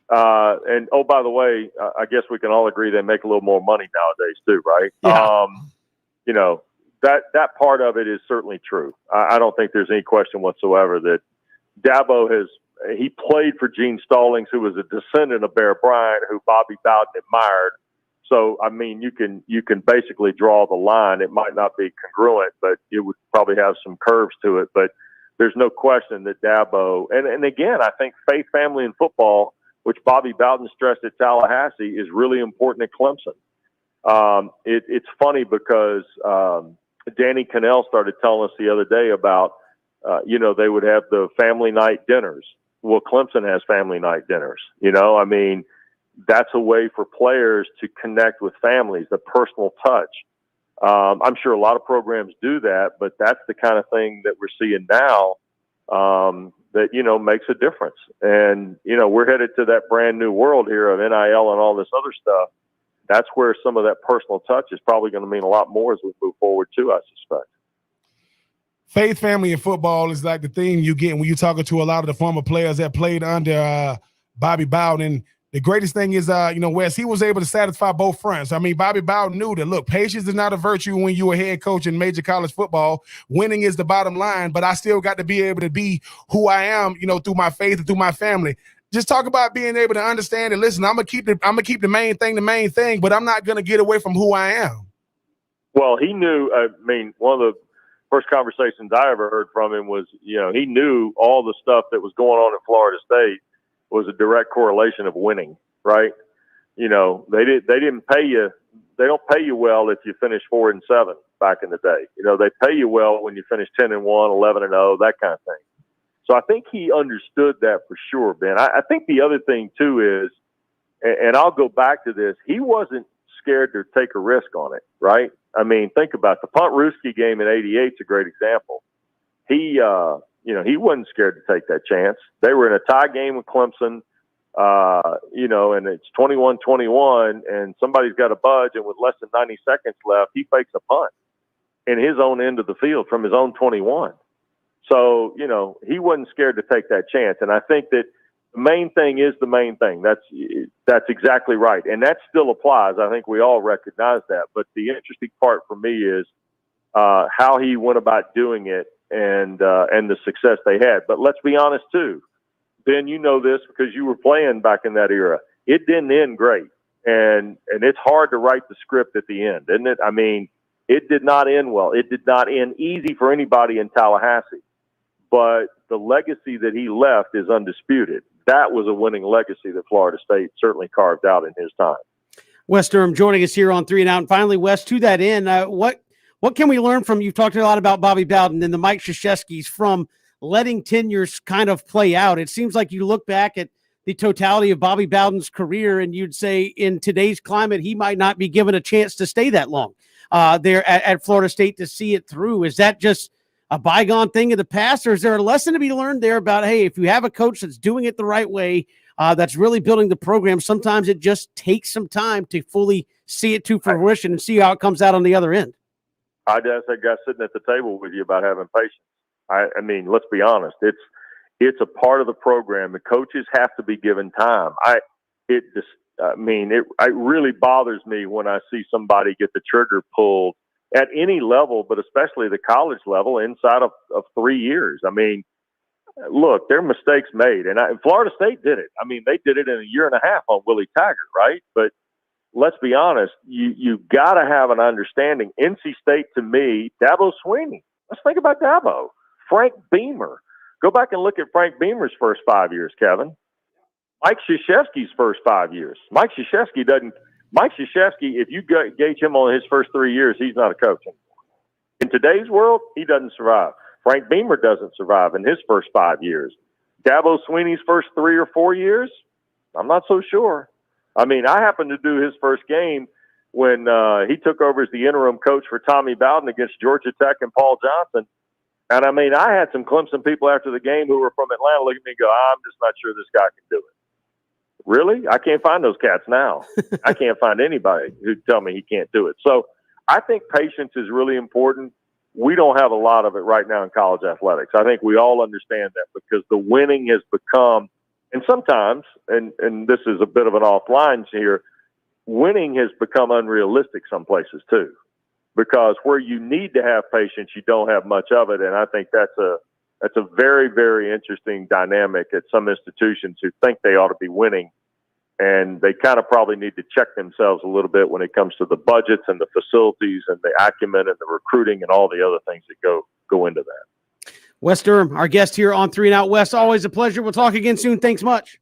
and oh, by the way, I guess we can all agree they make a little more money nowadays too, right? Yeah. That part of it is certainly true. I don't think there's any question whatsoever that Dabo he played for Gene Stallings, who was a descendant of Bear Bryant, who Bobby Bowden admired. So, I mean, you can basically draw the line. It might not be congruent, but it would probably have some curves to it. But there's no question that Dabo, and again, I think faith, family, and football, which Bobby Bowden stressed at Tallahassee, is really important at Clemson. It's funny because Danny Cannell started telling us the other day about, they would have the family night dinners. Well, Clemson has family night dinners. I mean, that's a way for players to connect with families, the personal touch. I'm sure a lot of programs do that, but that's the kind of thing that we're seeing now that, makes a difference. And, we're headed to that brand new world here of NIL and all this other stuff. That's where some of that personal touch is probably going to mean a lot more as we move forward too, I suspect. Faith, family, and football is like the theme you get when you're talking to a lot of the former players that played under Bobby Bowden. The greatest thing is, Wes, he was able to satisfy both fronts. I mean, Bobby Bowden knew that, look, patience is not a virtue when you're a head coach in major college football. Winning is the bottom line, but I still got to be able to be who I am, through my faith and through my family. Just talk about being able to understand and listen, I'm gonna keep the main thing, but I'm not gonna get away from who I am. Well, he knew, one of the first conversations I ever heard from him was, he knew all the stuff that was going on in Florida State was a direct correlation of winning, right? They didn't pay you. They don't pay you well if you finish 4-7 back in the day. They pay you well when you finish 10-1, 11-0, that kind of thing. So I think he understood that for sure, Ben. I think the other thing too is, and I'll go back to this, he wasn't scared to take a risk on it, right? I mean, think about the Punt-Ruski game in '88 is a great example. He wasn't scared to take that chance. They were in a tie game with Clemson, and it's 21-21, and somebody's got a budge, and with less than 90 seconds left, he fakes a punt in his own end of the field from his own 21. So, he wasn't scared to take that chance. And I think that the main thing is the main thing. That's exactly right. And that still applies. I think we all recognize that. But the interesting part for me is how he went about doing it and the success they had. But let's be honest, too. Ben, you know this because you were playing back in that era. It didn't end great. And it's hard to write the script at the end, isn't it? I mean, it did not end well. It did not end easy for anybody in Tallahassee. But the legacy that he left is undisputed. That was a winning legacy that Florida State certainly carved out in his time. Wes Durham joining us here on 3 and Out. And finally, Wes, to that end, what can we learn from, you've talked a lot about Bobby Bowden and the Mike Krzyzewskis, from letting tenures kind of play out? It seems like you look back at the totality of Bobby Bowden's career and you'd say in today's climate, he might not be given a chance to stay that long there at Florida State to see it through. Is that just a bygone thing of the past, or is there a lesson to be learned there about, hey, if you have a coach that's doing it the right way, that's really building the program, sometimes it just takes some time to fully see it to fruition and see how it comes out on the other end? I just that guy sitting at the table with you about having patience. I mean, let's be honest. It's a part of the program. The coaches have to be given time. It really bothers me when I see somebody get the trigger pulled at any level, but especially the college level, inside of 3 years. I mean, look, there are mistakes made. And Florida State did it. I mean, they did it in a year and a half on Willie Taggart, right? But let's be honest, you got to have an understanding. NC State, to me, Dabo Swinney. Let's think about Dabo. Frank Beamer. Go back and look at Frank Beamer's first 5 years, Kevin. Mike Krzyzewski's first 5 years. Mike Krzyzewski, if you gauge him on his first 3 years, he's not a coach anymore. In today's world, he doesn't survive. Frank Beamer doesn't survive in his first 5 years. Dabo Swinney's first 3 or 4 years, I'm not so sure. I mean, I happened to do his first game when he took over as the interim coach for Tommy Bowden against Georgia Tech and Paul Johnson. And, I mean, I had some Clemson people after the game who were from Atlanta look at me and go, I'm just not sure this guy can do it. Really? I can't find those cats now. I can't find anybody who tell me he can't do it. So I think patience is really important. We don't have a lot of it right now in college athletics. I think we all understand that because the winning has become, and sometimes, and this is a bit of an offline here, winning has become unrealistic some places too. Because where you need to have patience, you don't have much of it. And I think that's a very, very interesting dynamic at some institutions who think they ought to be winning. And they kind of probably need to check themselves a little bit when it comes to the budgets and the facilities and the acumen and the recruiting and all the other things that go into that. Wes Durham, our guest here on 3 and Out. Wes, always a pleasure. We'll talk again soon. Thanks much.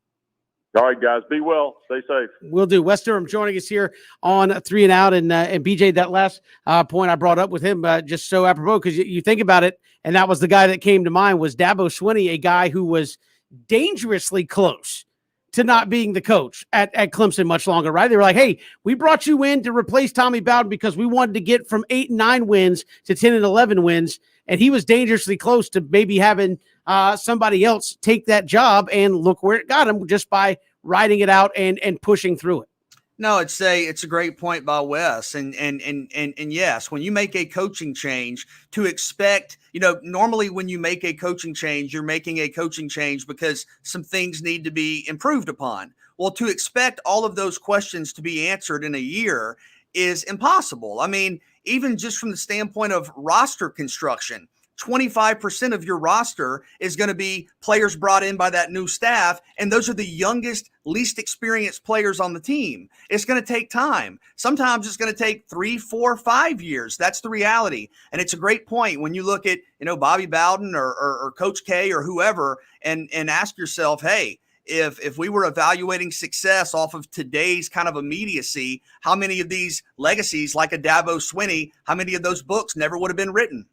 All right, guys. Be well. Stay safe. Will do. Wes Durham joining us here on 3 and Out. And BJ, that last point I brought up with him, just so apropos, because you think about it, and that was the guy that came to mind, was Dabo Swinney, a guy who was dangerously close to not being the coach at Clemson much longer, right? They were like, hey, we brought you in to replace Tommy Bowden because we wanted to get from 8 and 9 wins to 10 and 11 wins. And he was dangerously close to maybe having somebody else take that job, and look where it got him just by riding it out and pushing through it. No, it's a great point by Wes. And yes, when you make a coaching change, to expect, normally when you make a coaching change, you're making a coaching change because some things need to be improved upon. Well, to expect all of those questions to be answered in a year is impossible. I mean, even just from the standpoint of roster construction, 25% of your roster is going to be players brought in by that new staff, and those are the youngest, least experienced players on the team. It's going to take time. Sometimes it's going to take 3, 4, 5 years. That's the reality. And it's a great point when you look at, Bobby Bowden or Coach K or whoever, and ask yourself, hey, if we were evaluating success off of today's kind of immediacy, how many of these legacies, like a Dabo Swinney, how many of those books never would have been written?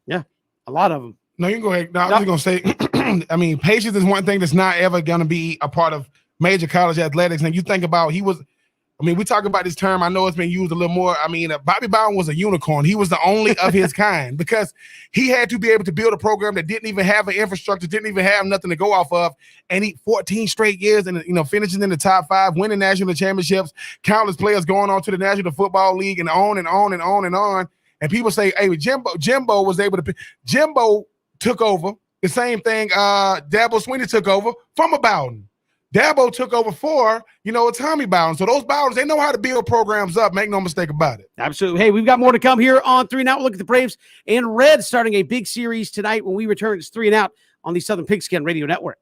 Yeah, a lot of them. No, you can go ahead. No, I was going to say, I mean, patience is one thing that's not ever going to be a part of major college athletics. And you think about, we talk about this term. I know it's been used a little more. I mean, Bobby Bowden was a unicorn. He was the only of his kind because he had to be able to build a program that didn't even have an infrastructure, didn't even have nothing to go off of. And he 14 straight years and, finishing in the top 5, winning national championships, countless players going on to the National Football League and on and on and on and on. And people say, hey, Jimbo was able to – Jimbo took over the same thing Dabo Swinney took over from a Bowden. Dabo took over for, a Tommy Bowden. So those Bowdens, they know how to build programs up. Make no mistake about it. Absolutely. Hey, we've got more to come here on 3 and Out. We'll look at the Braves and Reds starting a big series tonight when we return. It's 3 and Out on the Southern Pigskin Radio Network.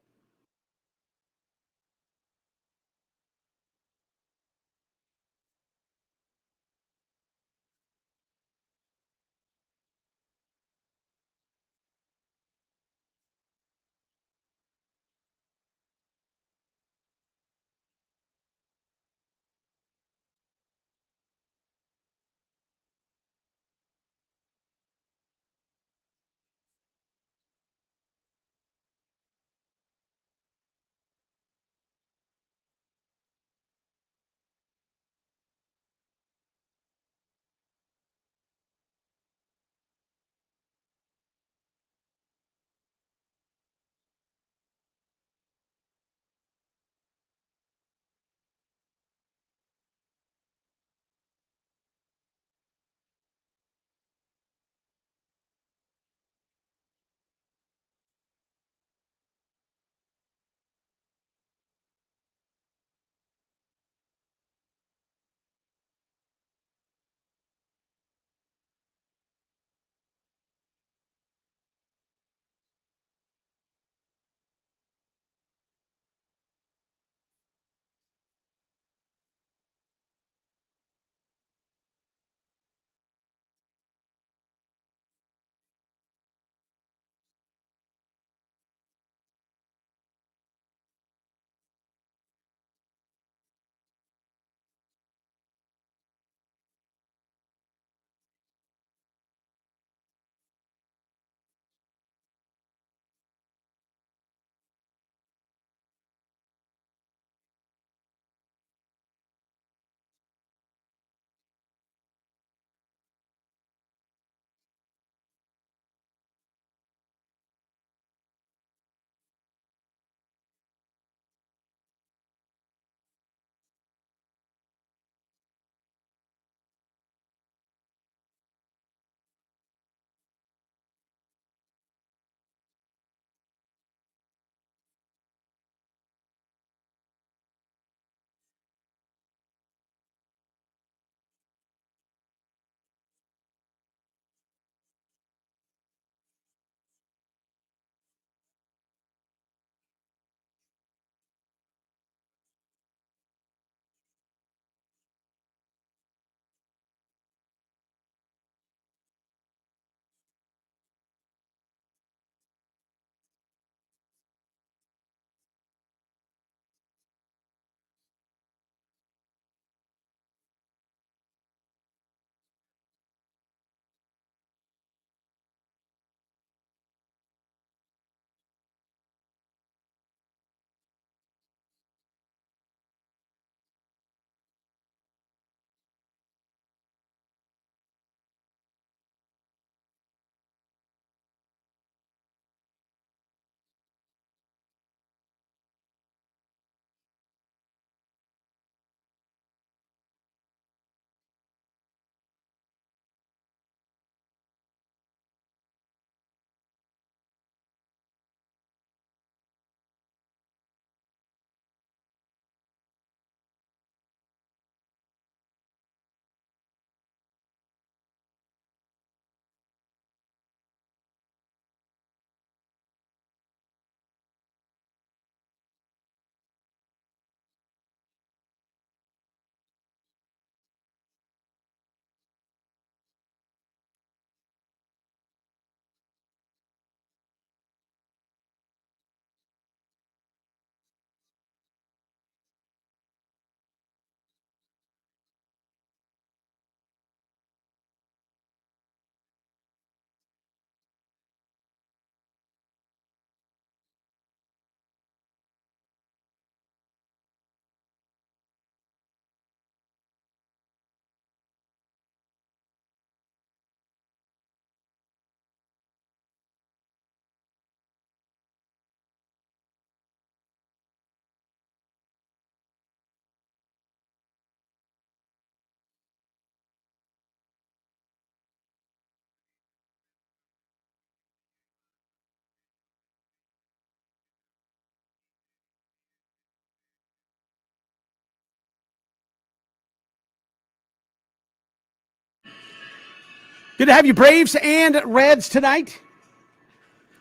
Good to have you, Braves and Reds, tonight.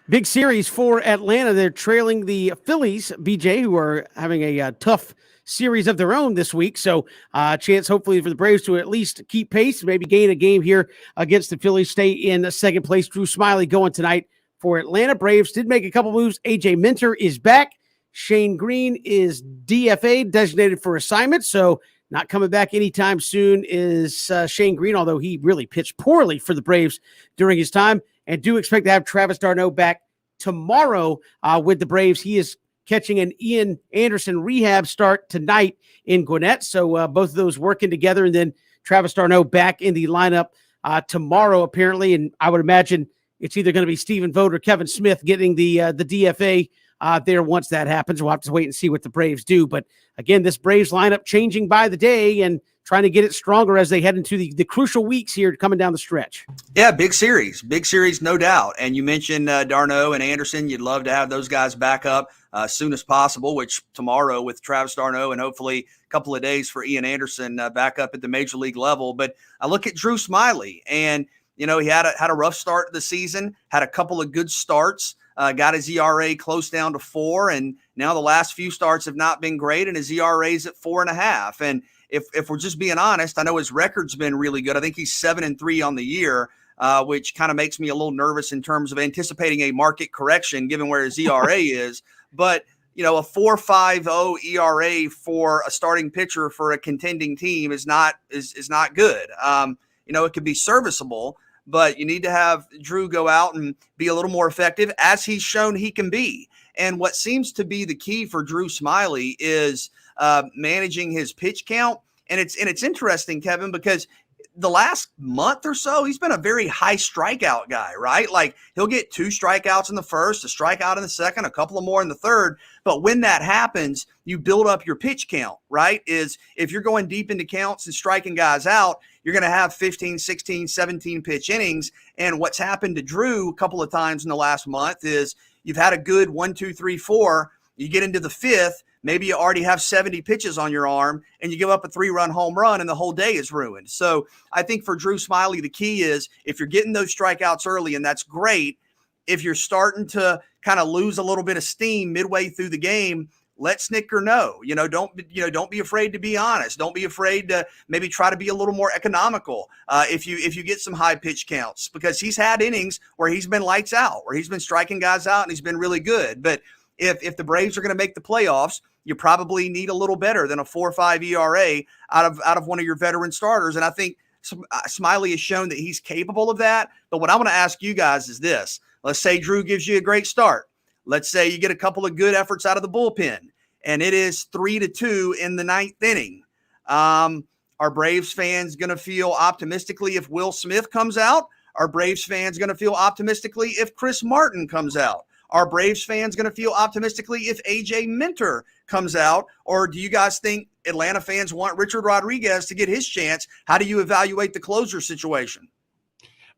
Big series for Atlanta. They're trailing the Phillies, BJ, who are having a tough series of their own this week. So chance hopefully for the Braves to at least keep pace, maybe gain a game here against the Phillies, stay in second place. Drew Smiley going tonight for Atlanta. Braves did make a couple moves. AJ Minter is back. Shane Green is DFA, designated for assignment. So not coming back anytime soon is Shane Green, although he really pitched poorly for the Braves during his time. And do expect to have Travis Darno back tomorrow with the Braves. He is catching an Ian Anderson rehab start tonight in Gwinnett. So both of those working together. And then Travis Darno back in the lineup tomorrow, apparently. And I would imagine it's either going to be Stephen Vogt or Kevin Smith getting the DFA there once that happens. We'll have to wait and see what the Braves do. But again, this Braves lineup changing by the day and trying to get it stronger as they head into the crucial weeks here coming down the stretch. Yeah, big series, no doubt. And you mentioned Darno and Anderson. You'd love to have those guys back up as soon as possible, which tomorrow with Travis Darno and hopefully a couple of days for Ian Anderson back up at the major league level. But I look at Drew Smiley, and he had a rough start to the season, had a couple of good starts. Got his ERA close down to 4, and now the last few starts have not been great, and his ERA is at 4.5. And if we're just being honest, I know his record's been really good. I think he's 7-3 on the year, which kind of makes me a little nervous in terms of anticipating a market correction given where his ERA is. But a 4.50 ERA for a starting pitcher for a contending team is not good. It could be serviceable, but you need to have Drew go out and be a little more effective, as he's shown he can be. And what seems to be the key for Drew Smiley is managing his pitch count. And it's interesting, Kevin, because the last month or so, he's been a very high strikeout guy, right? Like he'll get 2 strikeouts in the first, a strikeout in the second, a couple of more in the third. But when that happens, you build up your pitch count, right? Is if you're going deep into counts and striking guys out, you're going to have 15, 16, 17 pitch innings. And what's happened to Drew a couple of times in the last month is you've had a good 1, 2, 3, 4. You get into the 5th, maybe you already have 70 pitches on your arm, and you give up a 3-run home run, and the whole day is ruined. So I think for Drew Smiley, the key is if you're getting those strikeouts early, and that's great, if you're starting to kind of lose a little bit of steam midway through the game, let Snitker know. Don't be afraid to be honest. Don't be afraid to maybe try to be a little more economical if you get some high pitch counts, because he's had innings where he's been lights out, where he's been striking guys out, and he's been really good. But if the Braves are going to make the playoffs, you probably need a little better than a 4.5 ERA out of one of your veteran starters. And I think Smiley has shown that he's capable of that. But what I want to ask you guys is this. Let's say Drew gives you a great start. Let's say you get a couple of good efforts out of the bullpen, and it is 3-2 in the 9th inning. Are Braves fans going to feel optimistically if Will Smith comes out? Are Braves fans going to feel optimistically if Chris Martin comes out? Are Braves fans going to feel optimistically if AJ Minter comes out? Or do you guys think Atlanta fans want Richard Rodriguez to get his chance? How do you evaluate the closer situation?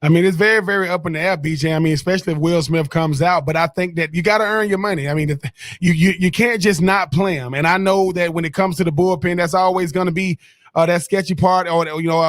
I mean, it's very, very up in the air, BJ. I mean, especially if Will Smith comes out. But I think that you got to earn your money. I mean, you can't just not play him. And I know that when it comes to the bullpen, that's always going to be that sketchy part, or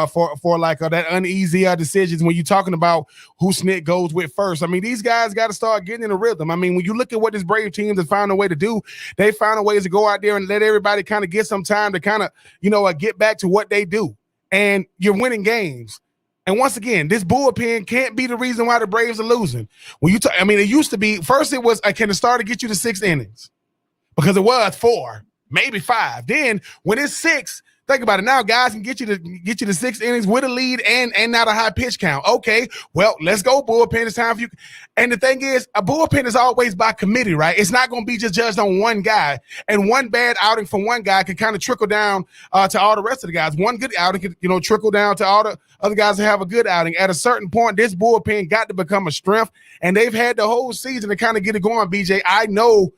for that uneasy decisions when you're talking about who Snit goes with first. I mean, these guys got to start getting in a rhythm. I mean, when you look at what this Brave team has found a way to do, they found a ways to go out there and let everybody kind of get some time to kind of get back to what they do. And you're winning games. And once again, this bullpen can't be the reason why the Braves are losing. When it used to be, first it was, can the starter get you to 6 innings? Because it was 4, maybe 5. Then when it's 6, think about it now, guys can get you to 6 innings with a lead and not a high pitch count. Okay, well, let's go, bullpen. It's time for you. And the thing is, a bullpen is always by committee, right? It's not going to be just judged on one guy. And one bad outing from one guy can kind of trickle down to all the rest of the guys. One good outing could, trickle down to all the other guys that have a good outing. At a certain point, this bullpen got to become a strength, and they've had the whole season to kind of get it going, BJ. I know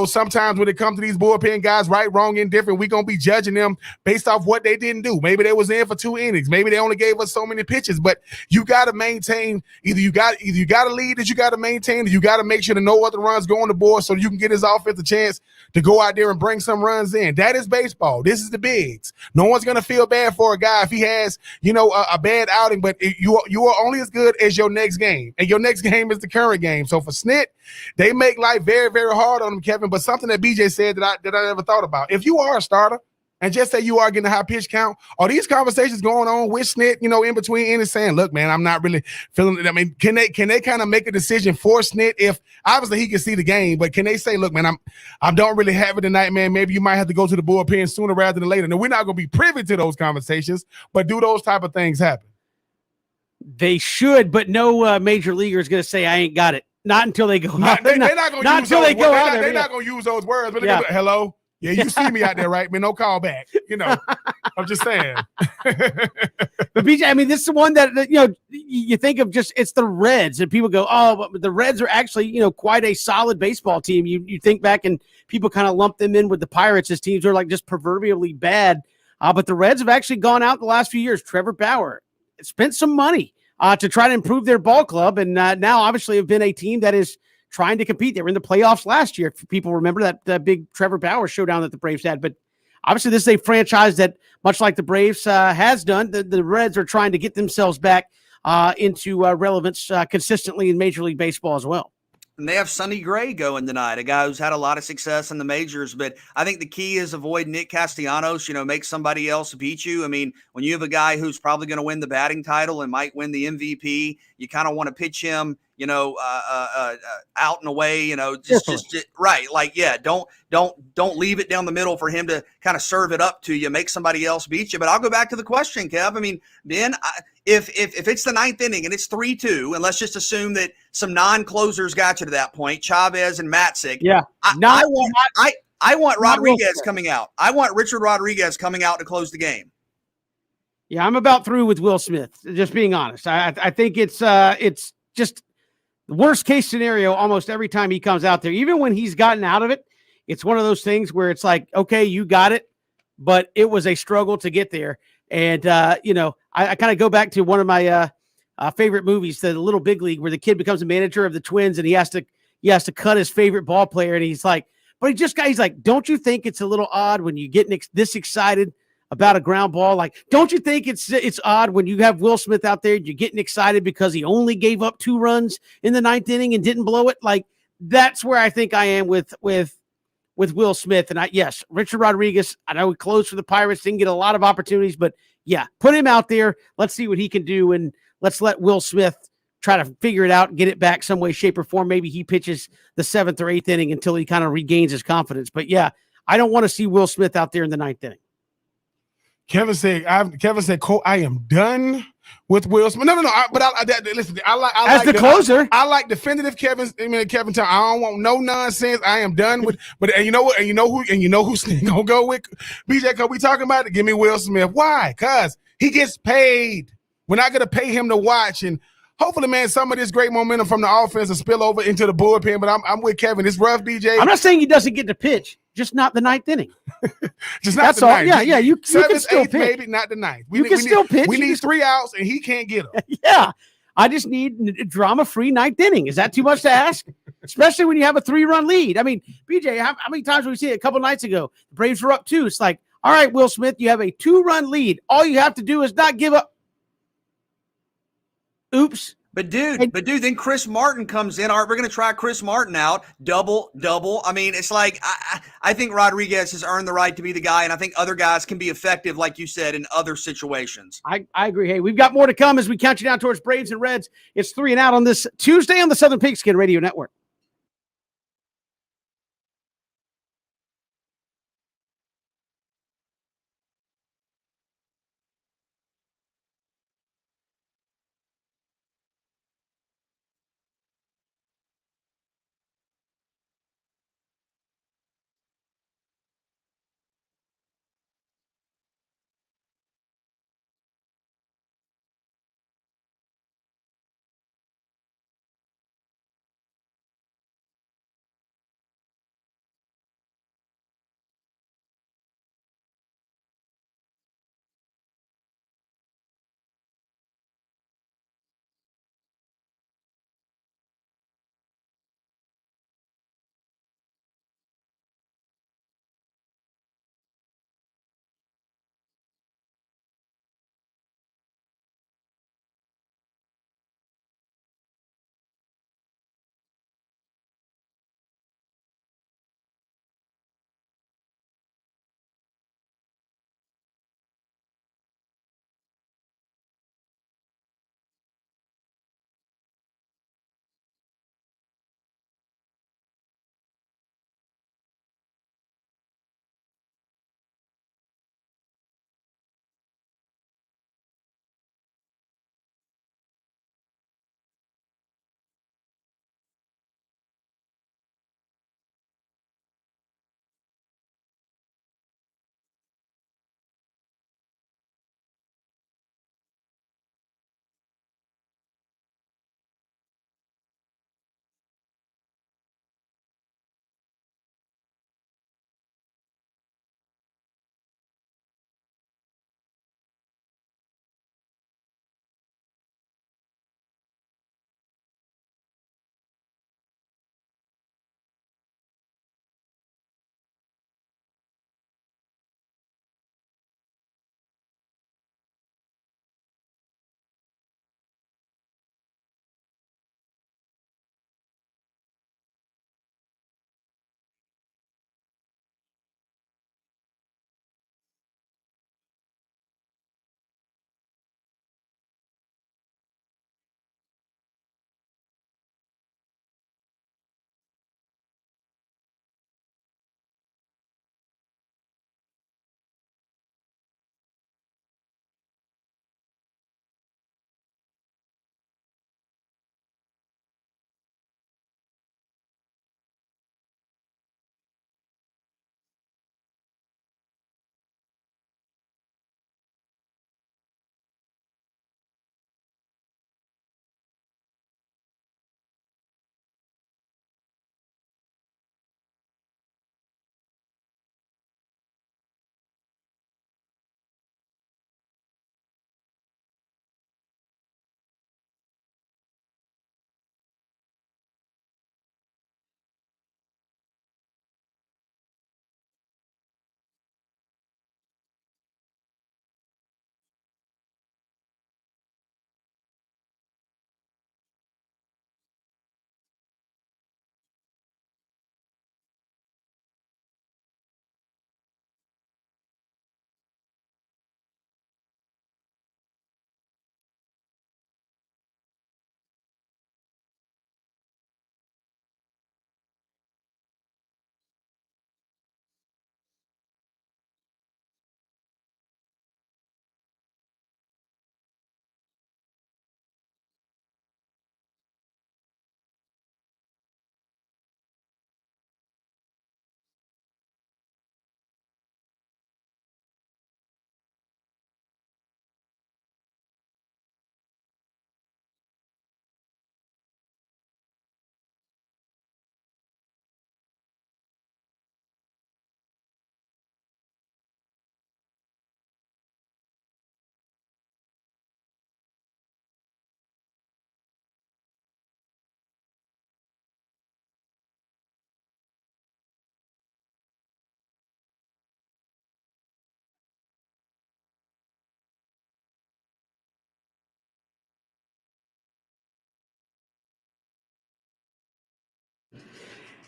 sometimes when it comes to these bullpen guys, right, wrong, indifferent, we're going to be judging them based off what they didn't do. Maybe they was in for 2 innings. Maybe they only gave us so many pitches, but you got to maintain, either you got a lead that you got to maintain, or you got to make sure that no other runs go on the board so you can get his offense a chance to go out there and bring some runs in. That is baseball. This is the bigs. No one's going to feel bad for a guy if he has, a bad outing, but you are only as good as your next game, and your next game is the current game. So for Snit, they make life very, very hard on him, Kevin, but something that BJ said that I never thought about. If you are a starter and just say you are getting a high pitch count, are these conversations going on with Snit, in between innings saying, look, man, I'm not really feeling it. I mean, can they kind of make a decision for Snit if obviously he can see the game, but can they say, look, man, I don't really have it tonight, man. Maybe you might have to go to the bullpen sooner rather than later. Now, we're not going to be privy to those conversations, but do those type of things happen? They should, but no major leaguer is going to say, I ain't got it. Not until they go out. They're not going to use those words. They're not going to use those words, but they're going to, hello? Yeah, you see me out there, right? Man, no call back. I'm just saying. But BJ, I mean, this is the one that, you think of it's the Reds, and people go, oh, but the Reds are actually, quite a solid baseball team. You think back and people kind of lump them in with the Pirates as teams are like just proverbially bad. But the Reds have actually gone out the last few years. Trevor Bauer spent some money to try to improve their ball club, and now obviously have been a team that is trying to compete. They were in the playoffs last year. If people remember that big Trevor Bauer showdown that the Braves had. But obviously this is a franchise that, much like the Braves has done, the Reds are trying to get themselves back into relevance consistently in Major League Baseball as well. And they have Sonny Gray going tonight, a guy who's had a lot of success in the majors. But I think the key is avoid Nick Castellanos, make somebody else beat you. I mean, when you have a guy who's probably going to win the batting title and might win the MVP, you kind of want to pitch him, out and away, just right. Like, yeah, don't leave it down the middle for him to kind of serve it up to you, make somebody else beat you. But I'll go back to the question, Kev. I mean, Ben, if it's the ninth inning and it's 3-2, and let's just assume that some non-closers got you to that point, Chavez and Matzik. Yeah. I want Rodriguez coming out. I want Richard Rodriguez coming out to close the game. Yeah, I'm about through with Will Smith, just being honest. I think it's just the worst case scenario almost every time he comes out there. Even when he's gotten out of it, it's one of those things where it's like, okay, you got it, but it was a struggle to get there. And, I kind of go back to one of my favorite movies, The Little Big League, where the kid becomes a manager of the Twins and he has to cut his favorite ball player. And he's like, he's like, don't you think it's a little odd when you get this excited about a ground ball? Like, don't you think it's odd when you have Will Smith out there, you're getting excited because he only gave up 2 runs in the ninth inning and didn't blow it? Like, that's where I think I am with Will Smith. And yes, Richard Rodriguez, I know he closed for the Pirates, didn't get a lot of opportunities, but yeah, put him out there. Let's see what he can do. And let's let Will Smith try to figure it out and get it back some way, shape, or form. Maybe he pitches the 7th or 8th inning until he kind of regains his confidence. But yeah, I don't want to see Will Smith out there in the 9th inning. Kevin said, "Quote, I am done with Will Smith." No. Listen, I like the closer. I like definitive Kevin Time. I don't want no nonsense. I am done with. But and you know what? And you know who's gonna go with BJ? Because we talking about it. Give me Will Smith. Why? Because he gets paid. We're not gonna pay him to watch. And hopefully, man, some of this great momentum from the offense will spill over into the bullpen. But I'm with Kevin. It's rough, BJ. I'm not saying he doesn't get to pitch. Just not the 9th inning. Just not That's the all. ninth. Yeah. You can still pitch. Maybe not the 9th. You can still pitch. We need 3 outs, and he can't get them. Yeah. I just need a drama-free 9th inning. Is that too much to ask? Especially when you have a 3-run lead. I mean, BJ, how many times did we see it a couple nights ago? The Braves were up 2. It's like, all right, Will Smith, you have a 2-run lead. All you have to do is not give up. Oops. But dude, then Chris Martin comes in. All right, we're going to try Chris Martin out. Double. I mean, it's like I think Rodriguez has earned the right to be the guy, and I think other guys can be effective, like you said, in other situations. I agree. Hey, we've got more to come as we count you down towards Braves and Reds. It's 3 and Out on this Tuesday on the Southern Pigskin Radio Network.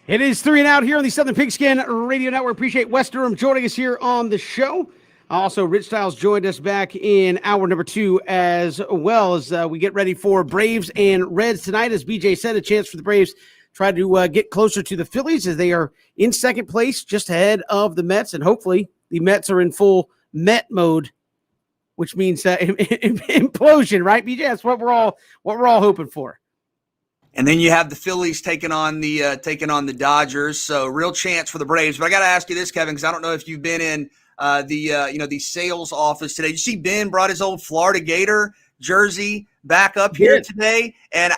It is 3 and Out here on the Southern Pigskin Radio Network. Appreciate Wes Durham joining us here on the show. Also, Rich Styles joined us back in hour number 2 as well as we get ready for Braves and Reds tonight. As BJ said, a chance for the Braves try to get closer to the Phillies as they are in second place, just ahead of the Mets. And hopefully the Mets are in full Met mode, which means implosion, right, BJ? That's what we're all hoping for. And then you have the Phillies taking on the Dodgers. So real chance for the Braves. But I got to ask you this, Kevin, because I don't know if you've been in the sales office today. You see Ben brought his old Florida Gator jersey back up here today. And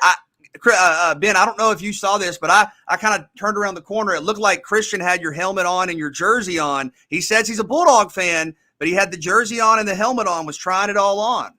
Ben, I don't know if you saw this, but I kind of turned around the corner. It looked like Christian had your helmet on and your jersey on. He says he's a Bulldog fan, but he had the jersey on and the helmet on, was trying it all on.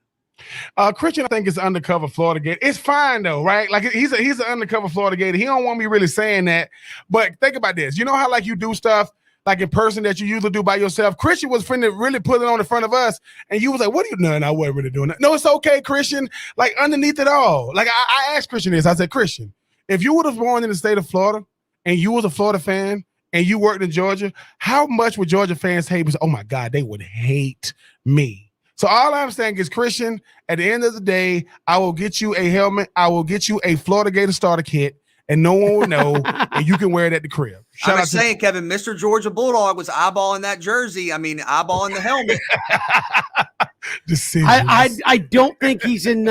Christian, I think, is undercover Florida Gator. It's fine though, right? Like he's an undercover Florida Gator. He don't want me really saying that. But think about this. You know how like you do stuff like in person that you usually do by yourself? Christian was finna really put it on the front of us, and you was like, what are you doing? I wasn't really doing that. No, it's okay, Christian. Like underneath it all. Like I asked Christian this. I said, Christian, if you would have born in the state of Florida and you was a Florida fan and you worked in Georgia, how much would Georgia fans hate? Oh my God, they would hate me. So all I'm saying is, Christian, at the end of the day, I will get you a helmet. I will get you a Florida Gator starter kit, and no one will know, and you can wear it at the crib. I'm saying, Kevin, Mr. Georgia Bulldog was eyeballing that jersey. I mean, eyeballing the helmet. I don't think he's in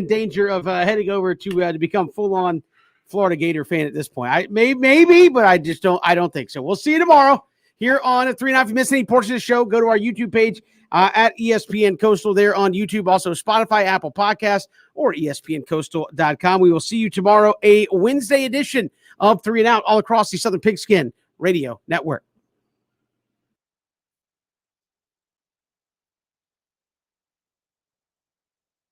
danger of heading over to become full-on Florida Gator fan at this point. Maybe, but I don't think so. We'll see you tomorrow here on 3 and Out. If you missed any portion of the show, go to our YouTube page. At ESPN Coastal there on YouTube, also Spotify, Apple Podcasts, or ESPNCoastal.com. We will see you tomorrow, a Wednesday edition of 3 and Out all across the Southern Pigskin Radio Network.